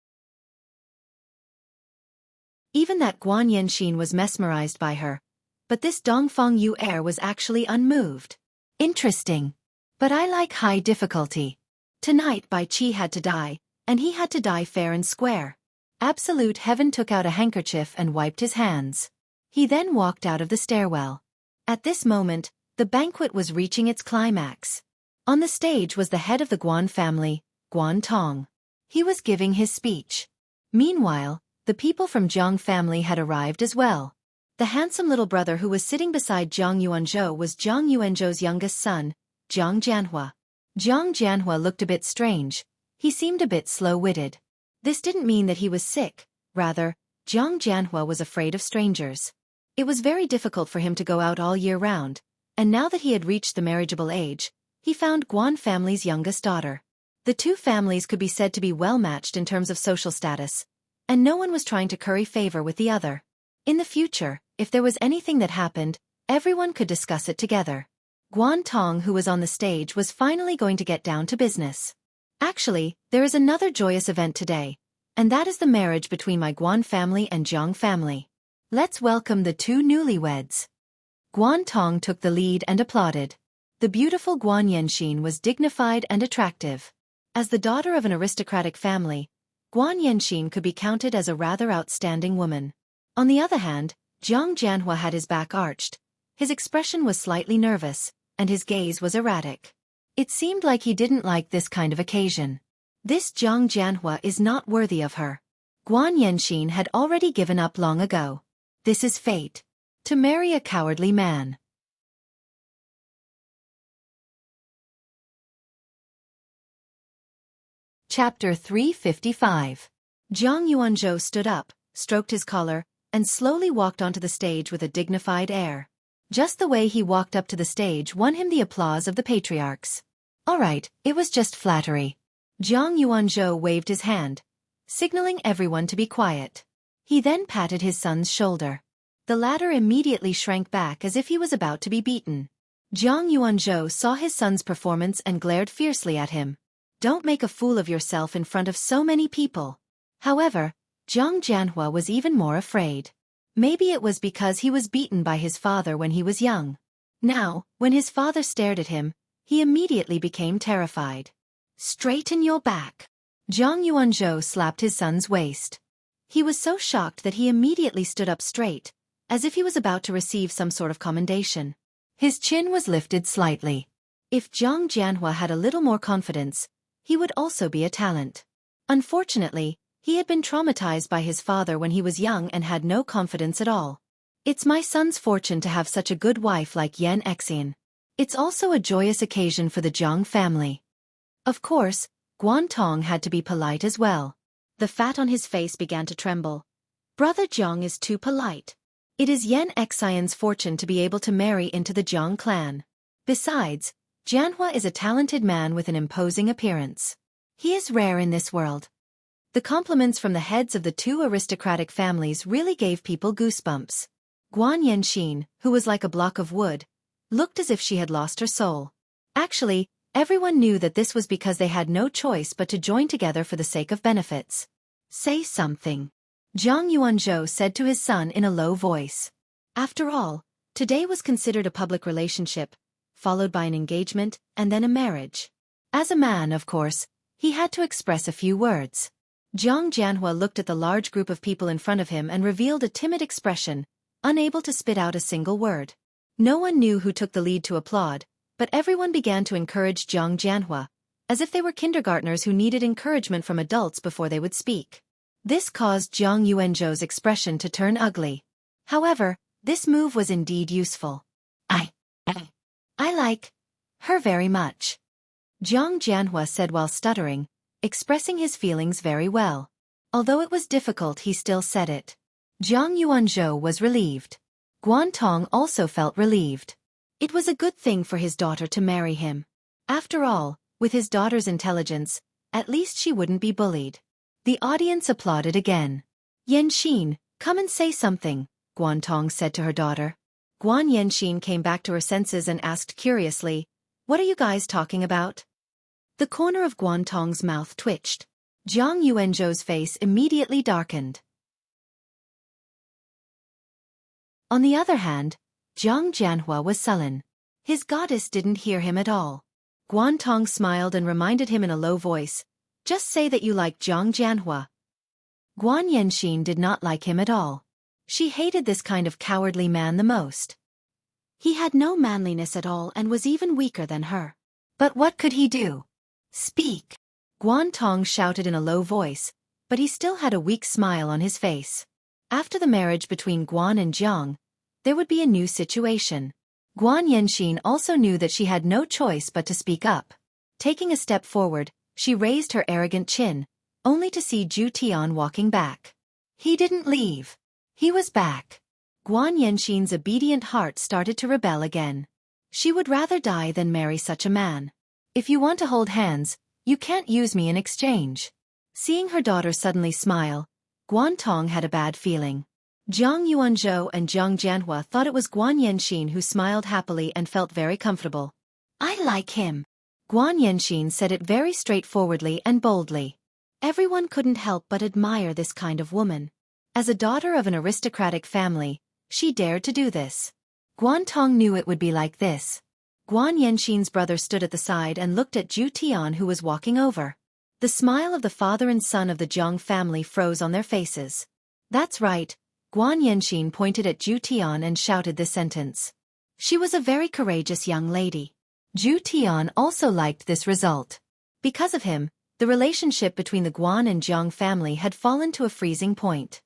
Even that Guan Yanxin was mesmerized by her, but this Dongfang Yuer was actually unmoved. Interesting. But I like high difficulty. Tonight Bai Qi had to die, and he had to die fair and square. Absolute Heaven took out a handkerchief and wiped his hands. He then walked out of the stairwell. At this moment, the banquet was reaching its climax. On the stage was the head of the Guan family, Guan Tong. He was giving his speech. Meanwhile, the people from Jiang family had arrived as well. The handsome little brother who was sitting beside Jiang Yuanzhou was Jiang Yuanzhou's youngest son, Jiang Jianhua. Jiang Jianhua looked a bit strange. He seemed a bit slow-witted. This didn't mean that he was sick, rather, Jiang Jianhua was afraid of strangers. It was very difficult for him to go out all year round, and now that he had reached the marriageable age, he found Guan family's youngest daughter. The two families could be said to be well matched in terms of social status, and no one was trying to curry favor with the other. In the future, if there was anything that happened, everyone could discuss it together. Guan Tong, who was on the stage, was finally going to get down to business. Actually, there is another joyous event today, and that is the marriage between my Guan family and Jiang family. Let's welcome the two newlyweds. Guan Tong took the lead and applauded. The beautiful Guan Yanxin was dignified and attractive. As the daughter of an aristocratic family, Guan Yanxin could be counted as a rather outstanding woman. On the other hand, Jiang Jianhua had his back arched, his expression was slightly nervous, and his gaze was erratic. It seemed like he didn't like this kind of occasion. This Jiang Jianhua is not worthy of her. Guan Yanxin had already given up long ago. This is fate. To marry a cowardly man. Chapter 355. Zhang Yuanzhou stood up, stroked his collar, and slowly walked onto the stage with a dignified air. Just the way he walked up to the stage won him the applause of the patriarchs. All right, it was just flattery. Zhang Yuanzhou waved his hand, signaling everyone to be quiet. He then patted his son's shoulder. The latter immediately shrank back as if he was about to be beaten. Zhang Yuanzhou saw his son's performance and glared fiercely at him. Don't make a fool of yourself in front of so many people. However, Jiang Jianhua was even more afraid. Maybe it was because he was beaten by his father when he was young. Now, when his father stared at him, he immediately became terrified. Straighten your back. Zhang Yuanzhou slapped his son's waist. He was so shocked that he immediately stood up straight, as if he was about to receive some sort of commendation. His chin was lifted slightly. If Jiang Jianhua had a little more confidence, he would also be a talent. Unfortunately, he had been traumatized by his father when he was young and had no confidence at all. It's my son's fortune to have such a good wife like Yan Exin. It's also a joyous occasion for the Jiang family. Of course, Guan Tong had to be polite as well. The fat on his face began to tremble. Brother Jiang is too polite. It is Yan Exion's fortune to be able to marry into the Jiang clan. Besides, Jianhua is a talented man with an imposing appearance. He is rare in this world. The compliments from the heads of the two aristocratic families really gave people goosebumps. Guan Yanxin, who was like a block of wood, looked as if she had lost her soul. Actually, everyone knew that this was because they had no choice but to join together for the sake of benefits. Say something. Zhang Yuanzhou said to his son in a low voice. After all, today was considered a public relationship, followed by an engagement, and then a marriage. As a man, of course, he had to express a few words. Jiang Jianhua looked at the large group of people in front of him and revealed a timid expression, unable to spit out a single word. No one knew who took the lead to applaud, but everyone began to encourage Jiang Jianhua, as if they were kindergartners who needed encouragement from adults before they would speak. This caused Jiang Yuanzhou's expression to turn ugly. However, this move was indeed useful. I like her very much. Jiang Jianhua said while stuttering, expressing his feelings very well. Although it was difficult, he still said it. Jiang Yuanzhou was relieved. Guan Tong also felt relieved. It was a good thing for his daughter to marry him. After all, with his daughter's intelligence, at least she wouldn't be bullied. The audience applauded again. Yanxin, come and say something, Guan Tong said to her daughter. Guan Yanxin came back to her senses and asked curiously, "What are you guys talking about?" The corner of Guan Tong's mouth twitched. Jiang Yuanzhou's face immediately darkened. On the other hand, Jiang Jianhua was sullen. His goddess didn't hear him at all. Guan Tong smiled and reminded him in a low voice, "Just say that you like Jiang Jianhua." Guan Yanxin did not like him at all. She hated this kind of cowardly man the most. He had no manliness at all and was even weaker than her. But what could he do? Speak! Guan Tong shouted in a low voice, but he still had a weak smile on his face. After the marriage between Guan and Jiang, there would be a new situation. Guan Yanxin also knew that she had no choice but to speak up. Taking a step forward, she raised her arrogant chin, only to see Zhu Tian walking back. He didn't leave. He was back. Guan Yanxin's obedient heart started to rebel again. She would rather die than marry such a man. If you want to hold hands, you can't use me in exchange. Seeing her daughter suddenly smile, Guan Tong had a bad feeling. Jiang Yuanzhou and Jiang Jianhua thought it was Guan Yanxin who smiled happily and felt very comfortable. I like him. Guan Yanxin said it very straightforwardly and boldly. Everyone couldn't help but admire this kind of woman. As a daughter of an aristocratic family, she dared to do this. Guantong knew it would be like this. Guan Yanxin's brother stood at the side and looked at Zhu Tian, who was walking over. The smile of the father and son of the Jiang family froze on their faces. That's right, Guan Yanxin pointed at Zhu Tian and shouted this sentence. She was a very courageous young lady. Zhu Tian also liked this result. Because of him, the relationship between the Guan and Jiang family had fallen to a freezing point.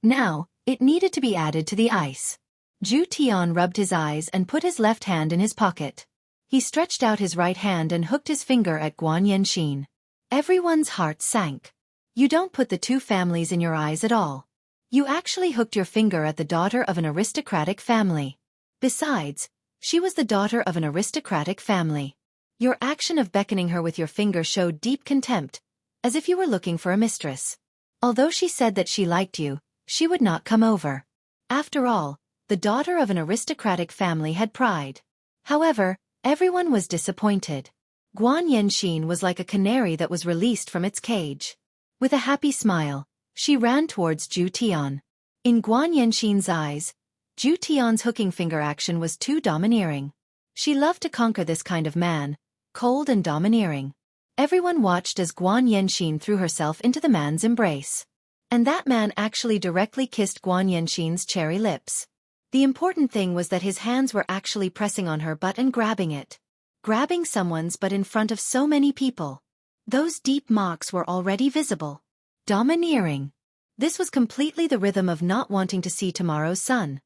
Now, it needed to be added to the ice. Zhu Tian rubbed his eyes and put his left hand in his pocket. He stretched out his right hand and hooked his finger at Guan Yanxin. Everyone's heart sank. You don't put the two families in your eyes at all. You actually hooked your finger at the daughter of an aristocratic family. Besides, she was the daughter of an aristocratic family. Your action of beckoning her with your finger showed deep contempt, as if you were looking for a mistress. Although she said that she liked you, she would not come over. After all, the daughter of an aristocratic family had pride. However, everyone was disappointed. Guan Yanxin was like a canary that was released from its cage. With a happy smile, she ran towards Zhu Tian. In Guan Yanxin's eyes, Zhu Tian's hooking finger action was too domineering. She loved to conquer this kind of man, cold and domineering. Everyone watched as Guan Yanxin threw herself into the man's embrace. And that man actually directly kissed Guan Yanxin's cherry lips. The important thing was that his hands were actually pressing on her butt and grabbing it. Grabbing someone's butt in front of so many people. Those deep marks were already visible. Domineering. This was completely the rhythm of not wanting to see tomorrow's sun.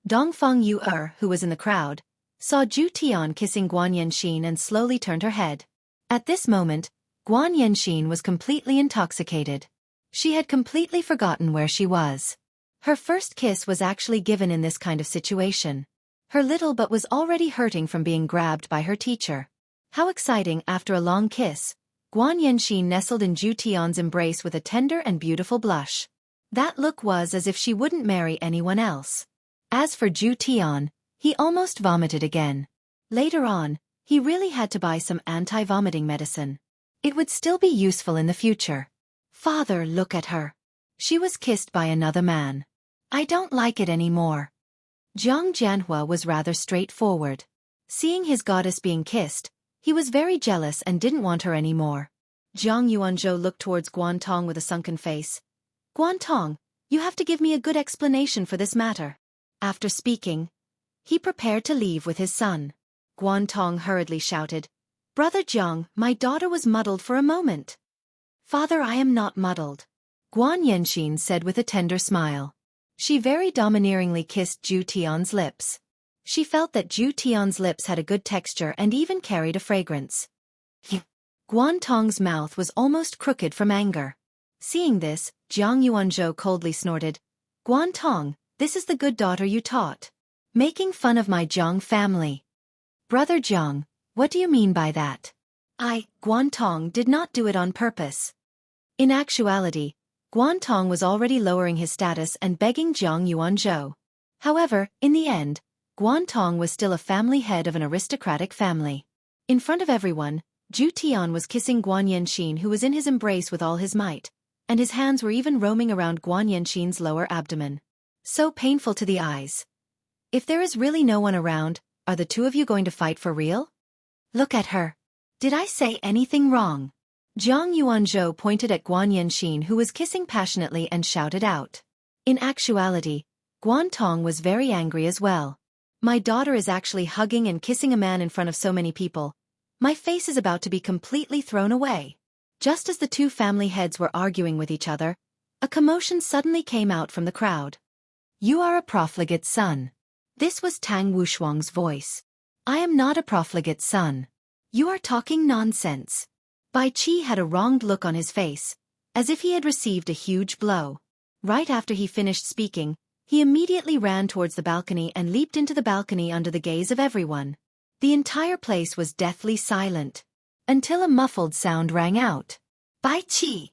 Dongfang Yu, who was in the crowd, saw Zhu Tian kissing Guan Yanxin and slowly turned her head. At this moment, Guan Yanxin was completely intoxicated. She had completely forgotten where she was. Her first kiss was actually given in this kind of situation. Her little butt was already hurting from being grabbed by her teacher. How exciting! After a long kiss, Guan Yanxin nestled in Zhu Tian's embrace with a tender and beautiful blush. That look was as if she wouldn't marry anyone else. As for Zhu Tian, he almost vomited again. Later on, he really had to buy some anti-vomiting medicine. It would still be useful in the future. Father, look at her. She was kissed by another man. I don't like it anymore. Jiang Jianhua was rather straightforward. Seeing his goddess being kissed, he was very jealous and didn't want her anymore. Jiang Yuanzhou looked towards Guantong with a sunken face. Guantong, you have to give me a good explanation for this matter. After speaking, he prepared to leave with his son. Guantong hurriedly shouted, Brother Jiang, my daughter was muddled for a moment. Father, I am not muddled. Guan Yanxin said with a tender smile. She very domineeringly kissed Zhu Tian's lips. She felt that Zhu Tian's lips had a good texture and even carried a fragrance. Guantong's mouth was almost crooked from anger. Seeing this, Jiang Yuanzhou coldly snorted, Guantong, this is the good daughter you taught. Making fun of my Jiang family. Brother Jiang, what do you mean by that? Guantong did not do it on purpose. In actuality, Guantong was already lowering his status and begging Jiang Yuanzhou. However, in the end, Guantong was still a family head of an aristocratic family. In front of everyone, Zhu Tian was kissing Guan Yanxin, who was in his embrace with all his might, and his hands were even roaming around Guan Yanxin's lower abdomen. So painful to the eyes. If there is really no one around, are the two of you going to fight for real? Look at her. Did I say anything wrong? Jiang Yuanzhou pointed at Guan Yanxin, who was kissing passionately, and shouted out. In actuality, Guantong was very angry as well. My daughter is actually hugging and kissing a man in front of so many people. My face is about to be completely thrown away. Just as the two family heads were arguing with each other, a commotion suddenly came out from the crowd. You are a profligate son. This was Tang Wushuang's voice. I am not a profligate son. You are talking nonsense. Bai Qi had a wronged look on his face, as if he had received a huge blow. Right after he finished speaking, he immediately ran towards the balcony and leaped into the balcony under the gaze of everyone. The entire place was deathly silent, until a muffled sound rang out. Bai Qi!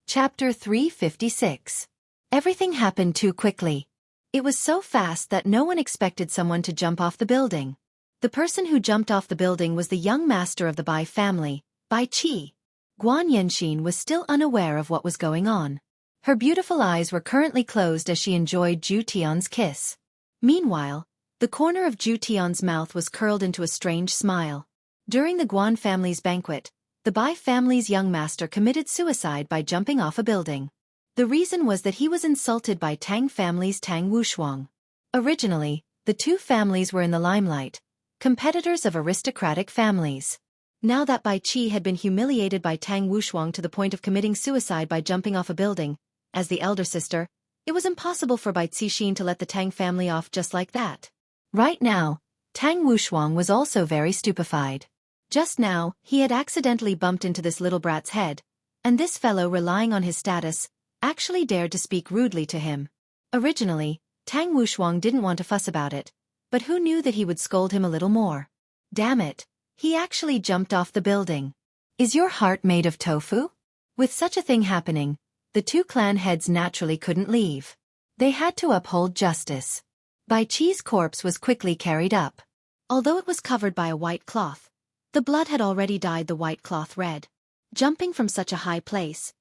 Chapter 356. Everything happened too quickly. It was so fast that no one expected someone to jump off the building. The person who jumped off the building was the young master of the Bai family, Bai Qi. Guan Yanxin was still unaware of what was going on. Her beautiful eyes were currently closed as she enjoyed Zhu Tian's kiss. Meanwhile, the corner of Zhu Tian's mouth was curled into a strange smile. During the Guan family's banquet, the Bai family's young master committed suicide by jumping off a building. The reason was that he was insulted by Tang family's Tang Wushuang. Originally, the two families were in the limelight, competitors of aristocratic families. Now that Bai Qi had been humiliated by Tang Wushuang to the point of committing suicide by jumping off a building, as the elder sister, it was impossible for Bai Cixin to let the Tang family off just like that. Right now, Tang Wushuang was also very stupefied. Just now, he had accidentally bumped into this little brat's head, and this fellow, relying on his status, actually dared to speak rudely to him. Originally, Tang Wushuang didn't want to fuss about it, but who knew that he would scold him a little more? Damn it, he actually jumped off the building. Is your heart made of tofu? With such a thing happening, the two clan heads naturally couldn't leave. They had to uphold justice. Bai Qi's corpse was quickly carried up. Although it was covered by a white cloth, the blood had already dyed the white cloth red. Jumping from such a high place,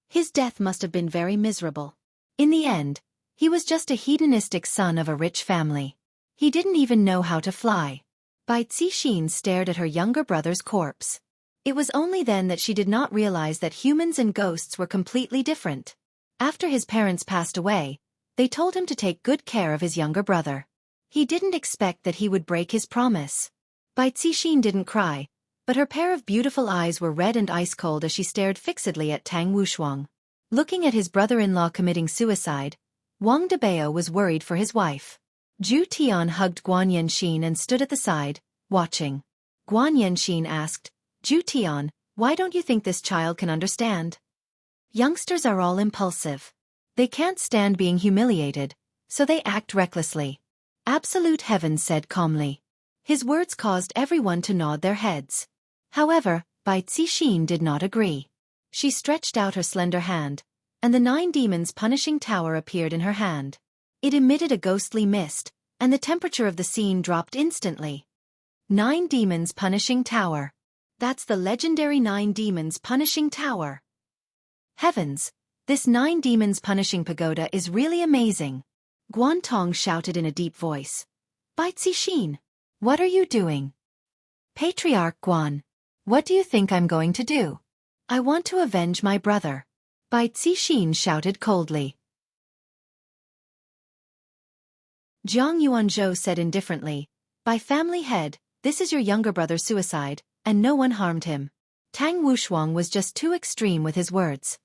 his death must have been very miserable. In the end, he was just a hedonistic son of a rich family. He didn't even know how to fly. Bai Cixin stared at her younger brother's corpse. It was only then that she did not realize that humans and ghosts were completely different. After his parents passed away, they told him to take good care of his younger brother. He didn't expect that he would break his promise. Bai Cixin didn't cry, but her pair of beautiful eyes were red and ice-cold as she stared fixedly at Tang Wushuang. Looking at his brother-in-law committing suicide, Wang Debao was worried for his wife. Zhu Tian hugged Guan Yanxin and stood at the side, watching. Guan Yanxin asked, Zhu Tian, why don't you think this child can understand? Youngsters are all impulsive. They can't stand being humiliated, so they act recklessly. Absolute Heaven said calmly. His words caused everyone to nod their heads. However, Bai Cixin did not agree. She stretched out her slender hand, and the 9 demons' punishing tower appeared in her hand. It emitted a ghostly mist, and the temperature of the scene dropped instantly. 9 demons' punishing tower. That's the legendary 9 demons' punishing tower. Heavens, this 9 demons' punishing pagoda is really amazing. Guan Tong shouted in a deep voice. Bai Cixin, what are you doing? Patriarch Guan, what do you think I'm going to do? I want to avenge my brother. Bai Cixin shouted coldly. Jiang Yuanzhou said indifferently, By family head, this is your younger brother's suicide, and no one harmed him. Tang Wushuang was just too extreme with his words.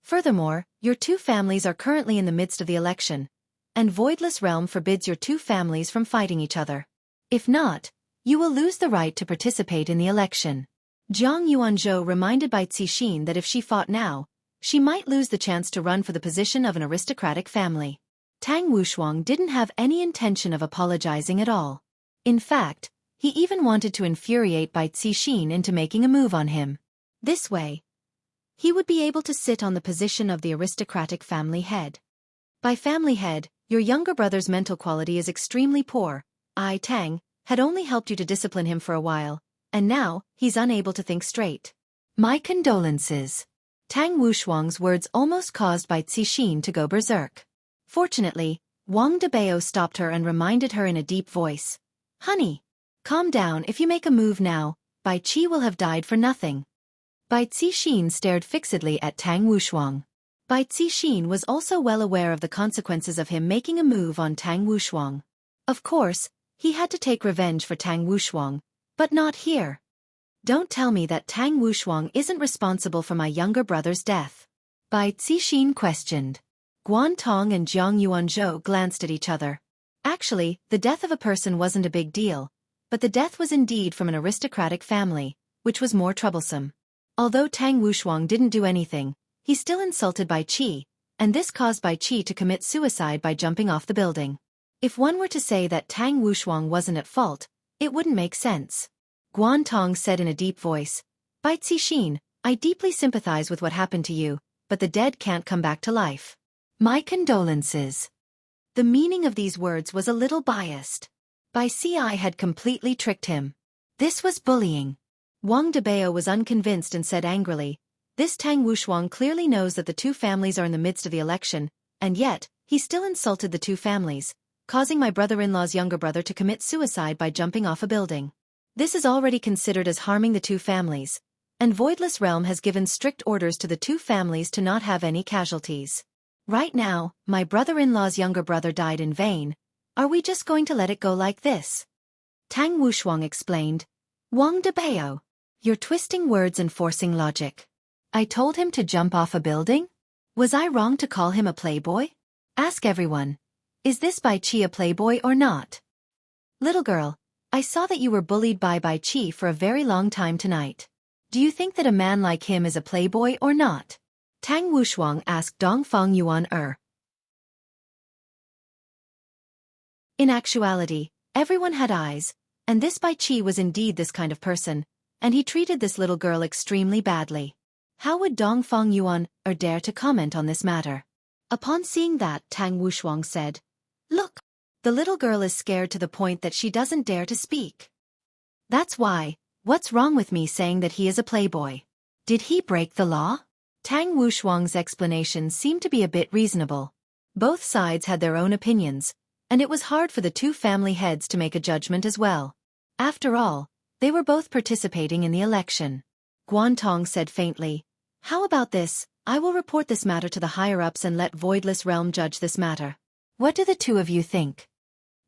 Furthermore, your two families are currently in the midst of the election, and Voidless Realm forbids your two families from fighting each other. If not, you will lose the right to participate in the election. Jiang Yuanzhou reminded Bai Cixin that if she fought now, she might lose the chance to run for the position of an aristocratic family. Tang Wushuang didn't have any intention of apologizing at all. In fact, he even wanted to infuriate Bai Cixin into making a move on him. This way, he would be able to sit on the position of the aristocratic family head. By family head, your younger brother's mental quality is extremely poor. I, Tang, had only helped you to discipline him for a while, and now, he's unable to think straight. My condolences. Tang Wushuang's words almost caused Bai Cixin to go berserk. Fortunately, Wang Debao stopped her and reminded her in a deep voice. Honey, calm down. If you make a move now, Bai Qi will have died for nothing. Bai Cixin stared fixedly at Tang Wushuang. Bai Cixin was also well aware of the consequences of him making a move on Tang Wushuang. Of course, he had to take revenge for Tang Wushuang, but not here. Don't tell me that Tang Wushuang isn't responsible for my younger brother's death. Bai Cixin questioned. Guan Tong and Jiang Yuanzhou glanced at each other. Actually, the death of a person wasn't a big deal, but the death was indeed from an aristocratic family, which was more troublesome. Although Tang Wushuang didn't do anything, he still insulted Bai Qi, and this caused Bai Qi to commit suicide by jumping off the building. If one were to say that Tang Wushuang wasn't at fault, it wouldn't make sense. Guan Tong said in a deep voice, Bai Cixin, I deeply sympathize with what happened to you, but the dead can't come back to life. My condolences. The meaning of these words was a little biased. Bai Ci had completely tricked him. This was bullying. Wang Debao was unconvinced and said angrily, "This Tang Wushuang clearly knows that the two families are in the midst of the election, and yet, he still insulted the two families, causing my brother-in-law's younger brother to commit suicide by jumping off a building. This is already considered as harming the two families, and Voidless Realm has given strict orders to the two families to not have any casualties. Right now, my brother-in-law's younger brother died in vain. Are we just going to let it go like this?" Tang Wushuang explained. "Wang Debao, you're twisting words and forcing logic. I told him to jump off a building? Was I wrong to call him a playboy? Ask everyone. Is this Bai Ci a playboy or not? Little girl, I saw that you were bullied by Bai Ci for a very long time tonight. Do you think that a man like him is a playboy or not?" Tang Wushuang asked Dongfang Yuan. In actuality, everyone had eyes, and this Bai Ci was indeed this kind of person, and he treated this little girl extremely badly. How would Dongfang Yuan dare to comment on this matter? Upon seeing that, Tang Wushuang said, "Look, the little girl is scared to the point that she doesn't dare to speak. That's why, what's wrong with me saying that he is a playboy? Did he break the law?" Tang Wushuang's explanation seemed to be a bit reasonable. Both sides had their own opinions, and it was hard for the two family heads to make a judgment as well. After all, they were both participating in the election. Guantong said faintly, "How about this? I will report this matter to the higher-ups and let Voidless Realm judge this matter. What do the two of you think?"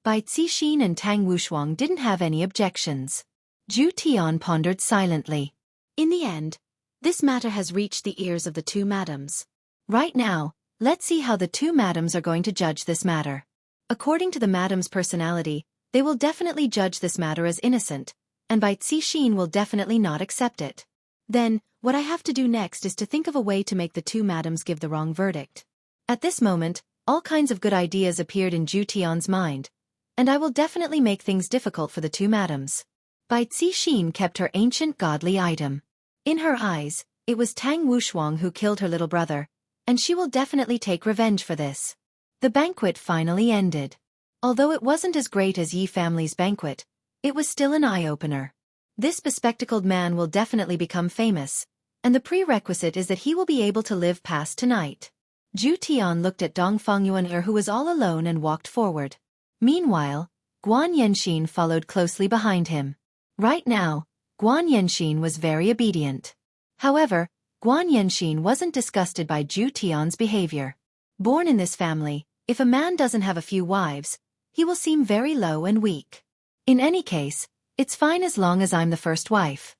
Bai Cixin and Tang Wushuang didn't have any objections. Zhu Tian pondered silently. In the end, this matter has reached the ears of the two madams. Right now, let's see how the two madams are going to judge this matter. According to the madam's personality, they will definitely judge this matter as innocent, and Bai Cixin will definitely not accept it. Then, what I have to do next is to think of a way to make the two madams give the wrong verdict. At this moment, all kinds of good ideas appeared in Zhu Tian's mind, and I will definitely make things difficult for the two madams. Bai Cixin kept her ancient godly item. In her eyes, it was Tang Wushuang who killed her little brother, and she will definitely take revenge for this. The banquet finally ended. Although it wasn't as great as Yi family's banquet, it was still an eye-opener. This bespectacled man will definitely become famous, and the prerequisite is that he will be able to live past tonight. Zhu Tian looked at Dongfang Yuan who was all alone and walked forward. Meanwhile, Guan Yanxin followed closely behind him. Right now, Guan Yanxin was very obedient. However, Guan Yanxin wasn't disgusted by Zhu Tian's behavior. Born in this family, if a man doesn't have a few wives, he will seem very low and weak. In any case, it's fine as long as I'm the first wife.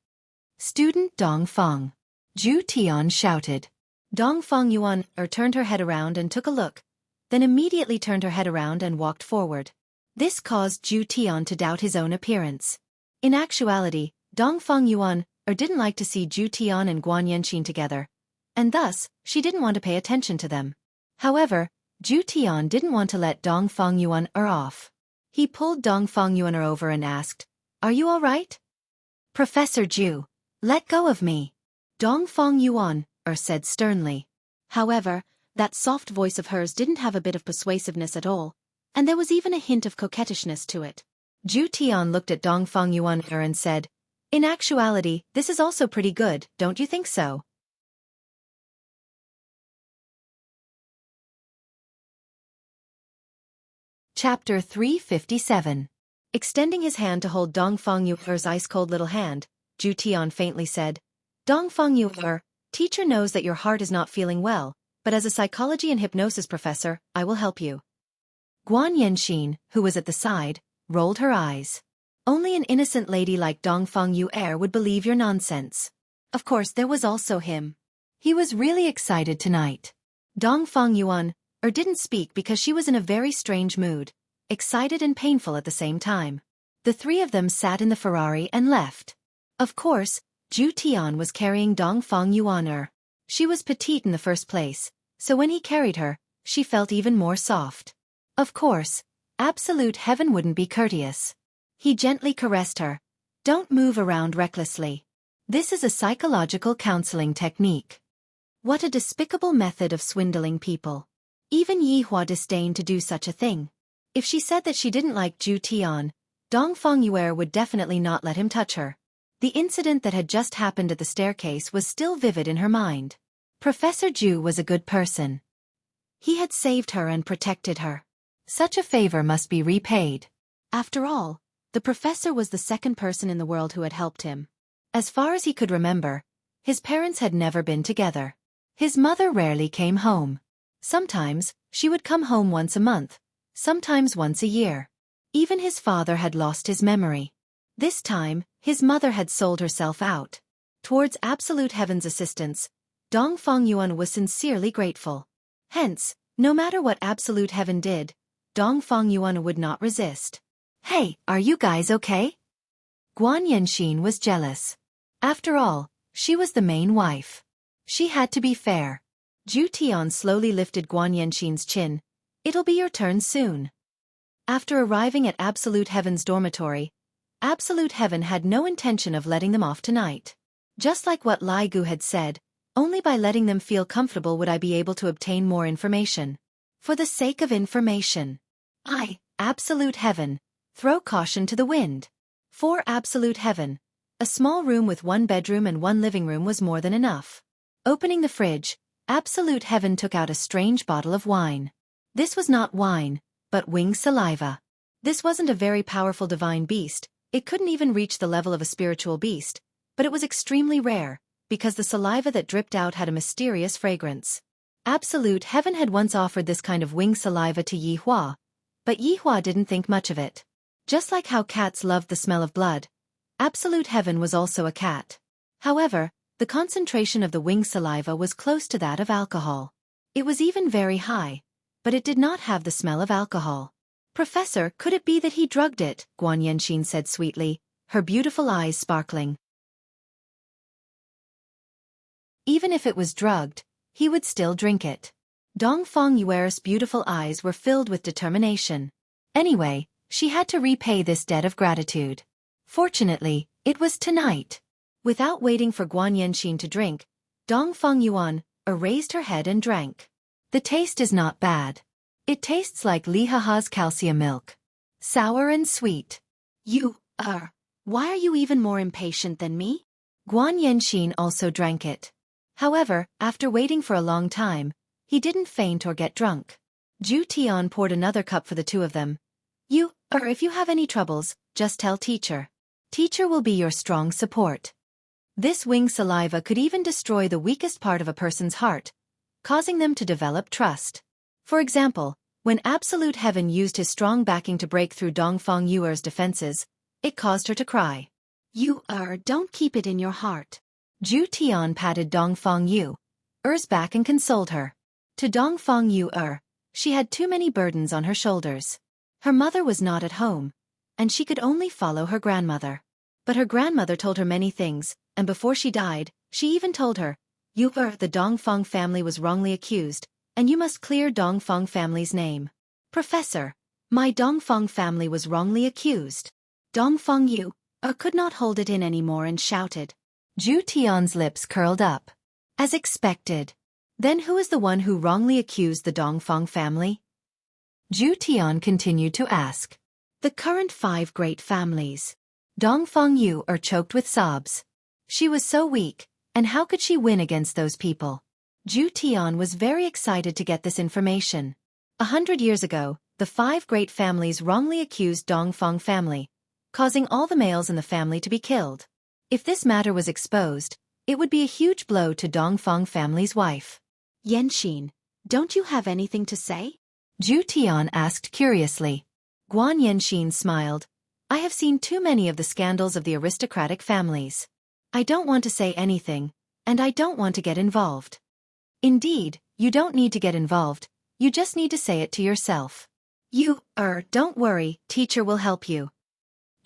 Student Dongfang. Zhu Tian shouted. Dongfang Yuan turned her head around and took a look, then immediately turned her head around and walked forward. This caused Zhu Tian to doubt his own appearance. In actuality, Dongfang Yuan didn't like to see Zhu Tian and Guan Yanxin together, and thus, she didn't want to pay attention to them. However, Zhu Tian didn't want to let Dongfang Yuan off. He pulled Dongfang Yuan over and asked, "Are you all right?" "Professor Zhu, let go of me," Dongfang Yuan said sternly. However, that soft voice of hers didn't have a bit of persuasiveness at all, and there was even a hint of coquettishness to it. Zhu Tian looked at Dongfang Yuan and said, "In actuality, this is also pretty good, don't you think so?" Chapter 357. Extending his hand to hold Dongfang Yuer's ice-cold little hand, Zhu Tian faintly said, "Dongfang Yuer, teacher knows that your heart is not feeling well, but as a psychology and hypnosis professor, I will help you." Guan Yanxin, who was at the side, rolled her eyes. Only an innocent lady like Dongfang Yuer would believe your nonsense. Of course, there was also him. He was really excited tonight. Dongfang Yuan didn't speak because she was in a very strange mood, excited and painful at the same time. The three of them sat in the Ferrari and left. Of course, Zhu Tian was carrying Dongfang Yuan. She was petite in the first place, so when he carried her, she felt even more soft. Of course, absolute heaven wouldn't be courteous. He gently caressed her. "Don't move around recklessly. This is a psychological counseling technique." What a despicable method of swindling people. Even Yi Hua disdained to do such a thing. If she said that she didn't like Zhu Tian, Dongfang Yuer would definitely not let him touch her. The incident that had just happened at the staircase was still vivid in her mind. Professor Ju was a good person. He had saved her and protected her. Such a favor must be repaid. After all, the professor was the second person in the world who had helped him. As far as he could remember, his parents had never been together. His mother rarely came home. Sometimes, she would come home once a month, sometimes once a year. Even his father had lost his memory. This time, his mother had sold herself out. Towards Absolute Heaven's assistance, Dongfang Yuan was sincerely grateful. Hence, no matter what Absolute Heaven did, Dongfang Yuan would not resist. Hey, are you guys okay? Guan Yanxin was jealous. After all, she was the main wife. She had to be fair. Zhu Tian slowly lifted Guan Yanxin's chin. It'll be your turn soon. After arriving at Absolute Heaven's dormitory, Absolute Heaven had no intention of letting them off tonight. Just like what Lai Gu had said, only by letting them feel comfortable would I be able to obtain more information. For the sake of information. Absolute Heaven, throw caution to the wind. For Absolute Heaven, a small room with one bedroom and one living room was more than enough. Opening the fridge, Absolute Heaven took out a strange bottle of wine. This was not wine, but wing saliva. This wasn't a very powerful divine beast, it couldn't even reach the level of a spiritual beast, but it was extremely rare, because the saliva that dripped out had a mysterious fragrance. Absolute Heaven had once offered this kind of wing saliva to Yi Hua, but Yi Hua didn't think much of it. Just like how cats loved the smell of blood, Absolute Heaven was also a cat. However, the concentration of the wing saliva was close to that of alcohol. It was even very high, but it did not have the smell of alcohol. Professor, could it be that he drugged it? Guan Yanxin said sweetly, her beautiful eyes sparkling. Even if it was drugged, he would still drink it. Dongfang Yuer's beautiful eyes were filled with determination. Anyway, she had to repay this debt of gratitude. Fortunately, it was tonight. Without waiting for Guan Yanxin to drink, Dongfang Yuan raised her head and drank. The taste is not bad. It tastes like Li Haha's calcium milk. Sour and sweet. Why are you even more impatient than me? Guan Yanxin also drank it. However, after waiting for a long time, he didn't faint or get drunk. Zhu Tian poured another cup for the two of them. If you have any troubles, just tell teacher. Teacher will be your strong support. This wing saliva could even destroy the weakest part of a person's heart, causing them to develop trust. For example, when Absolute Heaven used his strong backing to break through Dongfang Yuer's defenses, it caused her to cry. Don't keep it in your heart. Zhu Tian patted Dongfang Yuer's back and consoled her. To Dongfang Yuer, she had too many burdens on her shoulders. Her mother was not at home, and she could only follow her grandmother. But her grandmother told her many things, and before she died, she even told her, the Dongfang family was wrongly accused, and you must clear Dongfang family's name. Professor, my Dongfang family was wrongly accused. Dongfang Yuer could not hold it in anymore and shouted. Zhu Tian's lips curled up. As expected. Then who is the one who wrongly accused the Dongfang family? Zhu Tian continued to ask. The current 5 great families. Dongfang Yuer choked with sobs. She was so weak, and how could she win against those people? Zhu Tian was very excited to get this information. 100 years ago, the 5 great families wrongly accused Dongfang family, causing all the males in the family to be killed. If this matter was exposed, it would be a huge blow to Dongfang family's wife. Yanxin, don't you have anything to say? Zhu Tian asked curiously. Guan Yanxin smiled. I have seen too many of the scandals of the aristocratic families. I don't want to say anything, and I don't want to get involved. Indeed, you don't need to get involved, you just need to say it to yourself. Don't worry, teacher will help you.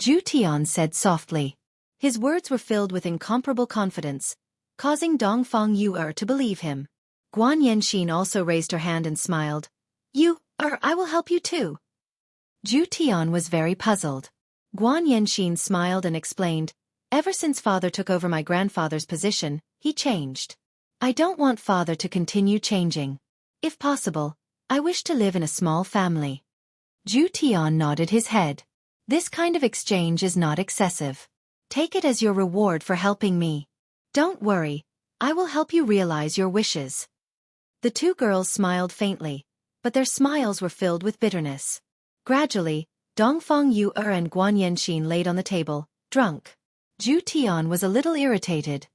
Zhu Tian said softly. His words were filled with incomparable confidence, causing Dongfang Yuer to believe him. Guan Yanxin also raised her hand and smiled. I will help you too. Zhu Tian was very puzzled. Guan Yanxin smiled and explained, ever since father took over my grandfather's position, he changed. I don't want father to continue changing. If possible, I wish to live in a small family. Zhu Tian nodded his head. This kind of exchange is not excessive. Take it as your reward for helping me. Don't worry, I will help you realize your wishes. The two girls smiled faintly, but their smiles were filled with bitterness. Gradually, Dongfang Yu and Guan Yanxin laid on the table, drunk. Zhu Tian was a little irritated.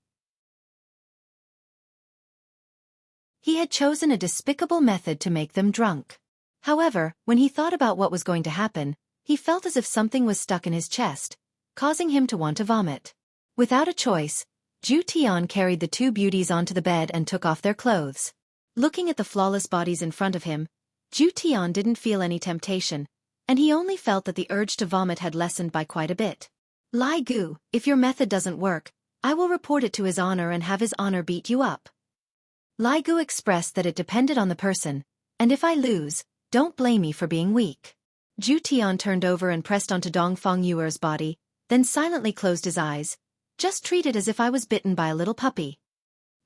He had chosen a despicable method to make them drunk. However, when he thought about what was going to happen, he felt as if something was stuck in his chest, causing him to want to vomit. Without a choice, Zhu Tian carried the two beauties onto the bed and took off their clothes. Looking at the flawless bodies in front of him, Zhu Tian didn't feel any temptation, and he only felt that the urge to vomit had lessened by quite a bit. Lai Gu, if your method doesn't work, I will report it to his honor and have his honor beat you up. Lai Gu expressed that it depended on the person, and if I lose, don't blame me for being weak. Zhu Tian turned over and pressed onto Dongfang Yuer's body, then silently closed his eyes. Just treat it as if I was bitten by a little puppy.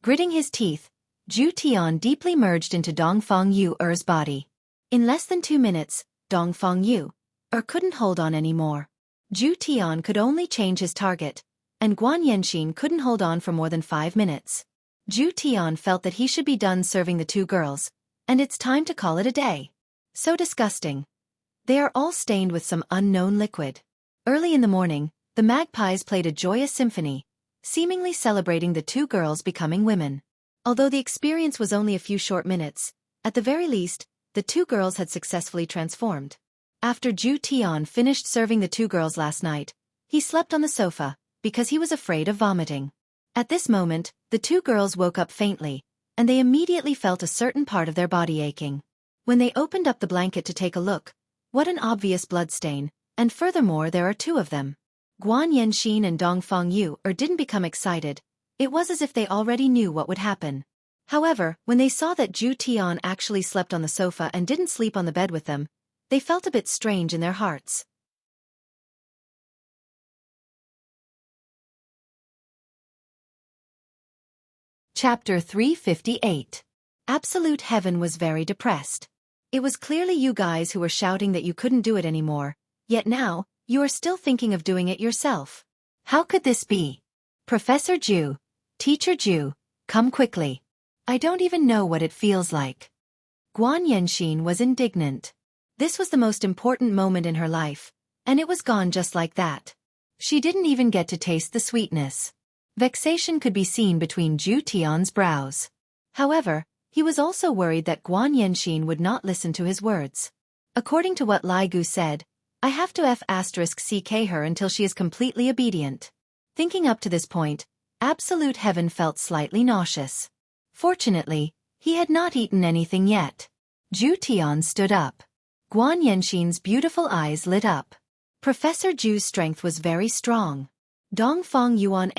Gritting his teeth, Zhu Tian deeply merged into Dongfang Yuer's body. In less than 2 minutes, Dongfang Yuer couldn't hold on anymore. Zhu Tian could only change his target, and Guan Yanxin couldn't hold on for more than 5 minutes. Zhu Tian felt that he should be done serving the two girls, and it's time to call it a day. So disgusting. They are all stained with some unknown liquid. Early in the morning, the magpies played a joyous symphony, seemingly celebrating the two girls becoming women. Although the experience was only a few short minutes, at the very least, the two girls had successfully transformed. After Zhu Tian finished serving the two girls last night, he slept on the sofa, because he was afraid of vomiting. At this moment, the two girls woke up faintly, and they immediately felt a certain part of their body aching. When they opened up the blanket to take a look, what an obvious bloodstain, and furthermore there are 2 of them. Guan Yanxin and Dongfang Yuer didn't become excited, it was as if they already knew what would happen. However, when they saw that Zhu Tian actually slept on the sofa and didn't sleep on the bed with them, they felt a bit strange in their hearts. Chapter 358. Absolute Heaven was very depressed. It was clearly you guys who were shouting that you couldn't do it anymore, yet now, you are still thinking of doing it yourself. How could this be? Professor Zhu, Teacher Zhu, come quickly. I don't even know what it feels like. Guan Yanxin was indignant. This was the most important moment in her life, and it was gone just like that. She didn't even get to taste the sweetness. Vexation could be seen between Zhu Tian's brows. However, he was also worried that Guan Yanxin would not listen to his words. According to what Lai Gu said, I have to *ck her until she is completely obedient. Thinking up to this point, Absolute Heaven felt slightly nauseous. Fortunately, he had not eaten anything yet. Zhu Tian stood up. Guan Yanxin's beautiful eyes lit up. Professor Zhu's strength was very strong. Dongfang Yuan,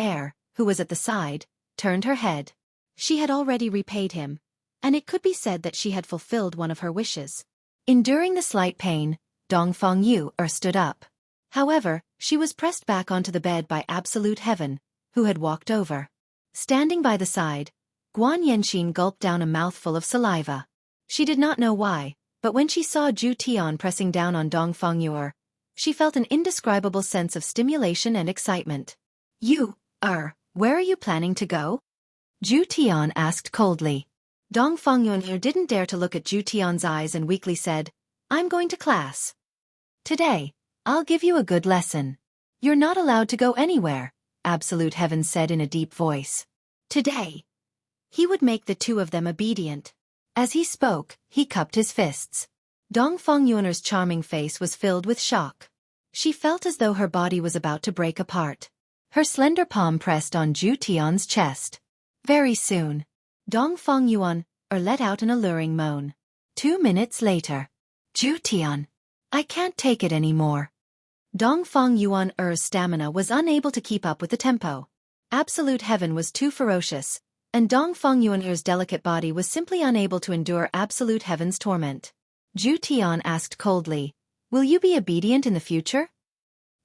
who was at the side, turned her head. She had already repaid him, and it could be said that she had fulfilled one of her wishes. Enduring the slight pain, Dongfang Yuer stood up. However, she was pressed back onto the bed by Absolute Heaven, who had walked over. Standing by the side, Guan Yanxin gulped down a mouthful of saliva. She did not know why, but when she saw Zhu Tian pressing down on Dongfang Yuer, she felt an indescribable sense of stimulation and excitement. Where are you planning to go? Zhu Tian asked coldly. Dongfang Yuer didn't dare to look at Zhu Tian's eyes and weakly said, I'm going to class. Today, I'll give you a good lesson. You're not allowed to go anywhere, Absolute Heaven said in a deep voice. Today, he would make the two of them obedient. As he spoke, he cupped his fists. Dongfang Yuer's charming face was filled with shock. She felt as though her body was about to break apart. Her slender palm pressed on Zhu Tian's chest. Very soon, Dongfang Yuan let out an alluring moan. 2 minutes later. Zhu Tian, I can't take it anymore. Dongfang Yuan's stamina was unable to keep up with the tempo. Absolute Heaven was too ferocious, and Dongfang Yuan's delicate body was simply unable to endure Absolute Heaven's torment. Zhu Tian asked coldly, will you be obedient in the future?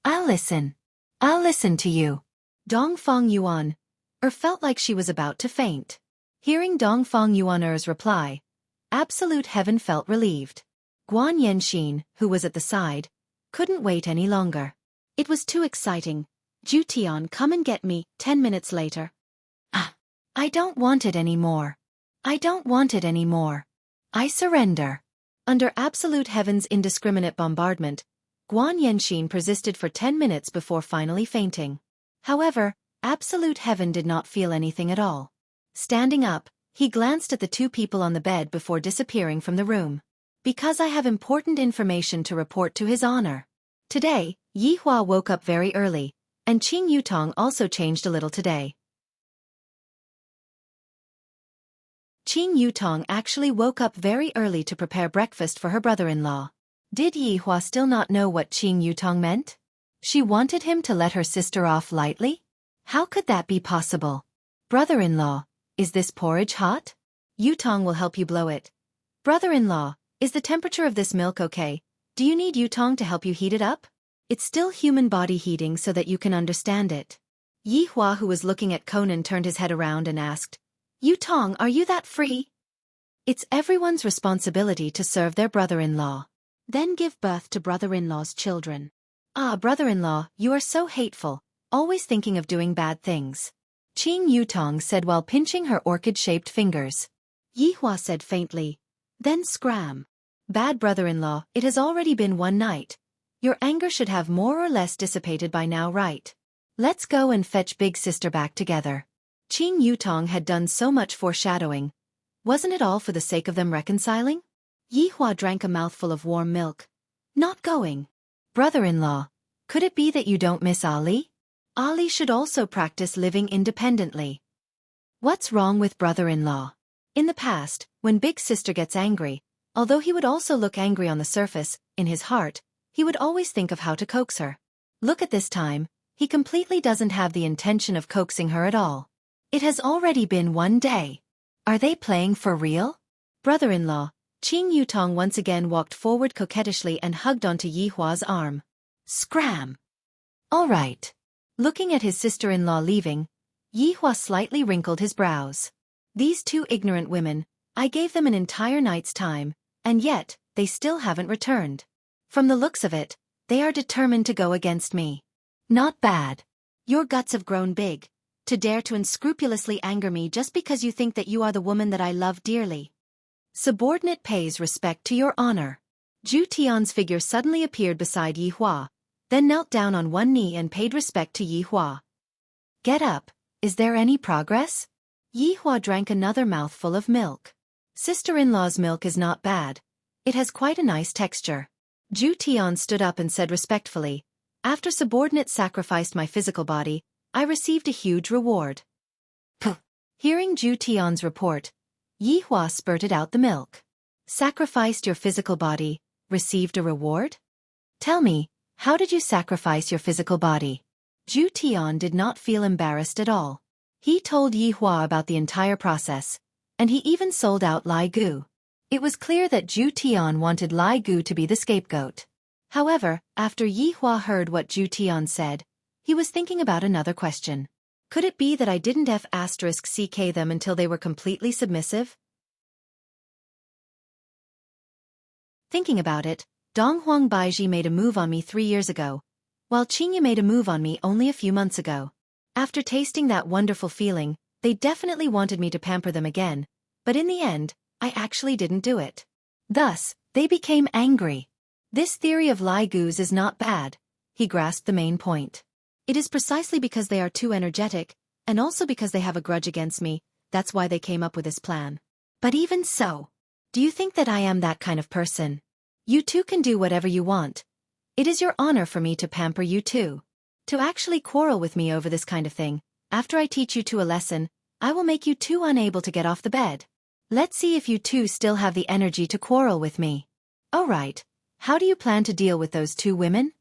I'll listen. I'll listen to you. Dongfang Yuan felt like she was about to faint. Hearing Dongfang Yuan's reply, Absolute Heaven felt relieved. Guan Yanxin, who was at the side, couldn't wait any longer. It was too exciting. Ju Tian, come and get me. 10 minutes later. Ah, I don't want it anymore. I don't want it anymore. I surrender. Under absolute heaven's indiscriminate bombardment, Guan Yanxin persisted for 10 minutes before finally fainting. However, absolute heaven did not feel anything at all. Standing up, he glanced at the two people on the bed before disappearing from the room. Because I have important information to report to his honor. Today, Yi Hua woke up very early, and Qing Yutong also changed a little today. Qing Yutong actually woke up very early to prepare breakfast for her brother-in-law. Did Yi Hua still not know what Qing Yutong meant? She wanted him to let her sister off lightly? How could that be possible? Brother-in-law, is this porridge hot? Yutong will help you blow it. Brother-in-law, is the temperature of this milk okay? Do you need Yutong to help you heat it up? It's still human body heating so that you can understand it. Yi Hua, who was looking at Conan, turned his head around and asked, Yutong, are you that free? It's everyone's responsibility to serve their brother-in-law. Then give birth to brother-in-law's children. Ah, brother-in-law, you are so hateful, always thinking of doing bad things. Qing Yutong said while pinching her orchid-shaped fingers. Yi Hua said faintly, then scram. Bad brother-in-law, it has already been one night. Your anger should have more or less dissipated by now, right? Let's go and fetch big sister back together. Qing Yutong had done so much foreshadowing. Wasn't it all for the sake of them reconciling? Yi Hua drank a mouthful of warm milk. Not going. Brother-in-law, could it be that you don't miss Ali? Ali should also practice living independently. What's wrong with brother-in-law? In the past, when big sister gets angry, although he would also look angry on the surface, in his heart, he would always think of how to coax her. Look at this time, he completely doesn't have the intention of coaxing her at all. It has already been one day. Are they playing for real? Brother-in-law, Qing Yutong once again walked forward coquettishly and hugged onto Yi Hua's arm. Scram! All right. Looking at his sister-in-law leaving, Yi Hua slightly wrinkled his brows. These two ignorant women, I gave them an entire night's time, and yet, they still haven't returned. From the looks of it, they are determined to go against me. Not bad. Your guts have grown big, to dare to unscrupulously anger me just because you think that you are the woman that I love dearly. Subordinate pays respect to your honor. Ju Tian's figure suddenly appeared beside Yi Hua, then knelt down on one knee and paid respect to Yi Hua. Get up, is there any progress? Yi Hua drank another mouthful of milk. Sister-in-law's milk is not bad. It has quite a nice texture. Ju Tian stood up and said respectfully, after subordinate sacrificed my physical body, I received a huge reward. Puh. Hearing Ju Tian's report, Yi Hua spurted out the milk. Sacrificed your physical body, received a reward? Tell me, how did you sacrifice your physical body? Ju Tian did not feel embarrassed at all. He told Yi Hua about the entire process, and he even sold out Lai Gu. It was clear that Ju Tian wanted Lai Gu to be the scapegoat. However, after Yi Hua heard what Ju Tian said, he was thinking about another question. Could it be that I didn't *CK them until they were completely submissive? Thinking about it, Donghuang Baiji made a move on me 3 years ago, while Qingya made a move on me only a few months ago. After tasting that wonderful feeling, they definitely wanted me to pamper them again, but in the end, I actually didn't do it. Thus, they became angry. This theory of Lai Gu's is not bad. He grasped the main point. It is precisely because they are too energetic, and also because they have a grudge against me, that's why they came up with this plan. But even so, do you think that I am that kind of person? You two can do whatever you want. It is your honor for me to pamper you too. To actually quarrel with me over this kind of thing, after I teach you two a lesson, I will make you two unable to get off the bed. Let's see if you two still have the energy to quarrel with me. All right, how do you plan to deal with those two women?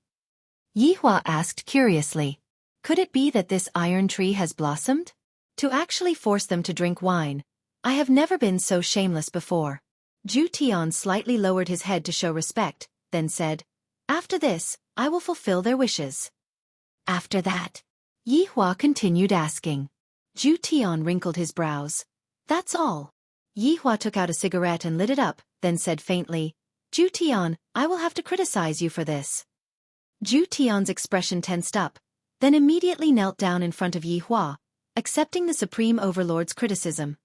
Yi Hua asked curiously. Could it be that this iron tree has blossomed? To actually force them to drink wine, I have never been so shameless before. Ju Tian slightly lowered his head to show respect, then said, after this, I will fulfill their wishes. After that? Yi Hua continued asking. Ju Tian wrinkled his brows. That's all. Yi Hua took out a cigarette and lit it up, then said faintly, Ju Tian, I will have to criticize you for this. Zhu Tian's expression tensed up, then immediately knelt down in front of Yi Hua, accepting the Supreme Overlord's criticism.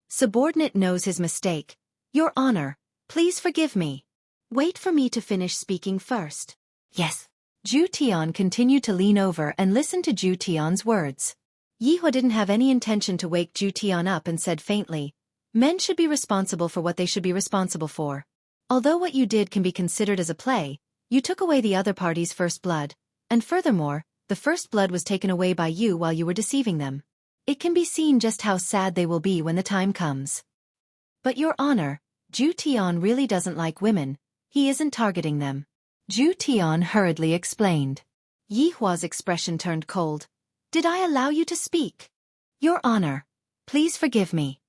Subordinate knows his mistake. Your Honor, please forgive me. Wait for me to finish speaking first. Yes. Zhu Tian continued to lean over and listen to Zhu Tian's words. Yi Hua didn't have any intention to wake Zhu Tian up and said faintly, men should be responsible for what they should be responsible for. Although what you did can be considered as a play, you took away the other party's first blood, and furthermore, the first blood was taken away by you while you were deceiving them. It can be seen just how sad they will be when the time comes. But Your Honor, Zhu Tian really doesn't like women, he isn't targeting them. Zhu Tian hurriedly explained. Yi Hua's expression turned cold. Did I allow you to speak? Your Honor, please forgive me.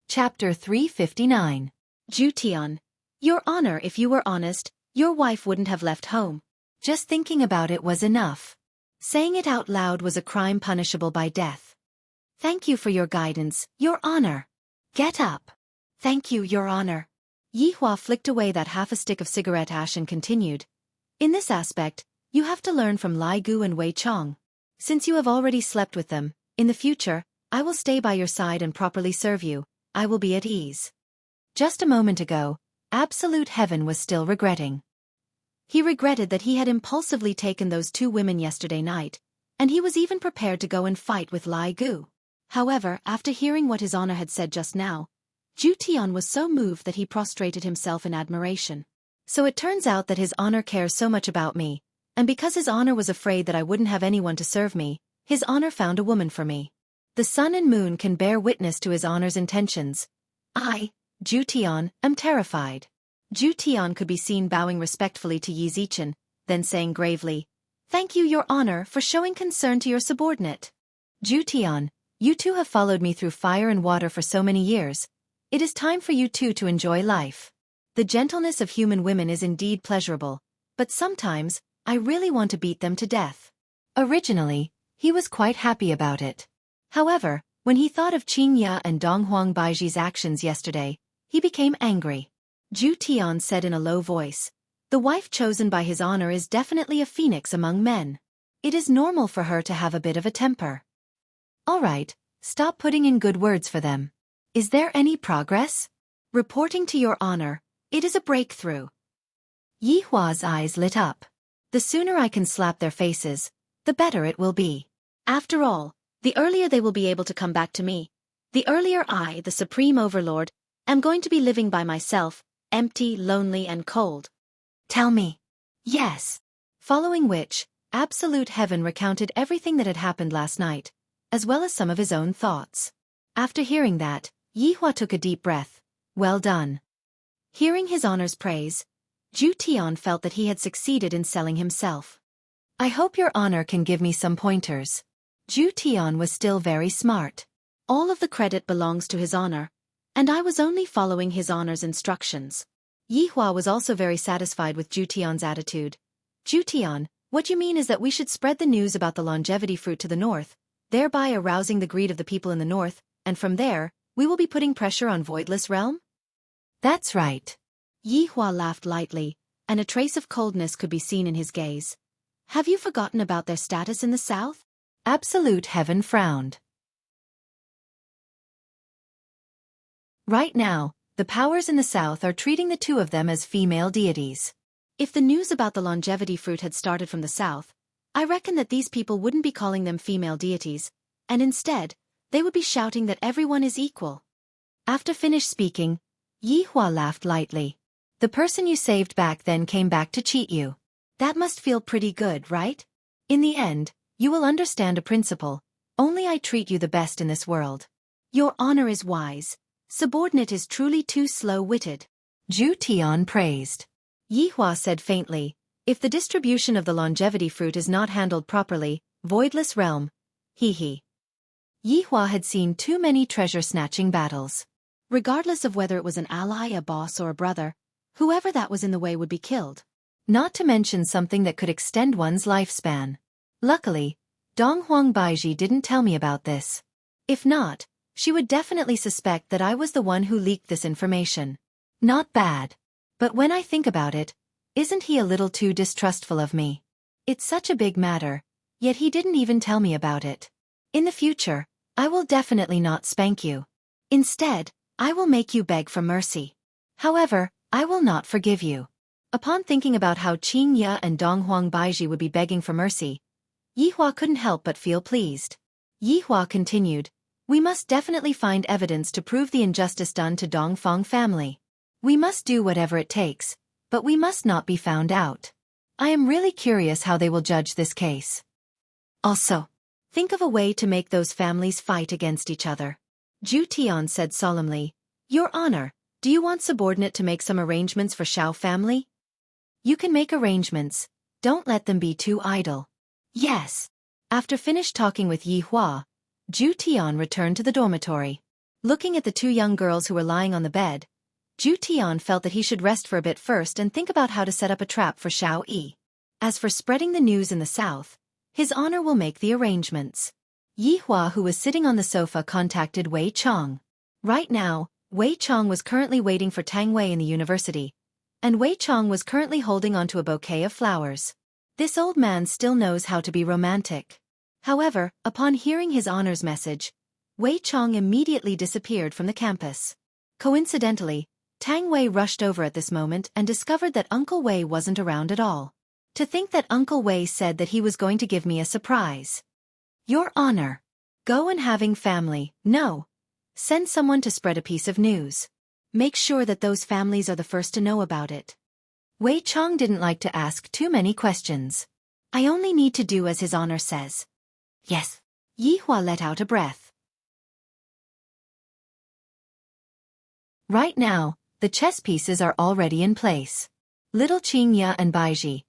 Chapter 359. Zhu Tian. Your Honor, if you were honest, your wife wouldn't have left home. Just thinking about it was enough. Saying it out loud was a crime punishable by death. Thank you for your guidance, Your Honor. Get up. Thank you, Your Honor. Yi Hua flicked away that half a stick of cigarette ash and continued. In this aspect, you have to learn from Lai Gu and Wei Chong. Since you have already slept with them, in the future, I will stay by your side and properly serve you. I will be at ease. Just a moment ago, Absolute Heaven was still regretting. He regretted that he had impulsively taken those two women yesterday night, and he was even prepared to go and fight with Lai Gu. However, after hearing what His Honor had said just now, Zhu Tian was so moved that he prostrated himself in admiration. So it turns out that His Honor cares so much about me, and because His Honor was afraid that I wouldn't have anyone to serve me, His Honor found a woman for me. The sun and moon can bear witness to His Honor's intentions. I, Zhu Tian, am terrified. Zhu Tian could be seen bowing respectfully to Yi Zichen, then saying gravely, Thank you, Your Honor, for showing concern to your subordinate. Zhu Tian, you two have followed me through fire and water for so many years. It is time for you two to enjoy life. The gentleness of human women is indeed pleasurable, but sometimes, I really want to beat them to death. Originally, he was quite happy about it. However, when he thought of Qing Ya and Donghuang Baiji's actions yesterday, he became angry. Zhu Tian said in a low voice, The wife chosen by His Honor is definitely a phoenix among men. It is normal for her to have a bit of a temper. All right, stop putting in good words for them. Is there any progress? Reporting to Your Honor, it is a breakthrough. Yi Hua's eyes lit up. The sooner I can slap their faces, the better it will be. After all, the earlier they will be able to come back to me, the earlier I, the Supreme Overlord, am going to be living by myself, empty, lonely, and cold. Tell me. Yes. Following which, Absolute Heaven recounted everything that had happened last night, as well as some of his own thoughts. After hearing that, Yi Hua took a deep breath. Well done. Hearing His Honor's praise, Zhu Tian felt that he had succeeded in selling himself. I hope Your Honor can give me some pointers. Zhu Tian was still very smart. All of the credit belongs to His Honor, and I was only following His Honor's instructions. Yi Hua was also very satisfied with Zhu Tian's attitude. Zhu Tian, what you mean is that we should spread the news about the longevity fruit to the north, thereby arousing the greed of the people in the north, and from there, we will be putting pressure on Voidless Realm? That's right. Yi Hua laughed lightly, and a trace of coldness could be seen in his gaze. Have you forgotten about their status in the south? Absolute Heaven frowned. Right now, the powers in the south are treating the two of them as female deities. If the news about the longevity fruit had started from the south, I reckon that these people wouldn't be calling them female deities, and instead, they would be shouting that everyone is equal. After finished speaking, Yi Hua laughed lightly. The person you saved back then came back to cheat you. That must feel pretty good, right? In the end, you will understand a principle. Only I treat you the best in this world. Your Honor is wise. Subordinate is truly too slow-witted. Zhu Tian praised. Yi Hua said faintly, if the distribution of the longevity fruit is not handled properly, Voidless Realm. He. Yi Hua had seen too many treasure-snatching battles. Regardless of whether it was an ally, a boss, or a brother, whoever that was in the way would be killed. Not to mention something that could extend one's lifespan. Luckily, Donghuang Baiji didn't tell me about this. If not, She would definitely suspect that I was the one who leaked this information. Not bad. But when I think about it, isn't he a little too distrustful of me? It's such a big matter, yet he didn't even tell me about it. In the future, I will definitely not spank you. Instead, I will make you beg for mercy. However, I will not forgive you. Upon thinking about how Qing Ye and Donghuang Baiji would be begging for mercy, Yihua couldn't help but feel pleased. Yihua continued, we must definitely find evidence to prove the injustice done to Dongfang family. We must do whatever it takes, but we must not be found out. I am really curious how they will judge this case. Also, think of a way to make those families fight against each other. Zhu Tian said solemnly, Your Honor, do you want subordinate to make some arrangements for Xiao family? You can make arrangements, don't let them be too idle. Yes. After finished talking with Yi Hua, Zhu Tian returned to the dormitory. Looking at the two young girls who were lying on the bed, Zhu Tian felt that he should rest for a bit first and think about how to set up a trap for Xiao Yi. As for spreading the news in the south, His Honor will make the arrangements. Yi Hua, who was sitting on the sofa, contacted Wei Chong. Right now, Wei Chong was currently waiting for Tang Wei in the university, and Wei Chong was currently holding onto a bouquet of flowers. This old man still knows how to be romantic. However, upon hearing His Honor's message, Wei Chong immediately disappeared from the campus. Coincidentally, Tang Wei rushed over at this moment and discovered that Uncle Wei wasn't around at all. To think that Uncle Wei said that he was going to give me a surprise. Your Honor. Go and having family, no. Send someone to spread a piece of news. Make sure that those families are the first to know about it. Wei Chong didn't like to ask too many questions. I only need to do as His Honor says. Yes. Yi Hua let out a breath. Right now, the chess pieces are already in place. Little Qing Ye and Baiji.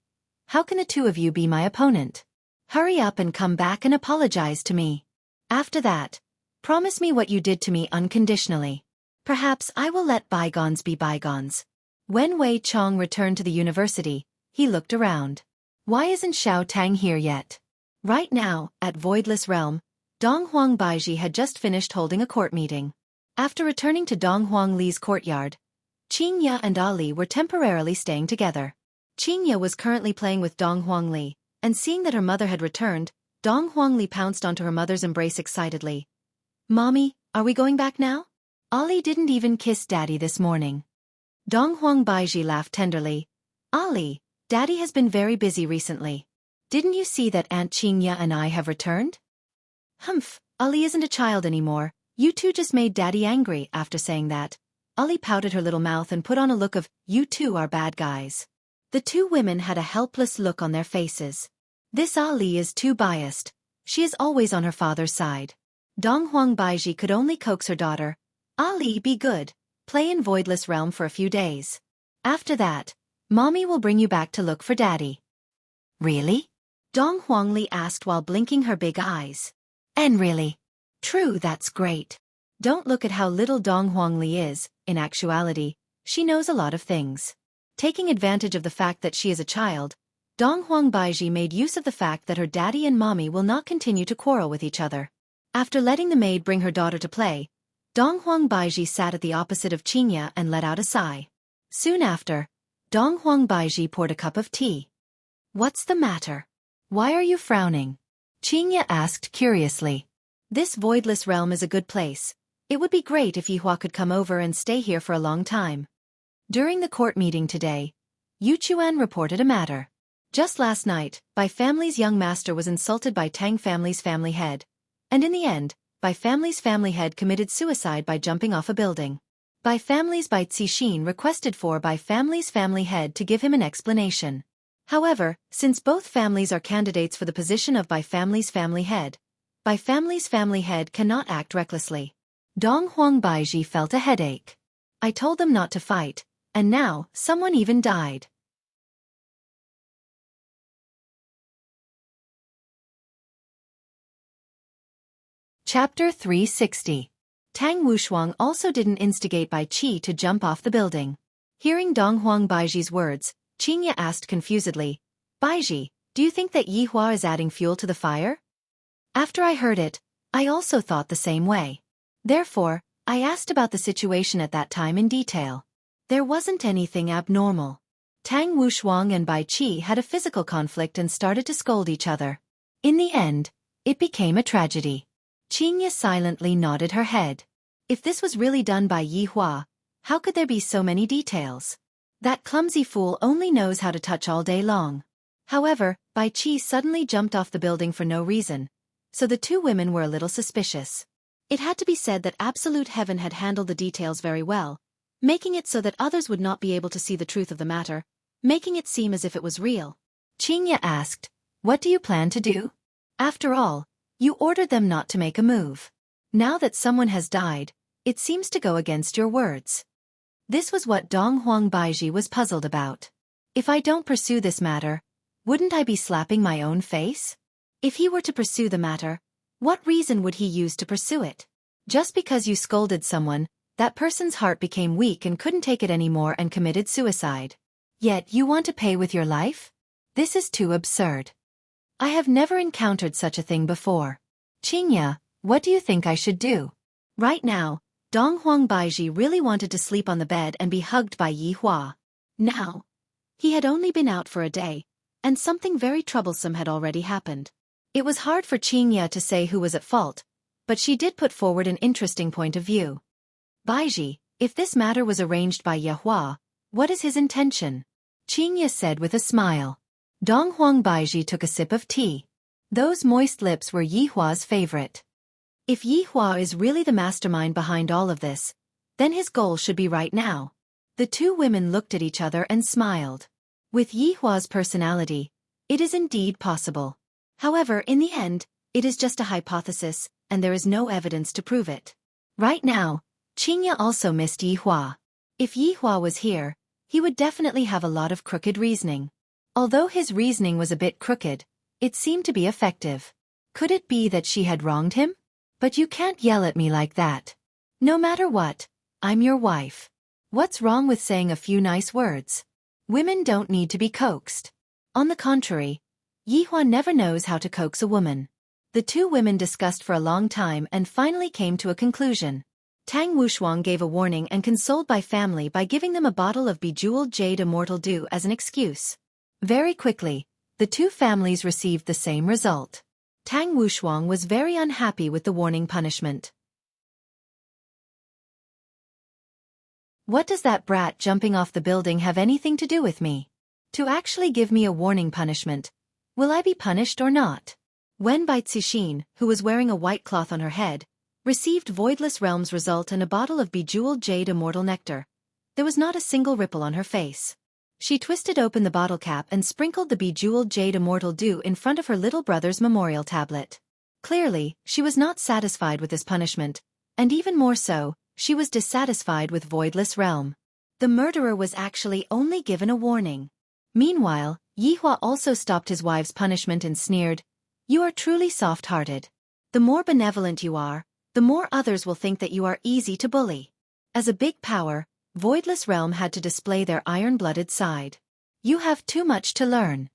How can the two of you be my opponent? Hurry up and come back and apologize to me. After that, promise me what you did to me unconditionally. Perhaps I will let bygones be bygones. When Wei Chong returned to the university, he looked around. Why isn't Xiao Tang here yet? Right now, at Voidless Realm, Donghuang Baiji had just finished holding a court meeting. After returning to Donghuang Li's courtyard, Qing Ye and Ali were temporarily staying together. Qing Ye was currently playing with Donghuang Li, and seeing that her mother had returned, Donghuang Li pounced onto her mother's embrace excitedly. Mommy, are we going back now? Ali didn't even kiss Daddy this morning. Donghuang Baiji laughed tenderly. Ali, Daddy has been very busy recently. Didn't you see that Aunt Qing Ye and I have returned? Humph, Ali isn't a child anymore. You two just made Daddy angry. After saying that, Ali pouted her little mouth and put on a look of, you two are bad guys. The two women had a helpless look on their faces. This Ali is too biased. She is always on her father's side. Donghuang Baiji could only coax her daughter. Ali, be good. Play in Voidless Realm for a few days. After that, Mommy will bring you back to look for Daddy. Really? Donghuang Li asked while blinking her big eyes. And really? True, that's great. Don't look at how little Donghuang Li is. In actuality, she knows a lot of things. Taking advantage of the fact that she is a child, Donghuang Baiji made use of the fact that her daddy and mommy will not continue to quarrel with each other. After letting the maid bring her daughter to play, Donghuang Baiji sat at the opposite of Qing Ye and let out a sigh. Soon after, Donghuang Baiji poured a cup of tea. What's the matter? Why are you frowning? Qing Ye asked curiously. This Voidless Realm is a good place. It would be great if Yihua could come over and stay here for a long time. During the court meeting today, Yu Chuan reported a matter. Just last night, Bai family's young master was insulted by Tang family's family head, and in the end, Bai family's family head committed suicide by jumping off a building. Bai family's Bai Cixin requested for Bai family's family head to give him an explanation. However, since both families are candidates for the position of Bai family's family head cannot act recklessly. Donghuang Baiji felt a headache. I told them not to fight, and now someone even died. Chapter 360. Tang Wushuang also didn't instigate Bai Qi to jump off the building. Hearing Donghuang Baiji's words, Qing Ye asked confusedly, Baiji, do you think that Yihua is adding fuel to the fire? After I heard it, I also thought the same way. Therefore, I asked about the situation at that time in detail. There wasn't anything abnormal. Tang Wushuang and Bai Qi had a physical conflict and started to scold each other. In the end, it became a tragedy. Qingya silently nodded her head. If this was really done by Yi Hua, how could there be so many details? That clumsy fool only knows how to touch all day long. However, Bai Qi suddenly jumped off the building for no reason, so the two women were a little suspicious. It had to be said that Absolute Heaven had handled the details very well, making it so that others would not be able to see the truth of the matter, making it seem as if it was real. Qingya asked, "What do you plan to do? After all, you ordered them not to make a move. Now that someone has died, it seems to go against your words." This was what Donghuang Baiji was puzzled about. If I don't pursue this matter, wouldn't I be slapping my own face? If he were to pursue the matter, what reason would he use to pursue it? Just because you scolded someone, that person's heart became weak and couldn't take it anymore and committed suicide. Yet you want to pay with your life? This is too absurd. I have never encountered such a thing before. Qingya, what do you think I should do? Right now, Donghuang Baiji really wanted to sleep on the bed and be hugged by Yi Hua. Now, he had only been out for a day, and something very troublesome had already happened. It was hard for Qingya to say who was at fault, but she did put forward an interesting point of view. Baiji, if this matter was arranged by Yi Hua, what is his intention? Qingya said with a smile. Donghuang Baiji took a sip of tea. Those moist lips were Yi Hua's favorite. If Yi Hua is really the mastermind behind all of this, then his goal should be right now. The two women looked at each other and smiled. With Yi Hua's personality, it is indeed possible. However, in the end, it is just a hypothesis, and there is no evidence to prove it. Right now, Qingya also missed Yi Hua. If Yi Hua was here, he would definitely have a lot of crooked reasoning. Although his reasoning was a bit crooked, it seemed to be effective. Could it be that she had wronged him? But you can't yell at me like that. No matter what, I'm your wife. What's wrong with saying a few nice words? Women don't need to be coaxed. On the contrary, Yi Hua never knows how to coax a woman. The two women discussed for a long time and finally came to a conclusion. Tang Wushuang gave a warning and consoled Bai family by giving them a bottle of bejeweled jade immortal dew as an excuse. Very quickly, the two families received the same result. Tang Wushuang was very unhappy with the warning punishment. What does that brat jumping off the building have anything to do with me? To actually give me a warning punishment, will I be punished or not? When Bai Cixin, who was wearing a white cloth on her head, received Voidless Realm's result and a bottle of bejeweled jade immortal nectar, there was not a single ripple on her face. She twisted open the bottle cap and sprinkled the bejeweled jade immortal dew in front of her little brother's memorial tablet. Clearly, she was not satisfied with this punishment, and even more so, she was dissatisfied with Voidless Realm. The murderer was actually only given a warning. Meanwhile, Yi Hua also stopped his wife's punishment and sneered, "You are truly soft-hearted. The more benevolent you are, the more others will think that you are easy to bully." As a big power, Voidless Realm had to display their iron-blooded side. You have too much to learn.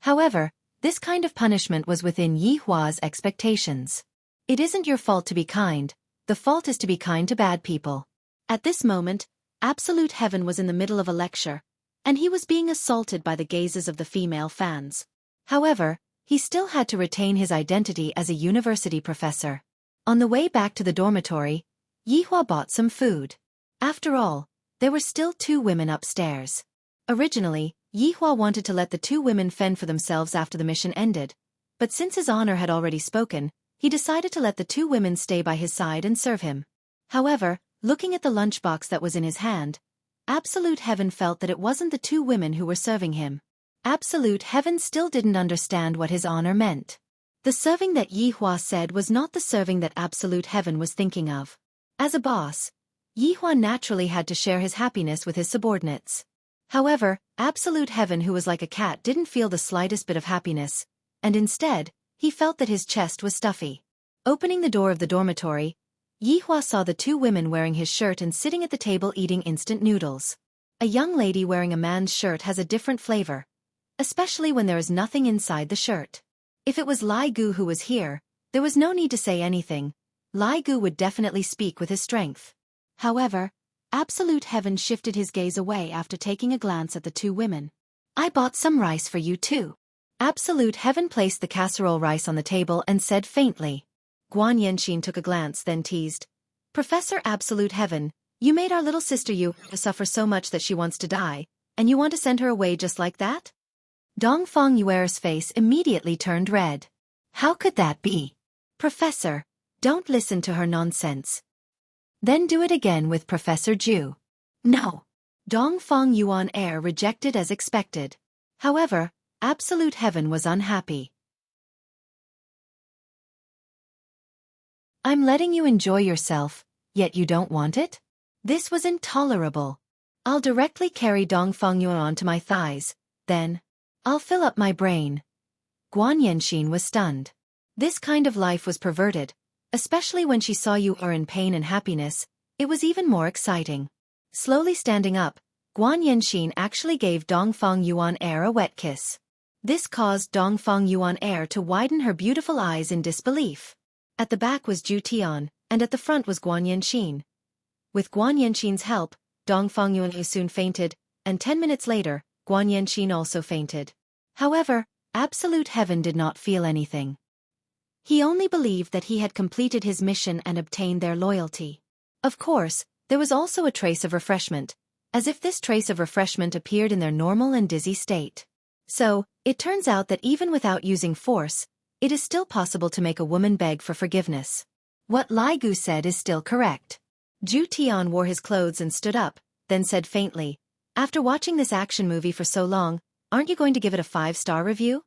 However, this kind of punishment was within Yi Hua's expectations. It isn't your fault to be kind, the fault is to be kind to bad people. At this moment, Absolute Heaven was in the middle of a lecture, and he was being assaulted by the gazes of the female fans. However, he still had to retain his identity as a university professor. On the way back to the dormitory, Yi Hua bought some food. After all, there were still two women upstairs. Originally, Yi Hua wanted to let the two women fend for themselves after the mission ended, but since his honor had already spoken, he decided to let the two women stay by his side and serve him. However, looking at the lunchbox that was in his hand, Absolute Heaven felt that it wasn't the two women who were serving him. Absolute Heaven still didn't understand what his honor meant. The serving that Yi Hua said was not the serving that Absolute Heaven was thinking of. As a boss, Yi Hua naturally had to share his happiness with his subordinates. However, Absolute Heaven, who was like a cat, didn't feel the slightest bit of happiness, and instead, he felt that his chest was stuffy. Opening the door of the dormitory, Yi Hua saw the two women wearing his shirt and sitting at the table eating instant noodles. A young lady wearing a man's shirt has a different flavor, especially when there is nothing inside the shirt. If it was Lai Gu who was here, there was no need to say anything. Lai Gu would definitely speak with his strength. However, Absolute Heaven shifted his gaze away after taking a glance at the two women. I bought some rice for you too. Absolute Heaven placed the casserole rice on the table and said faintly. Guan Yanxin took a glance, then teased. Professor Absolute Heaven, you made our little sister Yu suffer so much that she wants to die, and you want to send her away just like that? Dongfang Yuer's face immediately turned red. How could that be? Professor, don't listen to her nonsense. Then do it again with Professor Ju. No. Dongfang Yuan rejected as expected. However, Absolute Heaven was unhappy. I'm letting you enjoy yourself, yet you don't want it? This was intolerable. I'll directly carry Dongfang Yuan onto my thighs, then I'll fill up my brain. Guan Yanxin was stunned. This kind of life was perverted, especially when she saw you are in pain and happiness. It was even more exciting. Slowly standing up, Guan Yanxin actually gave Dongfang Yuan a wet kiss. This caused Dongfang Yuan to widen her beautiful eyes in disbelief. At the back was Zhu Tian, and at the front was Guan Yanxin. With Guan Yanxin's help, Dongfang Yuan soon fainted, and 10 minutes later, Guan Yanxin also fainted. However, Absolute Heaven did not feel anything. He only believed that he had completed his mission and obtained their loyalty. Of course, there was also a trace of refreshment, as if this trace of refreshment appeared in their normal and dizzy state. So, it turns out that even without using force, it is still possible to make a woman beg for forgiveness. What Lai Gu said is still correct. Zhu Tian wore his clothes and stood up, then said faintly, after watching this action movie for so long, aren't you going to give it a 5-star review?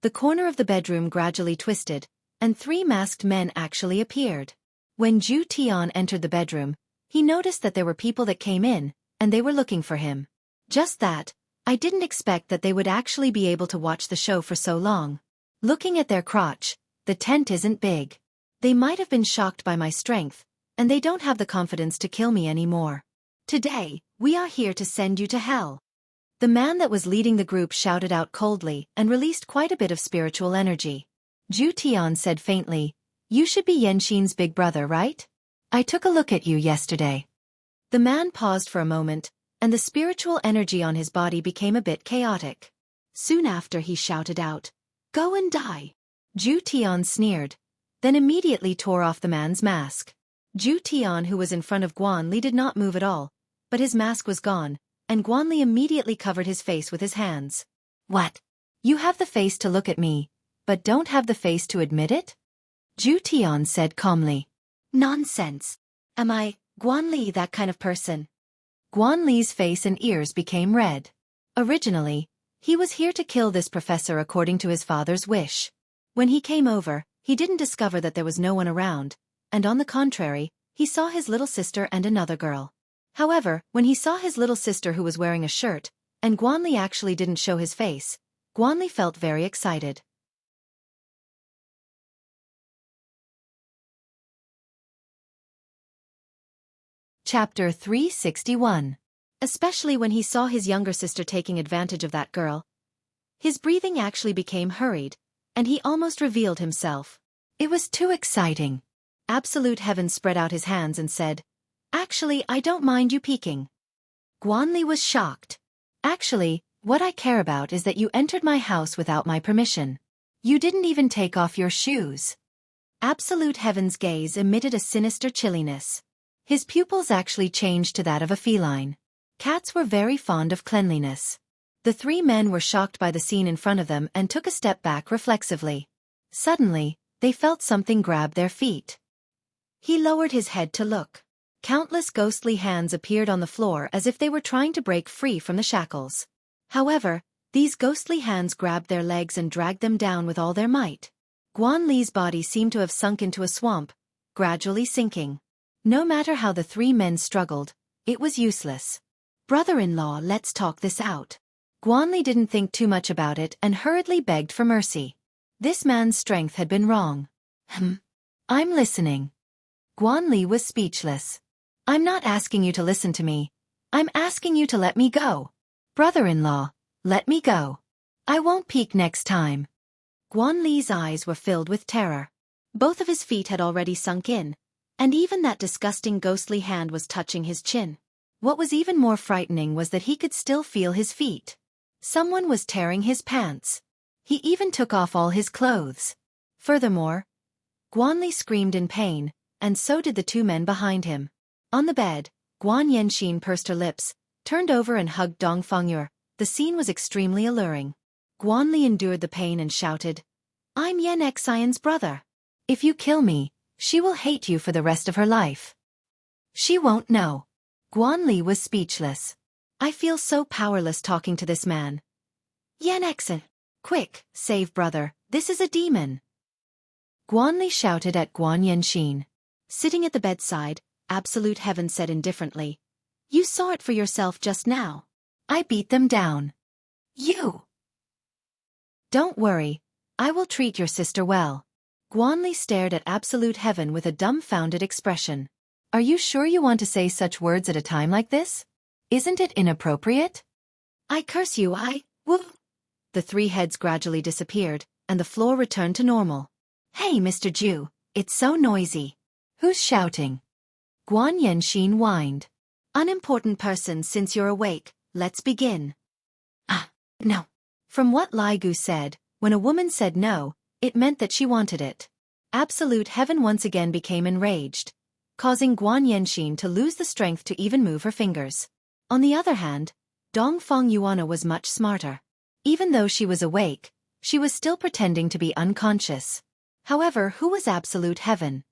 The corner of the bedroom gradually twisted, and 3 masked men actually appeared. When Zhu Tian entered the bedroom, he noticed that there were people that came in, and they were looking for him. Just that, I didn't expect that they would actually be able to watch the show for so long. Looking at their crotch, the tent isn't big. They might have been shocked by my strength, and they don't have the confidence to kill me anymore. Today, we are here to send you to hell. The man that was leading the group shouted out coldly and released quite a bit of spiritual energy. Zhu Tian said faintly, you should be Yanxin's big brother, right? I took a look at you yesterday. The man paused for a moment, and the spiritual energy on his body became a bit chaotic. Soon after he shouted out, go and die. Zhu Tian sneered, then immediately tore off the man's mask. Zhu Tian, who was in front of Guan Li, did not move at all, but his mask was gone, and Guan Li immediately covered his face with his hands. What? You have the face to look at me, but don't have the face to admit it? Zhu Tian said calmly. Nonsense. Am I, Guan Li, that kind of person? Guan Li's face and ears became red. Originally, he was here to kill this professor according to his father's wish. When he came over, he didn't discover that there was no one around, and on the contrary, he saw his little sister and another girl. However, when he saw his little sister who was wearing a shirt, and Guan Li actually didn't show his face, Guan Li felt very excited. Chapter 361. Especially when he saw his younger sister taking advantage of that girl. His breathing actually became hurried, and he almost revealed himself. It was too exciting. Absolute Heaven spread out his hands and said, actually, I don't mind you peeking. Guan Li was shocked. Actually, what I care about is that you entered my house without my permission. You didn't even take off your shoes. Absolute Heaven's gaze emitted a sinister chilliness. His pupils actually changed to that of a feline. Cats were very fond of cleanliness. The 3 men were shocked by the scene in front of them and took a step back reflexively. Suddenly, they felt something grab their feet. He lowered his head to look. Countless ghostly hands appeared on the floor as if they were trying to break free from the shackles. However, these ghostly hands grabbed their legs and dragged them down with all their might. Guan Li's body seemed to have sunk into a swamp, gradually sinking. No matter how the 3 men struggled, it was useless. Brother-in-law, let's talk this out. Guan Li didn't think too much about it and hurriedly begged for mercy. This man's strength had been wrong. I'm listening. Guan Li was speechless. I'm not asking you to listen to me. I'm asking you to let me go. Brother-in-law, let me go. I won't peek next time. Guan Li's eyes were filled with terror. Both of his feet had already sunk in, and even that disgusting ghostly hand was touching his chin. What was even more frightening was that he could still feel his feet. Someone was tearing his pants. He even took off all his clothes. Furthermore, Guanli screamed in pain, and so did the two men behind him. On the bed, Guan Yanxin pursed her lips, turned over and hugged Dong Fengyue. The scene was extremely alluring. Guanli endured the pain and shouted, "I'm Yan Xian's brother. If you kill me, she will hate you for the rest of her life." "She won't know." Guanli was speechless. "I feel so powerless talking to this man." "Yan Xian, quick, save brother, this is a demon." Guanli shouted at Guan Yanxin. Sitting at the bedside, Absolute Heaven said indifferently, "You saw it for yourself just now. I beat them down." "You!" "Don't worry, I will treat your sister well." Guanli stared at Absolute Heaven with a dumbfounded expression. "Are you sure you want to say such words at a time like this? Isn't it inappropriate?" "I curse you, woo." The three heads gradually disappeared, and the floor returned to normal. "Hey, Mr. Ju, it's so noisy." "Who's shouting?" Guan Yanxin whined. "Unimportant person, since you're awake, let's begin." "Ah, no." From what Lai Gu said, when a woman said no, it meant that she wanted it. Absolute Heaven once again became enraged, causing Guan Yanxin to lose the strength to even move her fingers. On the other hand, Dong Fengyue was much smarter. Even though she was awake, she was still pretending to be unconscious. However, who was Absolute Heaven?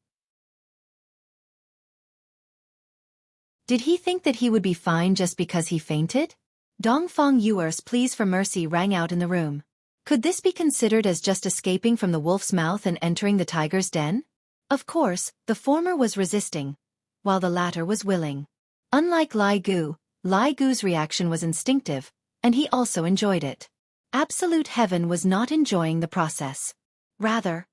Did he think that he would be fine just because he fainted? Dong Fengyue's pleas for mercy rang out in the room. Could this be considered as just escaping from the wolf's mouth and entering the tiger's den? Of course, the former was resisting, while the latter was willing. Unlike Lai Gu's reaction was instinctive, and he also enjoyed it. Absolute Heaven was not enjoying the process. Rather,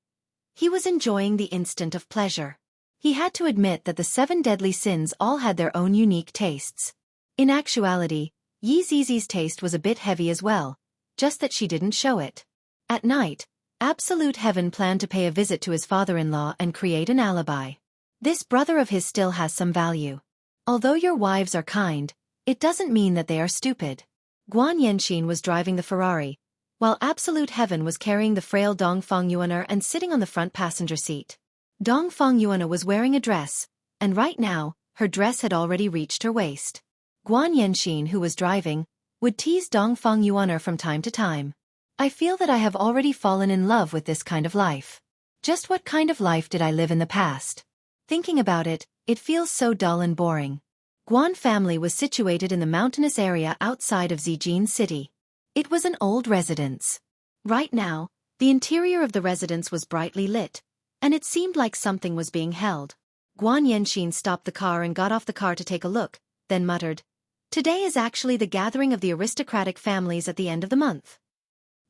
he was enjoying the instant of pleasure. He had to admit that the 7 deadly sins all had their own unique tastes. In actuality, Yi Zizi's taste was a bit heavy as well, just that she didn't show it. At night, Absolute Heaven planned to pay a visit to his father-in-law and create an alibi. This brother of his still has some value. Although your wives are kind, it doesn't mean that they are stupid. Guan Yanxin was driving the Ferrari, while Absolute Heaven was carrying the frail Dong Fengyue and sitting on the front passenger seat. Dong Fengyue was wearing a dress, and right now, her dress had already reached her waist. Guan Yanxin, who was driving, would tease Dong Fengyue from time to time. "I feel that I have already fallen in love with this kind of life. Just what kind of life did I live in the past? Thinking about it, it feels so dull and boring." Guan family was situated in the mountainous area outside of Zijin City. It was an old residence. Right now, the interior of the residence was brightly lit, and it seemed like something was being held. Guan Yanxin stopped the car and got off the car to take a look, then muttered, "Today is actually the gathering of the aristocratic families at the end of the month."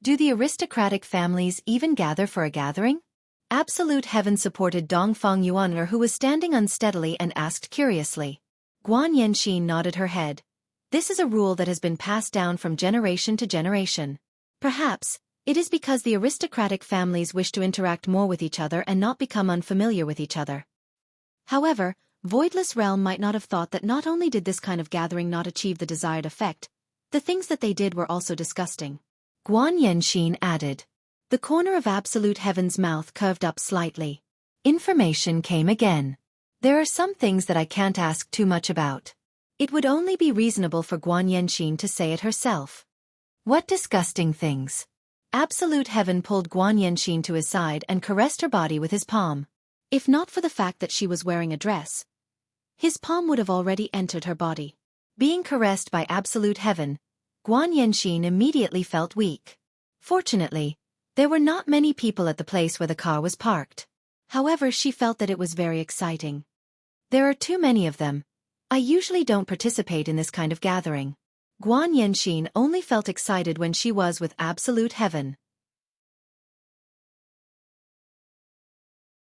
Do the aristocratic families even gather for a gathering? Absolute Heaven supported Dong Fengyue, who was standing unsteadily, and asked curiously. Guan Yanxin nodded her head. "This is a rule that has been passed down from generation to generation. Perhaps, it is because the aristocratic families wish to interact more with each other and not become unfamiliar with each other." However, Voidless Realm might not have thought that not only did this kind of gathering not achieve the desired effect, the things that they did were also disgusting. Guan Yanxin added. The corner of Absolute Heaven's mouth curved up slightly. Information came again. "There are some things that I can't ask too much about. It would only be reasonable for Guan Yanxin to say it herself." "What disgusting things?" Absolute Heaven pulled Guan Yanxin to his side and caressed her body with his palm. If not for the fact that she was wearing a dress, his palm would have already entered her body. Being caressed by Absolute Heaven, Guan Yanxin immediately felt weak. Fortunately, there were not many people at the place where the car was parked. However, she felt that it was very exciting. "There are too many of them. I usually don't participate in this kind of gathering." Guan Yanxin only felt excited when she was with Absolute Heaven.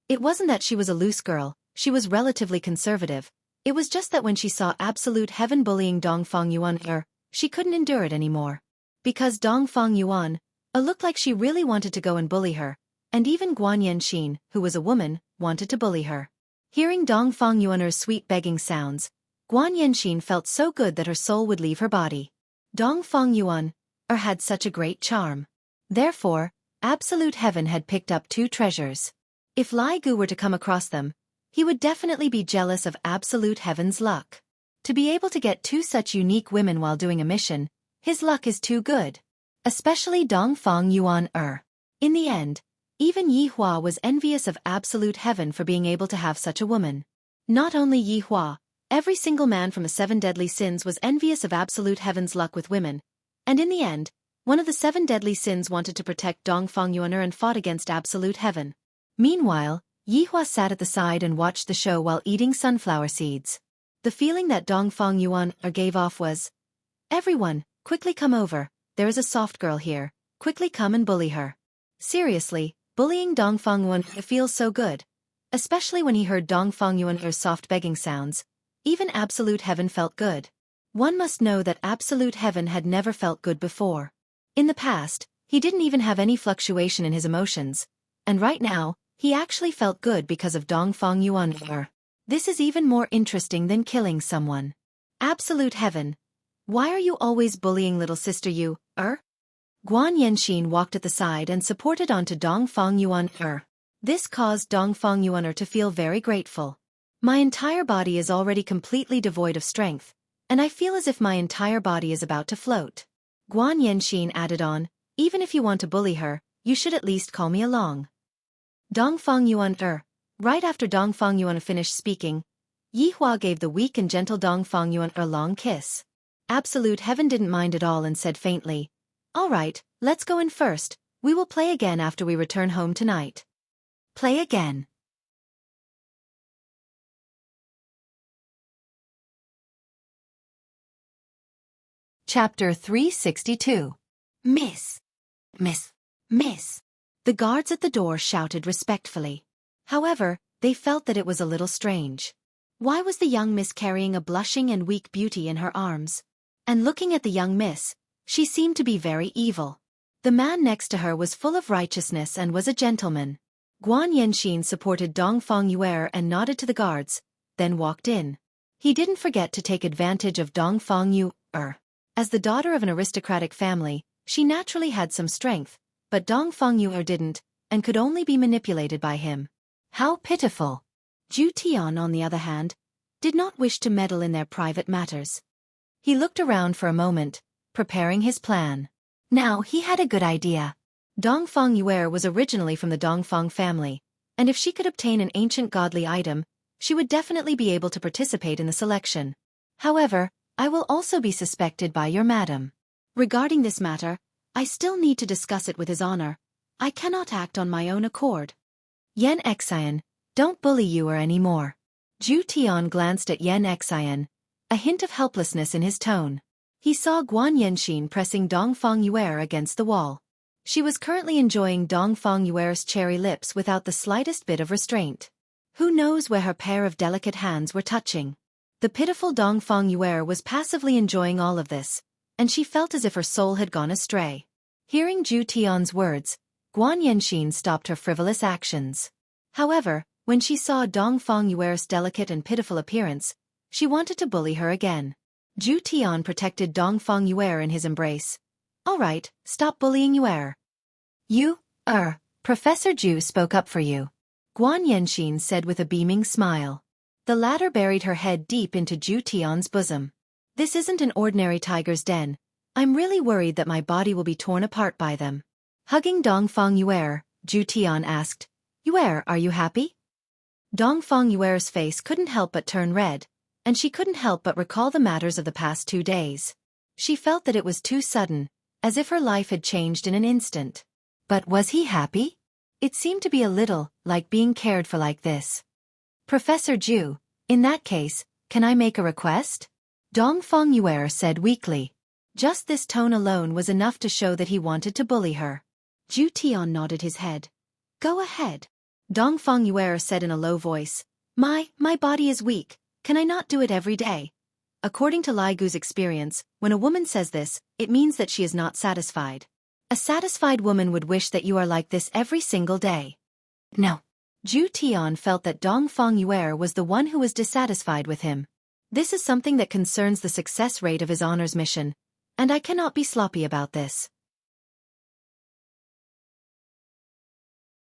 It wasn't that she was a loose girl, she was relatively conservative. It was just that when she saw Absolute Heaven bullying Dong Fengyue, she couldn't endure it anymore. Because Dong Fengyue looked like she really wanted to go and bully her, and even Guan Yanxin, who was a woman, wanted to bully her. Hearing Dongfang Yuan'er's sweet begging sounds, Guan Yanxin felt so good that her soul would leave her body. Dongfang Yuan had such a great charm. Therefore, Absolute Heaven had picked up 2 treasures. If Lai Gu were to come across them, he would definitely be jealous of Absolute Heaven's luck. To be able to get 2 such unique women while doing a mission, his luck is too good. Especially Dongfang Yuan. In the end, even Yi Hua was envious of Absolute Heaven for being able to have such a woman. Not only Yi Hua, every single man from the 7 deadly sins was envious of Absolute Heaven's luck with women, and in the end, one of the 7 deadly sins wanted to protect Dongfang Yuan and fought against Absolute Heaven. Meanwhile, Yi Hua sat at the side and watched the show while eating sunflower seeds. The feeling that Dongfang Yuan gave off was, "Everyone, quickly come over, there is a soft girl here, quickly come and bully her." Seriously, bullying Dongfang Yuan feels so good. Especially when he heard Dongfang Yuan's soft begging sounds, even Absolute Heaven felt good. One must know that Absolute Heaven had never felt good before. In the past, he didn't even have any fluctuation in his emotions, and right now, he actually felt good because of Dongfang Yuan. This is even more interesting than killing someone. Absolute Heaven, why are you always bullying little sister you? Guan Yanxin walked at the side and supported onto Dongfang Yuan. This caused Dongfang Yuan to feel very grateful. My entire body is already completely devoid of strength, and I feel as if my entire body is about to float. Guan Yanxin added on, even if you want to bully her, you should at least call me along. Dongfang Yuan. Right after Dongfang Yuan finished speaking, Yi Hua gave the weak and gentle Dongfang Yuan a long kiss. Absolute Heaven didn't mind at all and said faintly, "All right, let's go in first. We will play again after we return home tonight." Play again. Chapter 362. Miss. Miss. Miss. The guards at the door shouted respectfully. However, they felt that it was a little strange. Why was the young miss carrying a blushing and weak beauty in her arms? And looking at the young miss, she seemed to be very evil. The man next to her was full of righteousness and was a gentleman. Guan Yanxin supported Dongfang Yuan and nodded to the guards, then walked in. He didn't forget to take advantage of Dongfang Yuan. As the daughter of an aristocratic family, she naturally had some strength, but Dongfang Yuan didn't, and could only be manipulated by him. How pitiful! Zhu Tian, on the other hand, did not wish to meddle in their private matters. He looked around for a moment, preparing his plan. Now he had a good idea. Dongfang Yuan was originally from the Dongfang family, and if she could obtain an ancient godly item, she would definitely be able to participate in the selection. However, I will also be suspected by your madam. Regarding this matter, I still need to discuss it with His Honor. I cannot act on my own accord. Yan Xian, don't bully you any more. Zhu Tian glanced at Yan Xian, a hint of helplessness in his tone. He saw Guan Yanxin pressing Dongfang Yuan against the wall. She was currently enjoying Dongfang Yuan's cherry lips without the slightest bit of restraint. Who knows where her pair of delicate hands were touching? The pitiful Dongfang Yuan was passively enjoying all of this, and she felt as if her soul had gone astray. Hearing Zhu Tian's words, Guan Yanxin stopped her frivolous actions. However, when she saw Dongfang Yuan's delicate and pitiful appearance, she wanted to bully her again. Zhu Tian protected Dongfang Yuan in his embrace. "All right, stop bullying Yuan. You, Professor Zhu spoke up for you," Guan Yanxin said with a beaming smile. The latter buried her head deep into Zhu Tian's bosom. "This isn't an ordinary tiger's den. I'm really worried that my body will be torn apart by them." Hugging Dongfang Yuan, Zhu Tian asked, "Yuan, are you happy?" Dongfang Yuan's face couldn't help but turn red, and she couldn't help but recall the matters of the past 2 days. She felt that it was too sudden, as if her life had changed in an instant. But was he happy? It seemed to be a little like being cared for like this. "Professor Zhu, in that case, can I make a request?" Dongfang Yuan said weakly. Just this tone alone was enough to show that he wanted to bully her. Zhu Tian nodded his head. "Go ahead." Dongfang Yuan said in a low voice, My body is weak, can I not do it every day?" According to Lai Gu's experience, when a woman says this, it means that she is not satisfied. A satisfied woman would wish that you are like this every single day. No. Zhu Tian felt that Dongfang Yuer was the one who was dissatisfied with him. This is something that concerns the success rate of his honors mission, and I cannot be sloppy about this.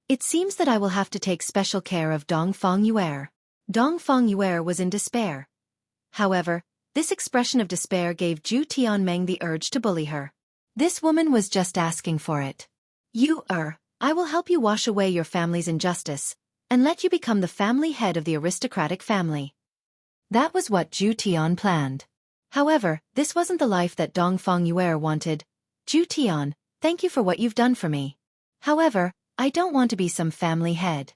It seems that I will have to take special care of Dongfang Yuer. Dongfang Yuer was in despair. However, this expression of despair gave Zhu Tianmeng the urge to bully her. This woman was just asking for it. I will help you wash away your family's injustice, and let you become the family head of the aristocratic family. That was what Zhu Tian planned. However, this wasn't the life that Dongfang Yuer wanted. Zhu Tian, thank you for what you've done for me. However, I don't want to be some family head.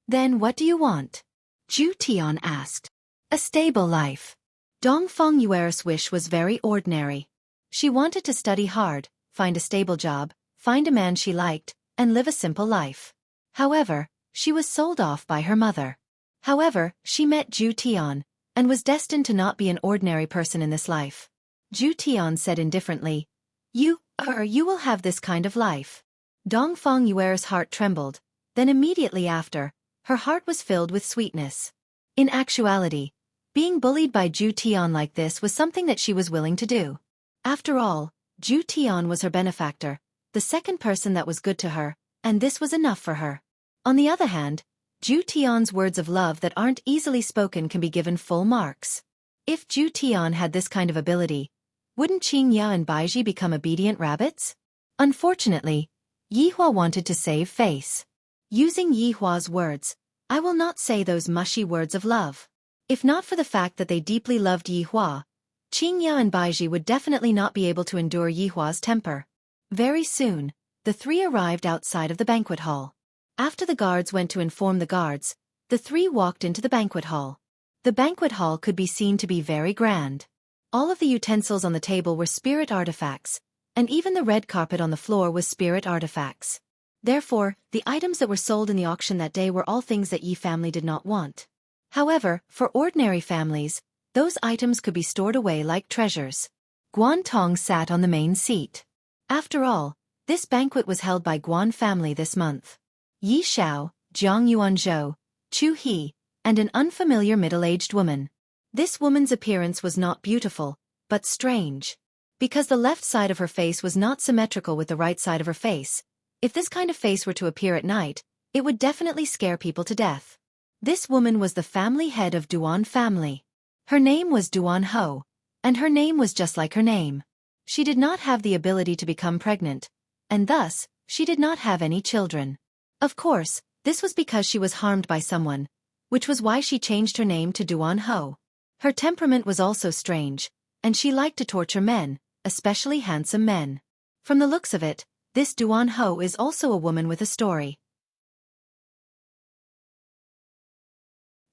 Then what do you want? Zhu Tian asked. A stable life. Dongfang Yuer's wish was very ordinary. She wanted to study hard, find a stable job, find a man she liked, and live a simple life. However, she was sold off by her mother. However, she met Zhu Tian, and was destined to not be an ordinary person in this life. Zhu Tian said indifferently, You will have this kind of life. Dongfang Yuer's heart trembled, then immediately after, her heart was filled with sweetness. In actuality, being bullied by Zhu Tian like this was something that she was willing to do. After all, Zhu Tian was her benefactor, the second person that was good to her, and this was enough for her. On the other hand, Zhu Tian's words of love that aren't easily spoken can be given full marks. If Zhu Tian had this kind of ability, wouldn't Qingya and Baizhi become obedient rabbits? Unfortunately, Yihua wanted to save face. Using Yihua's words, I will not say those mushy words of love. If not for the fact that they deeply loved Yihua, Qingya and Baizhi would definitely not be able to endure Yihua's temper. Very soon, the three arrived outside of the banquet hall. After the guards went to inform the guards, the three walked into the banquet hall. The banquet hall could be seen to be very grand. All of the utensils on the table were spirit artifacts, and even the red carpet on the floor was spirit artifacts. Therefore, the items that were sold in the auction that day were all things that Yi family did not want. However, for ordinary families, those items could be stored away like treasures. Guan Tong sat on the main seat. After all, this banquet was held by Guan family this month. Yi Xiao, Jiang Yuanzhou, Chu He, and an unfamiliar middle-aged woman. This woman's appearance was not beautiful, but strange. Because the left side of her face was not symmetrical with the right side of her face, if this kind of face were to appear at night, it would definitely scare people to death. This woman was the family head of Duan family. Her name was Duan Ho, and her name was just like her name. She did not have the ability to become pregnant, and thus, she did not have any children. Of course, this was because she was harmed by someone, which was why she changed her name to Duan Ho. Her temperament was also strange, and she liked to torture men, especially handsome men. From the looks of it, this Duan Ho is also a woman with a story.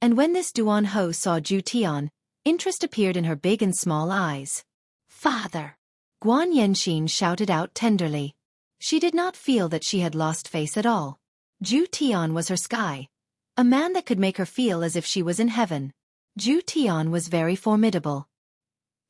And when this Duan Ho saw Zhu Tian, interest appeared in her big and small eyes. Father! Guan Yanxin shouted out tenderly. She did not feel that she had lost face at all. Zhu Tian was her sky, a man that could make her feel as if she was in heaven. Zhu Tian was very formidable.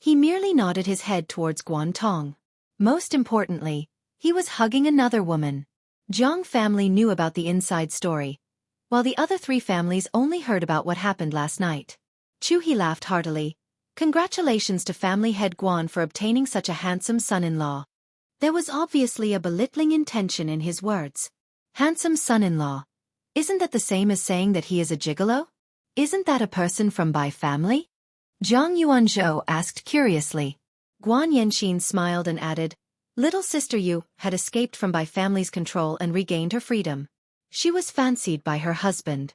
He merely nodded his head towards Guan Tong. Most importantly, he was hugging another woman. Jiang family knew about the inside story, while the other three families only heard about what happened last night. Chu He laughed heartily. Congratulations to family head Guan for obtaining such a handsome son-in-law. There was obviously a belittling intention in his words. Handsome son-in-law. Isn't that the same as saying that he is a gigolo? Isn't that a person from Bai family? Jiang Yuanzhou asked curiously. Guan Yanxin smiled and added, Little sister Yu had escaped from Bai family's control and regained her freedom. She was fancied by her husband.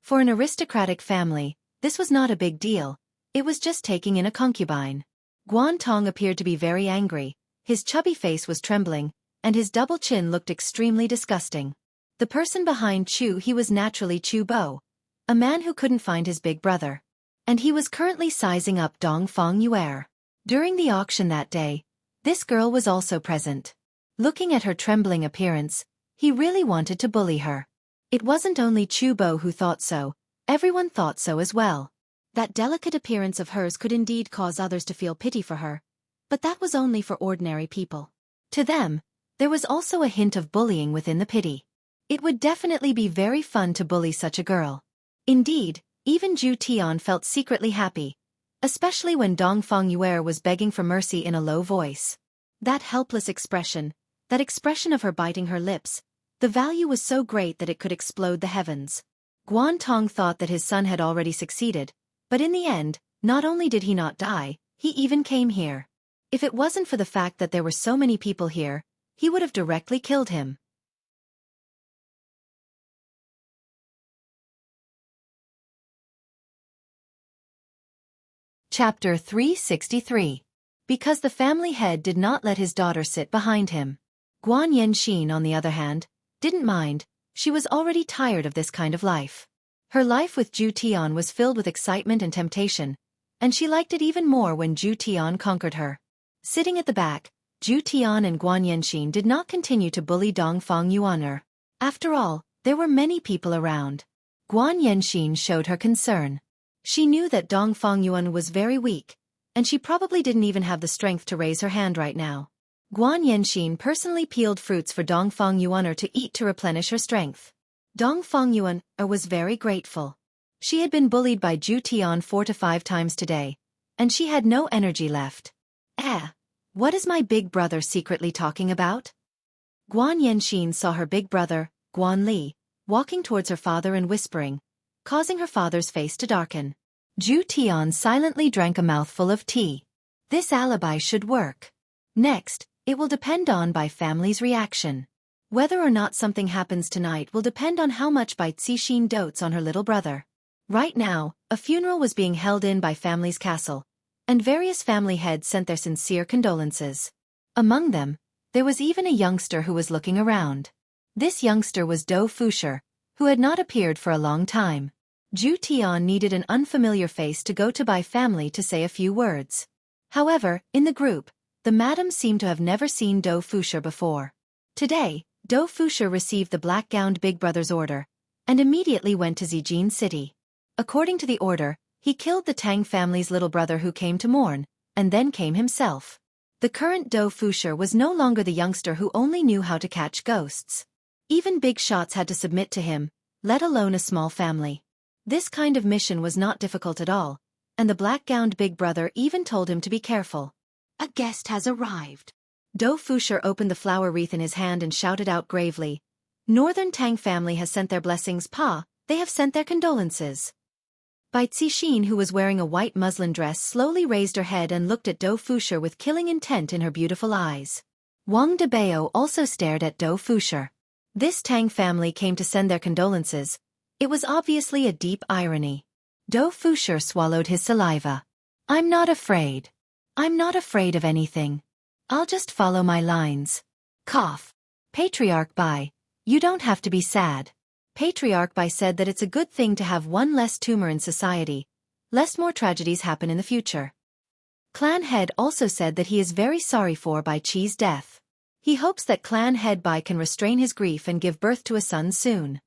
For an aristocratic family, this was not a big deal. It was just taking in a concubine. Guan Tong appeared to be very angry, his chubby face was trembling, and his double chin looked extremely disgusting. The person behind Chu He was naturally Chu Bo, a man who couldn't find his big brother. And he was currently sizing up Dongfang Yuer. During the auction that day, this girl was also present. Looking at her trembling appearance, he really wanted to bully her. It wasn't only Chu Bo who thought so, everyone thought so as well. That delicate appearance of hers could indeed cause others to feel pity for her, but that was only for ordinary people. To them, There was also a hint of bullying within the pity. It would definitely be very fun to bully such a girl. Indeed, even Zhu Tian felt secretly happy, especially when Dongfang Yue was begging for mercy in a low voice. That helpless expression, that expression of her biting her lips, the value was so great that it could explode the heavens. Guan Tong thought that his son had already succeeded, but in the end, not only did he not die, he even came here. If it wasn't for the fact that there were so many people here, he would have directly killed him. Chapter 363. Because the family head did not let his daughter sit behind him. Guan Yanxin, on the other hand, didn't mind. She was already tired of this kind of life. Her life with Zhu Tian was filled with excitement and temptation, and she liked it even more when Zhu Tian conquered her. Sitting at the back, Zhu Tian and Guan Yanxin did not continue to bully Dongfang Yuaner. After all, there were many people around. Guan Yanxin showed her concern. She knew that Dongfang Yuan was very weak, and she probably didn't even have the strength to raise her hand right now. Guan Yanxin personally peeled fruits for Dongfang Yuaner to eat to replenish her strength. Dongfang Yuaner was very grateful. She had been bullied by Zhu Tian 4 to 5 times today, and she had no energy left. What is my big brother secretly talking about? Guan Yanxin saw her big brother, Guan Li, walking towards her father and whispering, causing her father's face to darken. Zhu Tian silently drank a mouthful of tea. This alibi should work. Next, it will depend on Bai family's reaction. Whether or not something happens tonight will depend on how much Bai Cixin dotes on her little brother. Right now, a funeral was being held in Bai family's castle, and various family heads sent their sincere condolences. Among them, there was even a youngster who was looking around. This youngster was Dou Fusher, who had not appeared for a long time. Zhu Tian needed an unfamiliar face to go to Bai family to say a few words. However, in the group, the madam seemed to have never seen Dou Fusher before. Today, Dou Fusher received the black-gowned big brother's order, and immediately went to Zijin City. According to the order, he killed the Tang family's little brother who came to mourn, and then came himself. The current Dou Fusher was no longer the youngster who only knew how to catch ghosts. Even big shots had to submit to him, let alone a small family. This kind of mission was not difficult at all, and the black-gowned big brother even told him to be careful. A guest has arrived. Dou Fusher opened the flower wreath in his hand and shouted out gravely, Northern Tang family has sent their blessings, Pa, they have sent their condolences. Bai Cixin, who was wearing a white muslin dress, slowly raised her head and looked at Dou Fusher with killing intent in her beautiful eyes. Wang Debao also stared at Dou Fusher. This Tang family came to send their condolences. It was obviously a deep irony. Dou Fusher swallowed his saliva. I'm not afraid. I'm not afraid of anything. I'll just follow my lines. Cough. Patriarch Bai, you don't have to be sad. Patriarch Bai said that it's a good thing to have one less tumor in society, lest more tragedies happen in the future. Clan Head also said that he is very sorry for Bai Qi's death. He hopes that Clan Head Bai can restrain his grief and give birth to a son soon.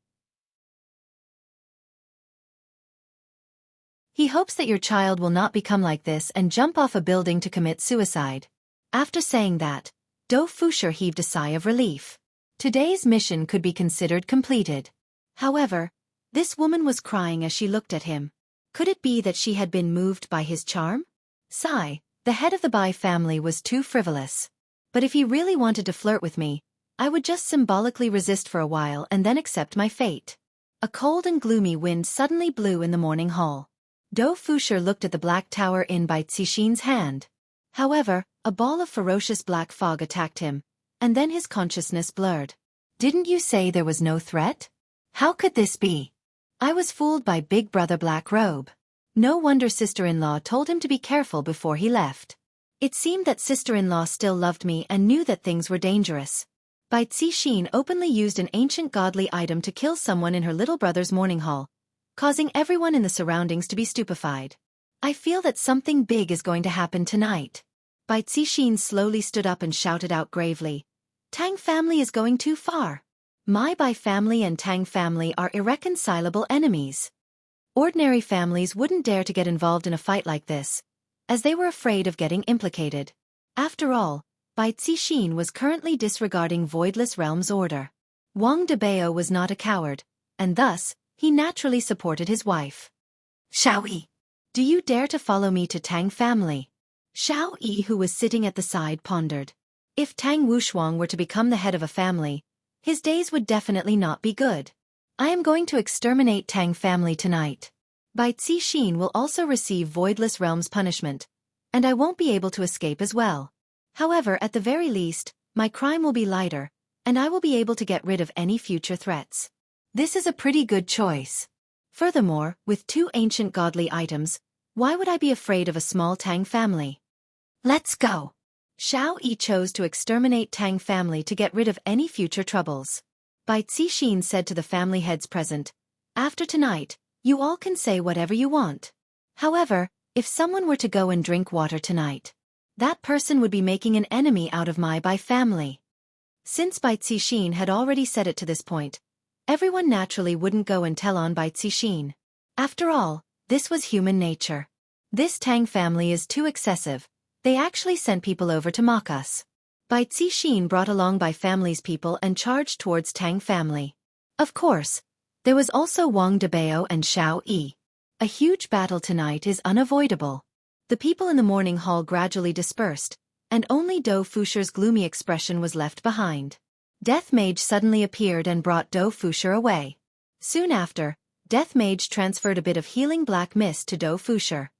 He hopes that your child will not become like this and jump off a building to commit suicide. After saying that, Dou Fusher heaved a sigh of relief. Today's mission could be considered completed. However, this woman was crying as she looked at him. Could it be that she had been moved by his charm? Sigh, the head of the Bai family was too frivolous. But if he really wanted to flirt with me, I would just symbolically resist for a while and then accept my fate. A cold and gloomy wind suddenly blew in the morning hall. Dou Fusher looked at the black tower in Bai Cixin's hand. However, a ball of ferocious black fog attacked him, and then his consciousness blurred. Didn't you say there was no threat? How could this be? I was fooled by Big Brother Black Robe. No wonder sister-in-law told him to be careful before he left. It seemed that sister-in-law still loved me and knew that things were dangerous. Bai Cixin openly used an ancient godly item to kill someone in her little brother's mourning hall, causing everyone in the surroundings to be stupefied. I feel that something big is going to happen tonight. Bai Cixin slowly stood up and shouted out gravely, Tang family is going too far. My Bai family and Tang family are irreconcilable enemies. Ordinary families wouldn't dare to get involved in a fight like this, as they were afraid of getting implicated. After all, Bai Cixin was currently disregarding Voidless Realm's order. Wang Debao was not a coward, and thus, he naturally supported his wife. Xiao Yi, do you dare to follow me to Tang family? Xiao Yi, who was sitting at the side, pondered. If Tang Wushuang were to become the head of a family, his days would definitely not be good. I am going to exterminate Tang family tonight. Bai Cixin will also receive Voidless Realm's punishment, and I won't be able to escape as well. However, at the very least, my crime will be lighter, and I will be able to get rid of any future threats. This is a pretty good choice. Furthermore, with 2 ancient godly items, why would I be afraid of a small Tang family? Let's go. Xiao Yi chose to exterminate Tang family to get rid of any future troubles. Bai Cixin said to the family heads present, after tonight, you all can say whatever you want. However, if someone were to go and drink water tonight, that person would be making an enemy out of my Bai family. Since Bai Cixin had already said it to this point, everyone naturally wouldn't go and tell on Bai Cixin. After all, this was human nature. This Tang family is too excessive. They actually sent people over to mock us. Bai Cixin brought along Bai family's people and charged towards Tang family. Of course, there was also Wang Debao and Xiao Yi. A huge battle tonight is unavoidable. The people in the morning hall gradually dispersed, and only Dou Fusher's gloomy expression was left behind. Death Mage suddenly appeared and brought Dou Fusher away. Soon after, Death Mage transferred a bit of healing black mist to Dou Fusher.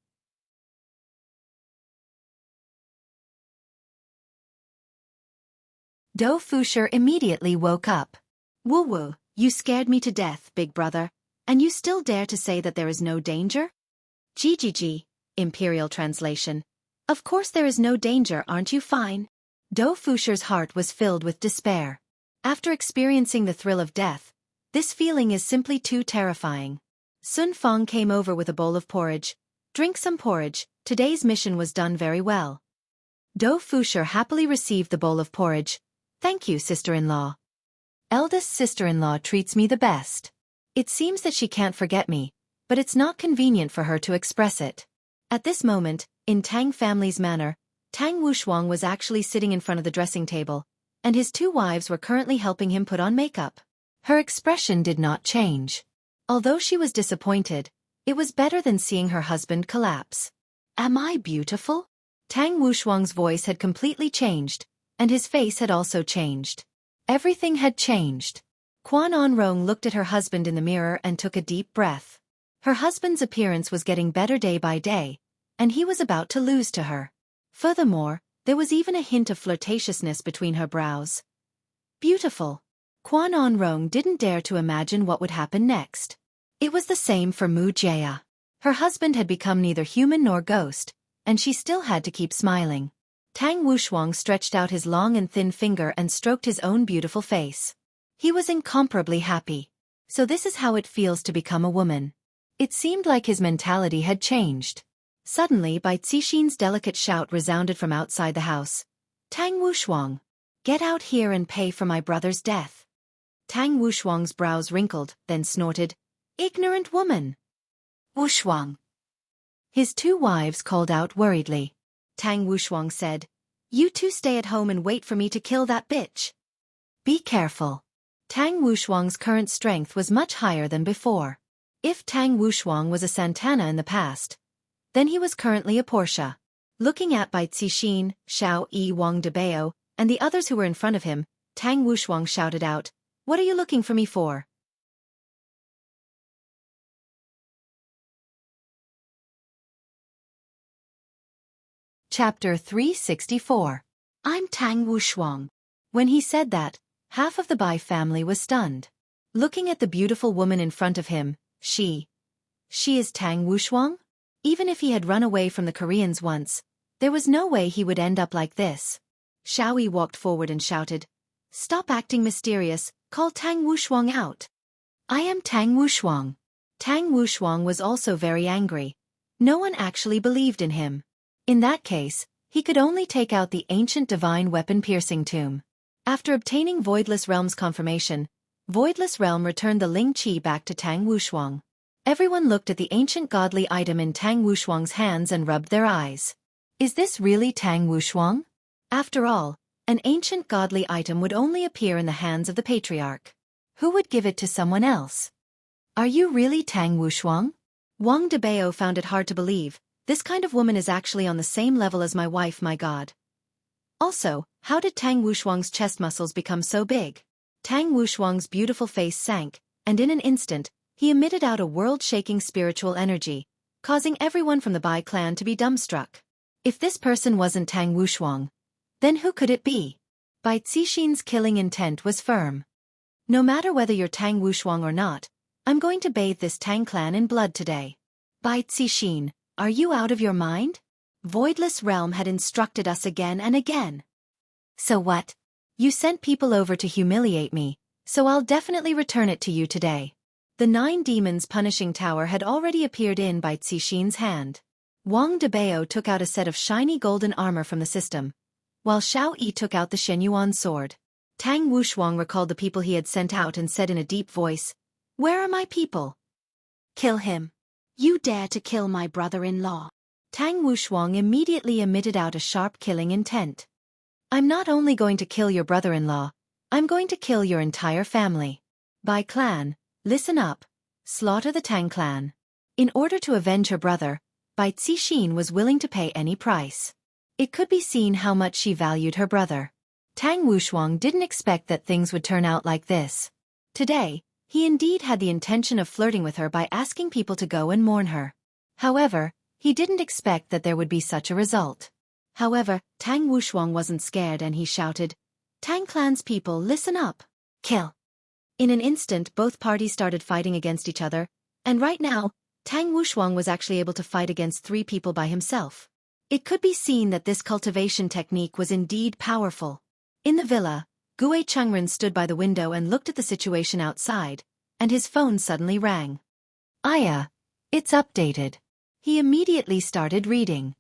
Dou Fusher immediately woke up. Woo-woo, you scared me to death, big brother, and you still dare to say that there is no danger? GGG, Imperial Translation. Of course there is no danger, aren't you fine? Dou Fusher's heart was filled with despair. After experiencing the thrill of death, this feeling is simply too terrifying. Sun Fong came over with a bowl of porridge. Drink some porridge, today's mission was done very well. Dou Fusher happily received the bowl of porridge. Thank you, sister-in-law. Eldest sister-in-law treats me the best. It seems that she can't forget me, but it's not convenient for her to express it. At this moment, in Tang family's manor, Tang Wushuang was actually sitting in front of the dressing table, and his 2 wives were currently helping him put on makeup. Her expression did not change. Although she was disappointed, it was better than seeing her husband collapse. Am I beautiful? Tang Wushuang's voice had completely changed, and his face had also changed. Everything had changed. Quan Onrong looked at her husband in the mirror and took a deep breath. Her husband's appearance was getting better day by day, and he was about to lose to her. Furthermore, there was even a hint of flirtatiousness between her brows. Beautiful. Quan Onrong didn't dare to imagine what would happen next. It was the same for Mu Jia. Her husband had become neither human nor ghost, and she still had to keep smiling. Tang Wushuang stretched out his long and thin finger and stroked his own beautiful face. He was incomparably happy. So this is how it feels to become a woman. It seemed like his mentality had changed. Suddenly, Bai Cixin's delicate shout resounded from outside the house. Tang Wushuang, get out here and pay for my brother's death. Tang Wushuang's brows wrinkled, then snorted, ignorant woman. Wushuang. His 2 wives called out worriedly. Tang Wushuang said, you 2 stay at home and wait for me to kill that bitch. Be careful. Tang Wushuang's current strength was much higher than before. If Tang Wushuang was a Santana in the past, then he was currently a Portia. Looking at Bai Cixin, Xiao Yi, Wang Debao, and the others who were in front of him, Tang Wushuang shouted out, what are you looking for me for? Chapter 364. I'm Tang Wushuang. When he said that, half of the Bai family was stunned. Looking at the beautiful woman in front of him, she is Tang Wushuang? Even if he had run away from the Koreans once, there was no way he would end up like this. Xiao Yi walked forward and shouted, stop acting mysterious, call Tang Wushuang out. I am Tang Wushuang. Tang Wushuang was also very angry. No one actually believed in him. In that case, he could only take out the ancient divine weapon piercing tomb. After obtaining Voidless Realm's confirmation, Voidless Realm returned the Ling Qi back to Tang Wushuang. Everyone looked at the ancient godly item in Tang Wushuang's hands and rubbed their eyes. Is this really Tang Wushuang? After all, An ancient godly item would only appear in the hands of the patriarch. Who would give it to someone else? Are you really Tang Wushuang? Wang Debao found it hard to believe. This kind of woman is actually on the same level as my wife, my god. Also, how did Tang Wushuang's chest muscles become so big? Tang Wushuang's beautiful face sank, and in an instant, he emitted out a world-shaking spiritual energy, causing everyone from the Bai clan to be dumbstruck. If this person wasn't Tang Wushuang, then who could it be? Bai Cixin's killing intent was firm. No matter whether you're Tang Wushuang or not, I'm going to bathe this Tang clan in blood today. Bai Cixin, are you out of your mind? Voidless Realm had instructed us again and again. So what? You sent people over to humiliate me, so I'll definitely return it to you today. The 9 demons punishing tower had already appeared in Bai Cixin's hand. Wang Debao took out a set of shiny golden armor from the system, while Xiao Yi took out the Shenyuan sword. Tang Wushuang recalled the people he had sent out and said in a deep voice, "Where are my people?" "Kill him. You dare to kill my brother-in-law." Tang Wushuang immediately emitted out a sharp killing intent. "I'm not only going to kill your brother-in-law, I'm going to kill your entire family. Bai clan, listen up. Slaughter the Tang clan." In order to avenge her brother, Bai Cixin was willing to pay any price. It could be seen how much she valued her brother. Tang Wushuang didn't expect that things would turn out like this. Today, he indeed had the intention of flirting with her by asking people to go and mourn her. However, he didn't expect that there would be such a result. However, Tang Wushuang wasn't scared and he shouted, "Tang clan's people, listen up. Kill." In an instant both parties started fighting against each other, and right now, Tang Wushuang was actually able to fight against 3 people by himself. It could be seen that this cultivation technique was indeed powerful. In the villa, Gue Chengren stood by the window and looked at the situation outside, and his phone suddenly rang. "Aya, it's updated." He immediately started reading.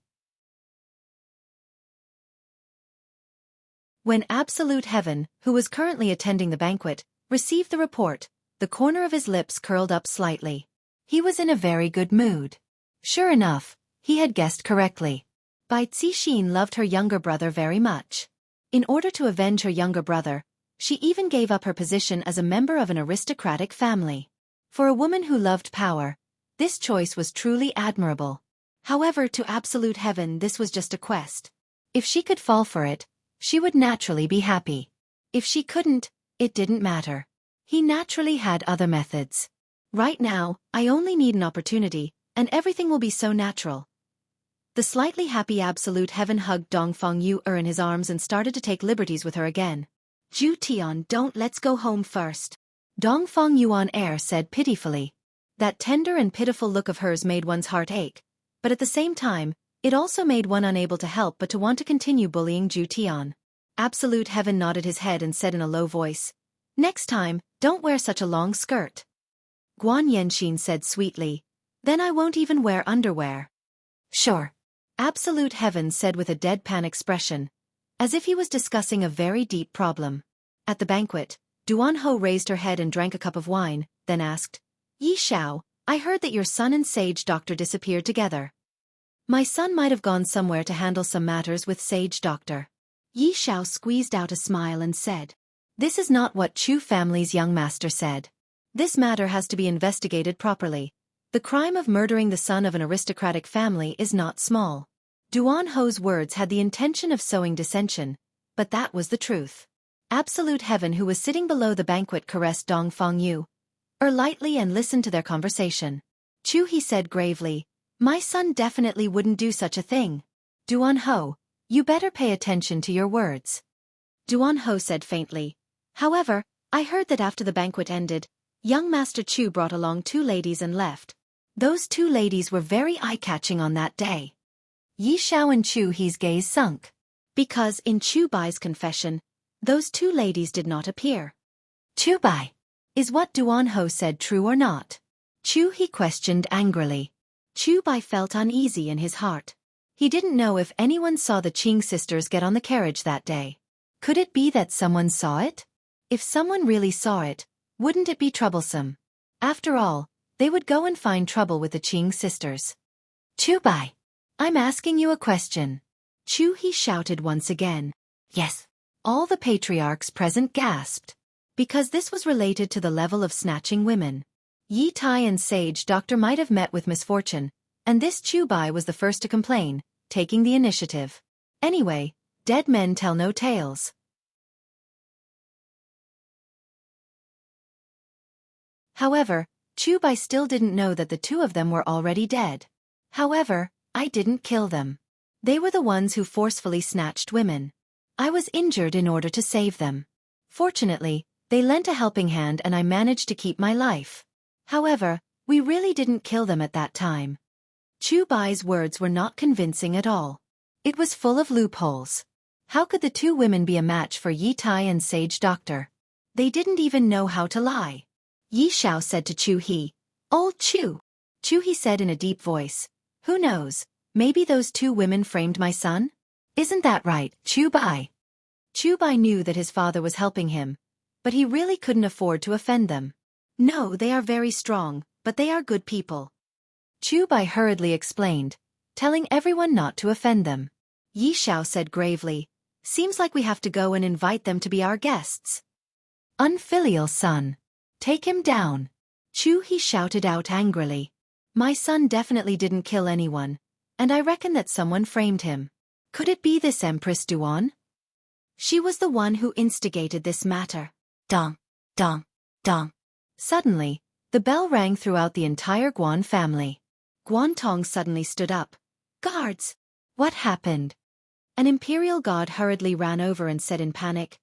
When Absolute Heaven, who was currently attending the banquet, received the report, the corner of his lips curled up slightly. He was in a very good mood. Sure enough, he had guessed correctly. Bai Cixin loved her younger brother very much. In order to avenge her younger brother, she even gave up her position as a member of an aristocratic family. For a woman who loved power, this choice was truly admirable. However, to Absolute Heaven this was just a quest. If she could fall for it, she would naturally be happy. If she couldn't, it didn't matter. He naturally had other methods. Right now, I only need an opportunity, and everything will be so natural. The slightly happy Absolute Heaven hugged Dongfang Yu in his arms and started to take liberties with her again. "Ju Tian, don't, let's go home first." Dongfang Yuan Air said pitifully. That tender and pitiful look of hers made one's heart ache, but at the same time, it also made one unable to help but to want to continue bullying Ju Tian. Absolute Heaven nodded his head and said in a low voice, "Next time, don't wear such a long skirt." Guan Yenxin said sweetly, "Then I won't even wear underwear." "Sure." Absolute Heaven said with a deadpan expression, as if he was discussing a very deep problem. At the banquet, Duan Ho raised her head and drank a cup of wine, then asked, "Yi Xiao, I heard that your son and Sage Doctor disappeared together." "My son might have gone somewhere to handle some matters with Sage Doctor." Yi Xiao squeezed out a smile and said, "This is not what Chu family's young master said. This matter has to be investigated properly. The crime of murdering the son of an aristocratic family is not small." Duan Ho's words had the intention of sowing dissension, but that was the truth. Absolute Heaven, who was sitting below the banquet, caressed Dongfang Yu lightly and listened to their conversation. "Chu," he said gravely, "my son definitely wouldn't do such a thing. Duan Ho, you better pay attention to your words." Duan Ho said faintly, "However, I heard that after the banquet ended, young Master Chu brought along 2 ladies and left. Those 2 ladies were very eye-catching on that day." Yi Xiao and Chu He's gaze sunk. Because in Chu Bai's confession, those 2 ladies did not appear. "Chu Bai, is what Duan Ho said true or not?" Chu He questioned angrily. Chu Bai felt uneasy in his heart. He didn't know if anyone saw the Qing sisters get on the carriage that day. Could it be that someone saw it? If someone really saw it, wouldn't it be troublesome? After all, they would go and find trouble with the Qing sisters. "Chu Bai, I'm asking you a question." Chu He shouted once again. "Yes." All the patriarchs present gasped, because this was related to the level of snatching women. Yi Tai and Sage Doctor might have met with misfortune, and this Chu Bai was the first to complain, taking the initiative. Anyway, dead men tell no tales. However, Chu Bai still didn't know that the two of them were already dead. However, I didn't kill them. They were the ones who forcefully snatched women. I was injured in order to save them. Fortunately, they lent a helping hand and I managed to keep my life. However, we really didn't kill them at that time. Chu Bai's words were not convincing at all. It was full of loopholes. How could the two women be a match for Yi Tai and Sage Doctor? They didn't even know how to lie. Yi Xiao said to Chu He, "Old Chu." Chu He said in a deep voice, "Who knows, maybe those two women framed my son? Isn't that right, Chu Bai?" Chu Bai knew that his father was helping him, but he really couldn't afford to offend them. No, they are very strong, but they are good people. Chu Bai hurriedly explained, telling everyone not to offend them. Yi Xiao said gravely, "Seems like we have to go and invite them to be our guests." "Unfilial son. Take him down." Chu He shouted out angrily. "My son definitely didn't kill anyone, and I reckon that someone framed him. Could it be this Empress Duan? She was the one who instigated this matter." Dong, dong, dong. Suddenly, the bell rang throughout the entire Guan family. Guan Tong suddenly stood up. "Guards! What happened?" An imperial guard hurriedly ran over and said in panic,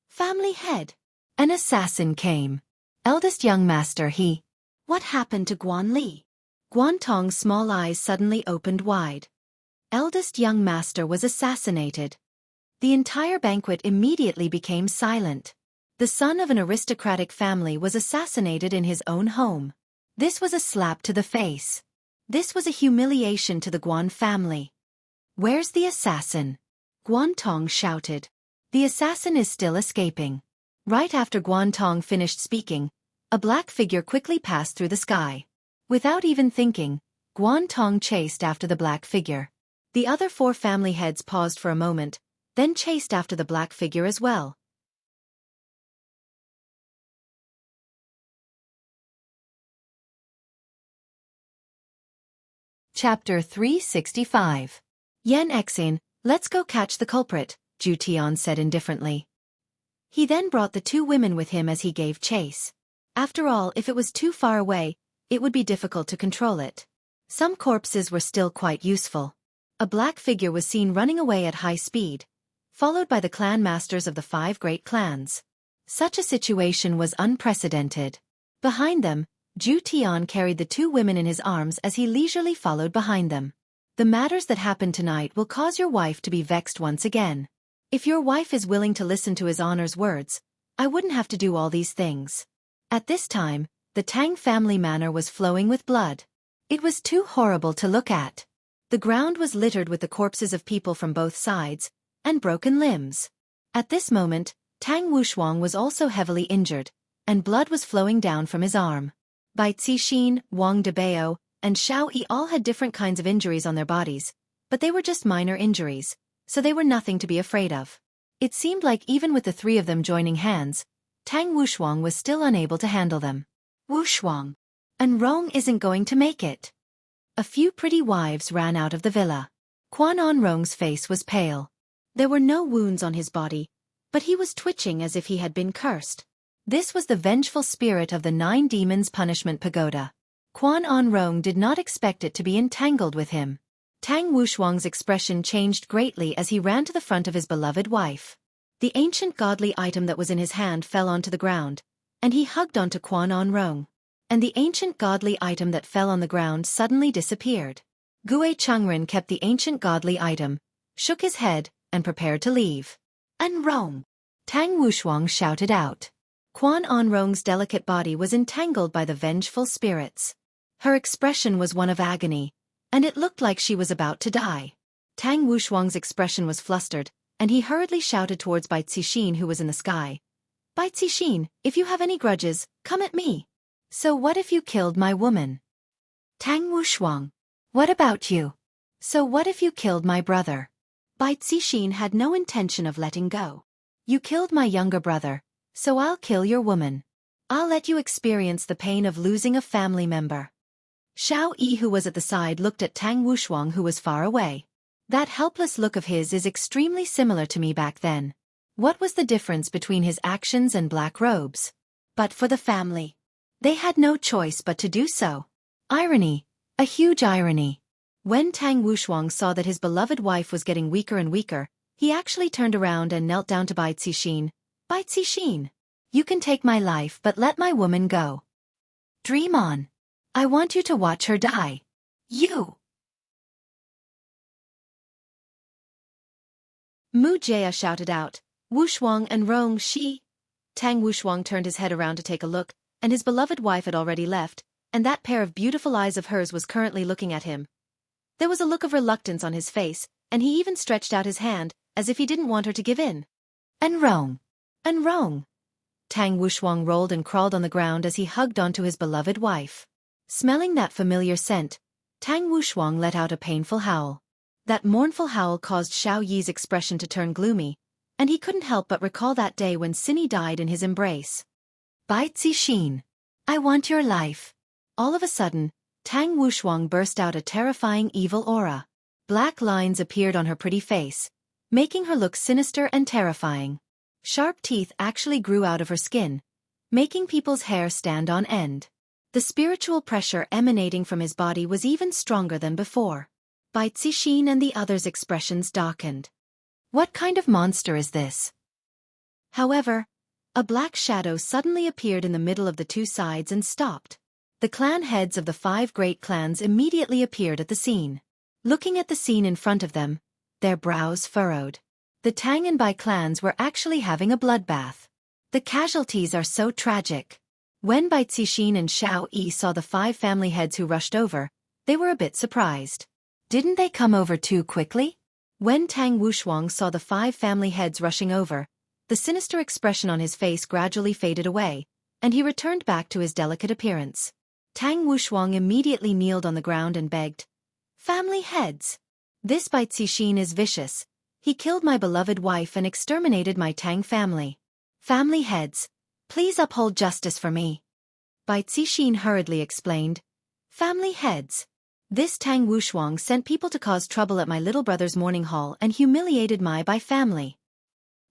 "Family head." An assassin came. "Eldest young master he." What happened to Guan Li? Guan Tong's small eyes suddenly opened wide. Eldest young master was assassinated. The entire banquet immediately became silent. The son of an aristocratic family was assassinated in his own home. This was a slap to the face. This was a humiliation to the Guan family. "Where's the assassin?" Guan Tong shouted. "The assassin is still escaping." Right after Guan Tong finished speaking, a black figure quickly passed through the sky. Without even thinking, Guan Tong chased after the black figure. The other four family heads paused for a moment, then chased after the black figure as well. Chapter 365. "Yan Exin, let's go catch the culprit," Ju Tian said indifferently. He then brought the two women with him as he gave chase. After all, if it was too far away, it would be difficult to control it. Some corpses were still quite useful. A black figure was seen running away at high speed, followed by the clan masters of the 5 great clans. Such a situation was unprecedented. Behind them, Ju Tian carried the two women in his arms as he leisurely followed behind them. "The matters that happen tonight will cause your wife to be vexed once again. If your wife is willing to listen to his honor's words, I wouldn't have to do all these things." At this time, the Tang family manor was flowing with blood. It was too horrible to look at. The ground was littered with the corpses of people from both sides, and broken limbs. At this moment, Tang Wushuang was also heavily injured, and blood was flowing down from his arm. Bai Cixin, Wang Debao, and Xiao Yi all had different kinds of injuries on their bodies, but they were just minor injuries, so they were nothing to be afraid of. It seemed like even with the three of them joining hands, Tang Wushuang was still unable to handle them. "Wushuang, and Rong isn't going to make it." A few pretty wives ran out of the villa. Quan On Rong's face was pale. There were no wounds on his body, but he was twitching as if he had been cursed. This was the vengeful spirit of the 9 demons punishment pagoda. Quan On Rong did not expect it to be entangled with him. Tang Wushuang's expression changed greatly as he ran to the front of his beloved wife. The ancient godly item that was in his hand fell onto the ground, and he hugged onto Quan On Rong. And the ancient godly item that fell on the ground suddenly disappeared. Gue Changren kept the ancient godly item, shook his head, and prepared to leave. "And Rong!" Tang Wushuang shouted out. Quan On Rong's delicate body was entangled by the vengeful spirits. Her expression was one of agony, and it looked like she was about to die. Tang Wushuang's expression was flustered, and he hurriedly shouted towards Bai Cixin who was in the sky. "Bai Cixin, if you have any grudges, come at me." "So what if you killed my woman?" "Tang Wushuang, what about you?" "So what if you killed my brother?" Bai Cixin had no intention of letting go. You killed my younger brother, so I'll kill your woman. I'll let you experience the pain of losing a family member. Xiao Yi, who was at the side, looked at Tang Wushuang, who was far away. That helpless look of his is extremely similar to me back then. What was the difference between his actions and black robes? But for the family, they had no choice but to do so. Irony, a huge irony. When Tang Wushuang saw that his beloved wife was getting weaker and weaker, he actually turned around and knelt down to Bai Cixin. Bai Cixin, you can take my life but let my woman go. Dream on. I want you to watch her die. You! Mu Jia shouted out, Wushuang and Rong Shi. Tang Wushuang turned his head around to take a look, and his beloved wife had already left, and that pair of beautiful eyes of hers was currently looking at him. There was a look of reluctance on his face, and he even stretched out his hand, as if he didn't want her to give in. And Rong. And Rong. Tang Wushuang rolled and crawled on the ground as he hugged onto his beloved wife. Smelling that familiar scent, Tang Wushuang let out a painful howl. That mournful howl caused Xiao Yi's expression to turn gloomy, and he couldn't help but recall that day when Cindy died in his embrace. Bai Cixin, I want your life. All of a sudden, Tang Wushuang burst out a terrifying evil aura. Black lines appeared on her pretty face, making her look sinister and terrifying. Sharp teeth actually grew out of her skin, making people's hair stand on end. The spiritual pressure emanating from his body was even stronger than before. Bai Cixin and the others' expressions darkened. What kind of monster is this? However, a black shadow suddenly appeared in the middle of the two sides and stopped. The clan heads of the 5 great clans immediately appeared at the scene. Looking at the scene in front of them, their brows furrowed. The Tang and Bai clans were actually having a bloodbath. The casualties are so tragic. When Bai Cixin and Xiao Yi saw the 5 family heads who rushed over, they were a bit surprised. Didn't they come over too quickly? When Tang Wushuang saw the 5 family heads rushing over, the sinister expression on his face gradually faded away, and he returned back to his delicate appearance. Tang Wushuang immediately kneeled on the ground and begged, Family heads. This Bai Cixin is vicious. He killed my beloved wife and exterminated my Tang family. Family heads, please uphold justice for me. Bai Cixin hurriedly explained, Family heads. This Tang Wushuang sent people to cause trouble at my little brother's mourning hall and humiliated my Bai family.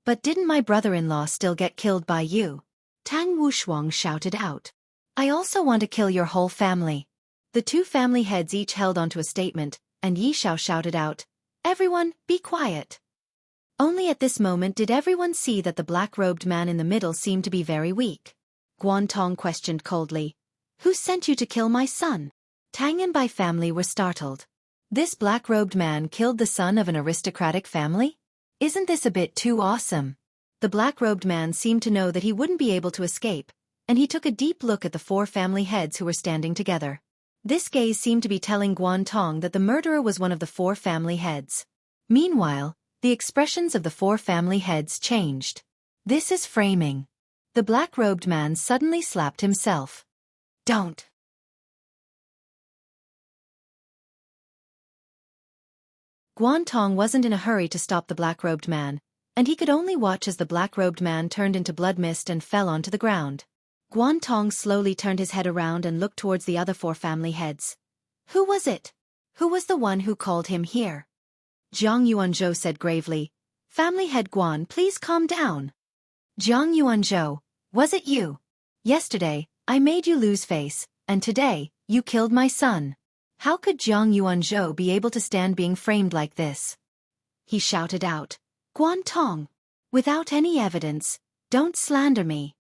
But didn't my brother-in-law still get killed by you? Tang Wushuang shouted out. I also want to kill your whole family. The 2 family heads each held onto a statement, and Yi Xiao shouted out, Everyone, be quiet. Only at this moment did everyone see that the black-robed man in the middle seemed to be very weak. Guan Tong questioned coldly, Who sent you to kill my son? Tang and Bai family were startled. This black-robed man killed the son of an aristocratic family? Isn't this a bit too awesome? The black-robed man seemed to know that he wouldn't be able to escape, and he took a deep look at the 4 family heads who were standing together. This gaze seemed to be telling Guan Tong that the murderer was one of the 4 family heads. Meanwhile, the expressions of the 4 family heads changed. This is framing. The black-robed man suddenly slapped himself. Don't. Guan Tong wasn't in a hurry to stop the black-robed man, and he could only watch as the black-robed man turned into blood mist and fell onto the ground. Guan Tong slowly turned his head around and looked towards the other 4 family heads. Who was it? Who was the one who called him here? Jiang Yuanzhou said gravely, Family head Guan, please calm down. Jiang Yuanzhou, was it you? Yesterday, I made you lose face, and today, you killed my son. How could Jiang Yuanzhou be able to stand being framed like this? He shouted out, Guan Tong, without any evidence, don't slander me.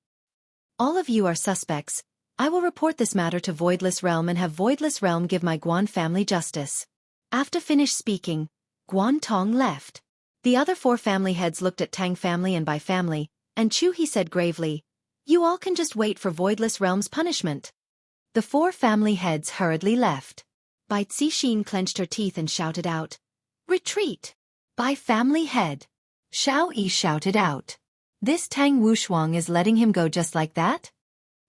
All of you are suspects. I will report this matter to Voidless Realm and have Voidless Realm give my Guan family justice. After finished speaking, Guan Tong left. The other 4 family heads looked at Tang family and Bai family, and Chu He said gravely, You all can just wait for Voidless Realm's punishment. The 4 family heads hurriedly left. Bai Cixin clenched her teeth and shouted out, Retreat! Bai family head! Xiao Yi shouted out. This Tang Wushuang is letting him go just like that?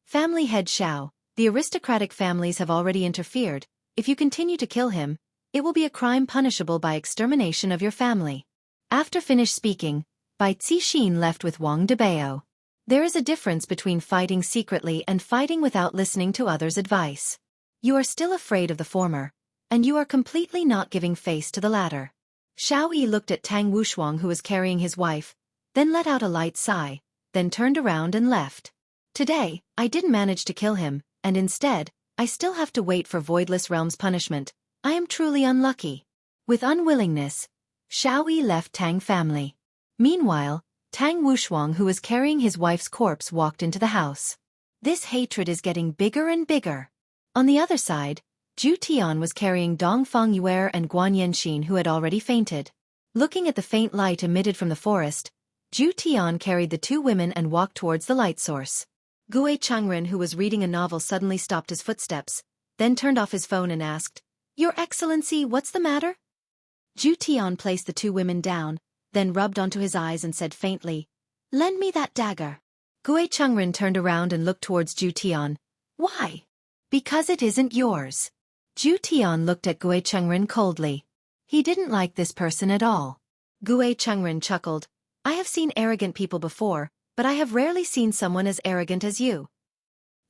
Family head Xiao, the aristocratic families have already interfered. If you continue to kill him, it will be a crime punishable by extermination of your family. After finished speaking, Bai Cixin left with Wang Debao. There is a difference between fighting secretly and fighting without listening to others' advice. You are still afraid of the former, and you are completely not giving face to the latter. Xiao Yi looked at Tang Wushuang, who was carrying his wife, then let out a light sigh, then turned around and left. Today, I didn't manage to kill him, and instead, I still have to wait for Voidless Realm's punishment. I am truly unlucky. With unwillingness, Xiao Yi left Tang family. Meanwhile, Tang Wushuang, who was carrying his wife's corpse, walked into the house. This hatred is getting bigger and bigger. On the other side, Zhu Tian was carrying Dongfang Yuer and Guan Yanxin, who had already fainted. Looking at the faint light emitted from the forest, Zhu Tian carried the two women and walked towards the light source. Gue Changren, who was reading a novel, suddenly stopped his footsteps, then turned off his phone and asked, "Your Excellency, what's the matter?" Zhu Tian placed the two women down, then rubbed onto his eyes and said faintly, "Lend me that dagger." Gue Changren turned around and looked towards Zhu Tian. "Why?" "Because it isn't yours." Zhu Tian looked at Gue Changren coldly. He didn't like this person at all. Gue Changren chuckled, "I have seen arrogant people before, but I have rarely seen someone as arrogant as you.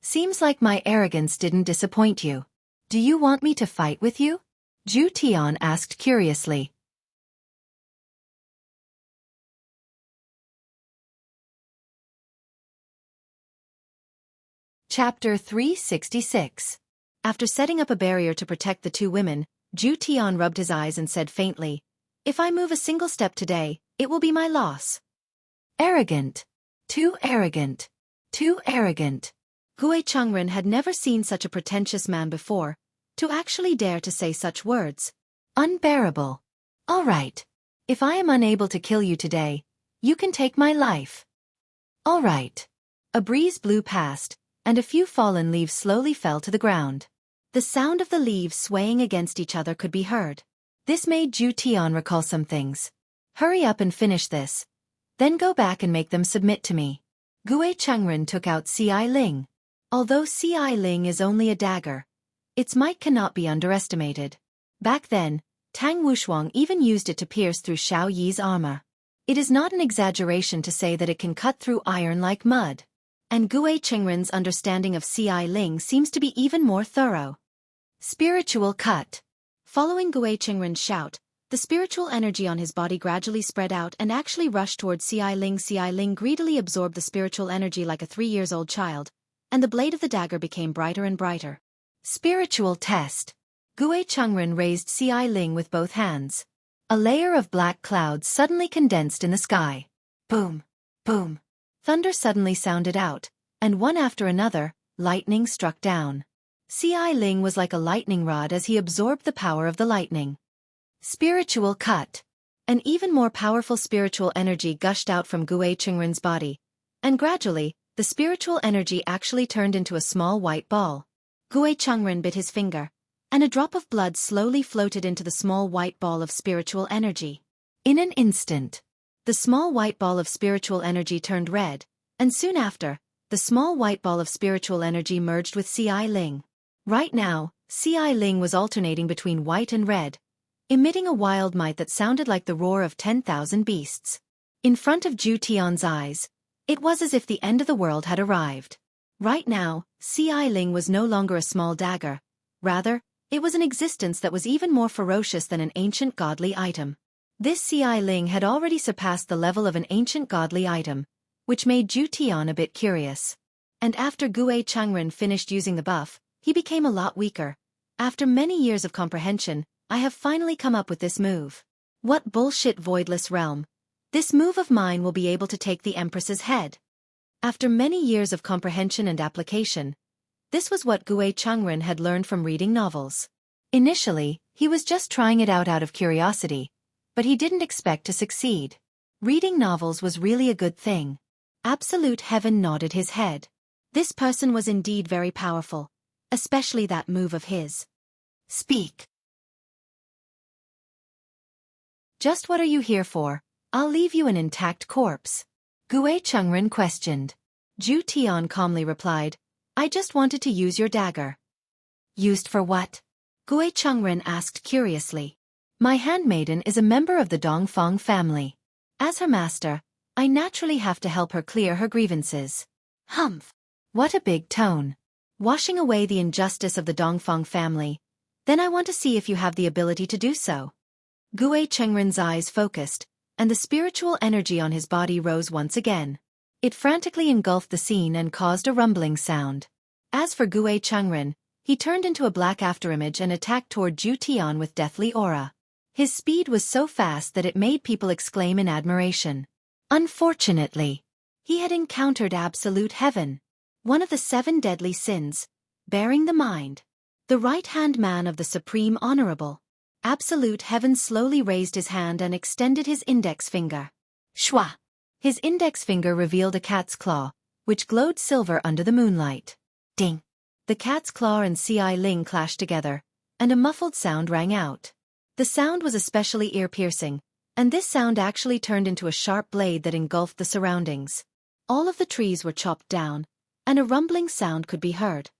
Seems like my arrogance didn't disappoint you. Do you want me to fight with you?" Zhu Tian asked curiously. Chapter 366. After setting up a barrier to protect the two women, Zhu Tian rubbed his eyes and said faintly, "If I move a single step today, it will be my loss." Arrogant. Too arrogant. Too arrogant. Gue Changren had never seen such a pretentious man before, to actually dare to say such words. Unbearable. All right. If I am unable to kill you today, you can take my life. All right. A breeze blew past, and a few fallen leaves slowly fell to the ground. The sound of the leaves swaying against each other could be heard. This made Zhu Tian recall some things. Hurry up and finish this. Then go back and make them submit to me. Gue Changren took out Ci Ling. Although Ci Ling is only a dagger, its might cannot be underestimated. Back then, Tang Wushuang even used it to pierce through Xiao Yi's armor. It is not an exaggeration to say that it can cut through iron like mud. And Gue Changren's understanding of Ci Ling seems to be even more thorough. Spiritual cut. Following Gue Changren's shout, the spiritual energy on his body gradually spread out and actually rushed towards Ci Ling. Ci Ling greedily absorbed the spiritual energy like a 3-year-old child, and the blade of the dagger became brighter and brighter. Spiritual test. Gue Changren raised Ci Ling with both hands. A layer of black clouds suddenly condensed in the sky. Boom! Boom! Thunder suddenly sounded out, and one after another, lightning struck down. Ci Ling was like a lightning rod as he absorbed the power of the lightning. Spiritual cut. An even more powerful spiritual energy gushed out from Gue Changren's body, and gradually, the spiritual energy actually turned into a small white ball. Gue Changren bit his finger, and a drop of blood slowly floated into the small white ball of spiritual energy. In an instant, the small white ball of spiritual energy turned red, and soon after, the small white ball of spiritual energy merged with Ci Ling. Right now, Ci Ling was alternating between white and red, emitting a wild might that sounded like the roar of 10,000 beasts. In front of Zhu Tian's eyes, it was as if the end of the world had arrived. Right now, Ci Ling was no longer a small dagger. Rather, it was an existence that was even more ferocious than an ancient godly item. This Ci Ling had already surpassed the level of an ancient godly item, which made Zhu Tian a bit curious. And after Gue Changren finished using the buff, he became a lot weaker. After many years of comprehension, I have finally come up with this move. What bullshit, Voidless Realm. This move of mine will be able to take the Empress's head. After many years of comprehension and application, this was what Gue Changren had learned from reading novels. Initially, he was just trying it out of curiosity, but he didn't expect to succeed. Reading novels was really a good thing. Absolute Heaven nodded his head. This person was indeed very powerful, especially that move of his. Speak. Just what are you here for? I'll leave you an intact corpse. Gue Changren questioned. Zhu Tian calmly replied, I just wanted to use your dagger. Used for what? Gue Changren asked curiously. My handmaiden is a member of the Dongfang family. As her master, I naturally have to help her clear her grievances. Humph! What a big tone. Washing away the injustice of the Dongfang family. Then I want to see if you have the ability to do so. Gue Chengren's eyes focused, and the spiritual energy on his body rose once again. It frantically engulfed the scene and caused a rumbling sound. As for Gue Chengren, he turned into a black afterimage and attacked toward Zhu Tian with deathly aura. His speed was so fast that it made people exclaim in admiration. Unfortunately, he had encountered absolute heaven, one of the 7 deadly sins, bearing the mind. The right-hand man of the Supreme Honorable. Absolute heaven slowly raised his hand and extended his index finger. Shwa! His index finger revealed a cat's claw, which glowed silver under the moonlight. Ding! The cat's claw and Ci Ling clashed together, and a muffled sound rang out. The sound was especially ear-piercing, and this sound actually turned into a sharp blade that engulfed the surroundings. All of the trees were chopped down, and a rumbling sound could be heard.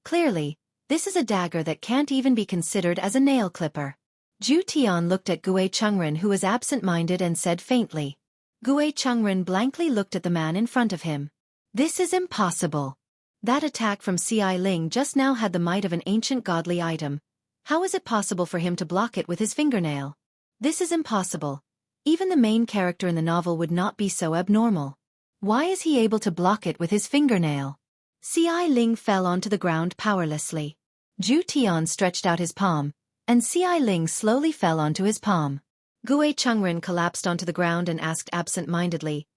Clearly, this is a dagger that can't even be considered as a nail clipper. Zhu Tian looked at Gue Chengren, who was absent-minded, and said faintly. Gue Chengren blankly looked at the man in front of him. This is impossible. That attack from Ci Ling just now had the might of an ancient godly item. How is it possible for him to block it with his fingernail? This is impossible. Even the main character in the novel would not be so abnormal. Why is he able to block it with his fingernail? Ci Ling fell onto the ground powerlessly. Zhu Tian stretched out his palm, and Ci Ling slowly fell onto his palm. Gue Chengren collapsed onto the ground and asked absent-mindedly,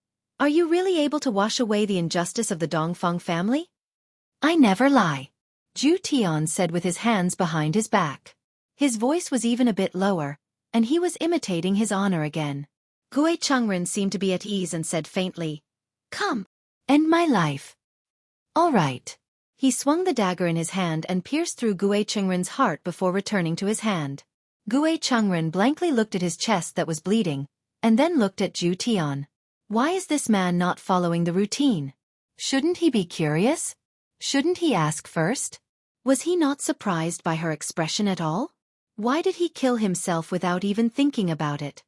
"Are you really able to wash away the injustice of the Dongfang family?" "I never lie," Zhu Tian said with his hands behind his back. His voice was even a bit lower, and he was imitating his honor again. Gue Chengren seemed to be at ease and said faintly, "Come, end my life." "All right." He swung the dagger in his hand and pierced through Gue Chengren's heart before returning to his hand. Gue Chengren blankly looked at his chest that was bleeding, and then looked at Zhu Tian. Why is this man not following the routine? Shouldn't he be curious? Shouldn't he ask first? Was he not surprised by her expression at all? Why did he kill himself without even thinking about it?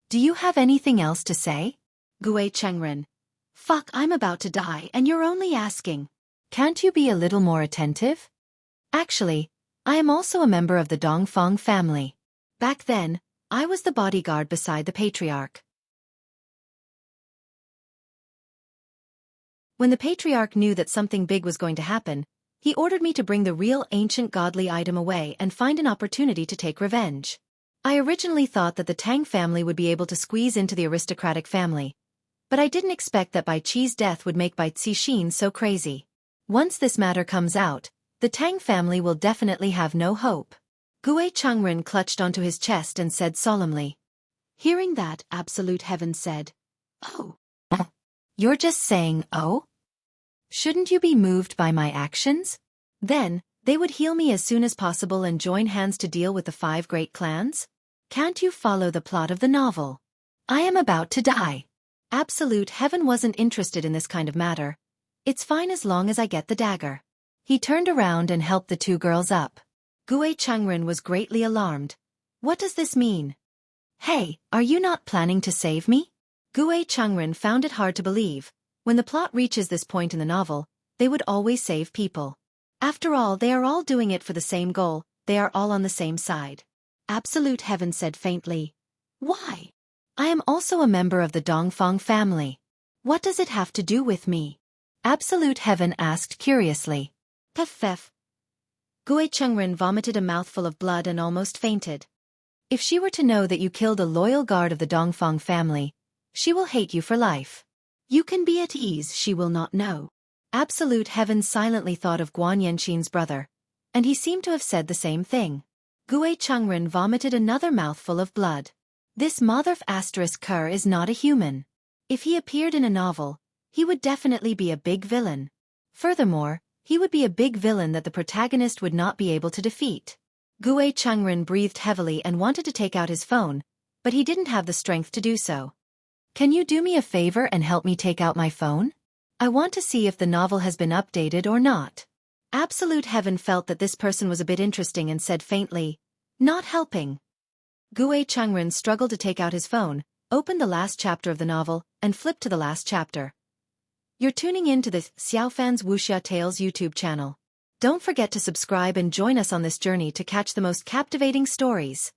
"Do you have anything else to say?" Gue Chengren. "Fuck, I'm about to die and you're only asking. Can't you be a little more attentive? Actually, I am also a member of the Dongfang family. Back then, I was the bodyguard beside the patriarch. When the patriarch knew that something big was going to happen, he ordered me to bring the real ancient godly item away and find an opportunity to take revenge. I originally thought that the Tang family would be able to squeeze into the aristocratic family, but I didn't expect that Bai Qi's death would make Bai Cixin so crazy. Once this matter comes out, the Tang family will definitely have no hope." Gue Chengren clutched onto his chest and said solemnly. Hearing that, absolute heaven said, "Oh. You're just saying, oh? Shouldn't you be moved by my actions? Then, they would heal me as soon as possible and join hands to deal with the 5 great clans? Can't you follow the plot of the novel? I am about to die." Absolute heaven wasn't interested in this kind of matter. "It's fine as long as I get the dagger." He turned around and helped the 2 girls up. Gue Chengren was greatly alarmed. What does this mean? Hey, are you not planning to save me? Gue Chengren found it hard to believe. When the plot reaches this point in the novel, they would always save people. After all, they are all doing it for the same goal, they are all on the same side. Absolute heaven said faintly. Why? I am also a member of the Dongfang family. What does it have to do with me? Absolute heaven asked curiously. Pef. Gue Chengren vomited a mouthful of blood and almost fainted. If she were to know that you killed a loyal guard of the Dongfang family, she will hate you for life. You can be at ease, she will not know. Absolute heaven silently thought of Guan Yanqin's brother, and he seemed to have said the same thing. Gue Chengren vomited another mouthful of blood. This Mother***Ker is not a human. If he appeared in a novel, he would definitely be a big villain. Furthermore, he would be a big villain that the protagonist would not be able to defeat. Gue Chengren breathed heavily and wanted to take out his phone, but he didn't have the strength to do so. Can you do me a favor and help me take out my phone? I want to see if the novel has been updated or not. Absolute heaven felt that this person was a bit interesting and said faintly, not helping. Gue Chengren struggled to take out his phone, opened the last chapter of the novel, and flip to the last chapter. You're tuning in to the Xiaofan's Wuxia Tales YouTube channel. Don't forget to subscribe and join us on this journey to catch the most captivating stories.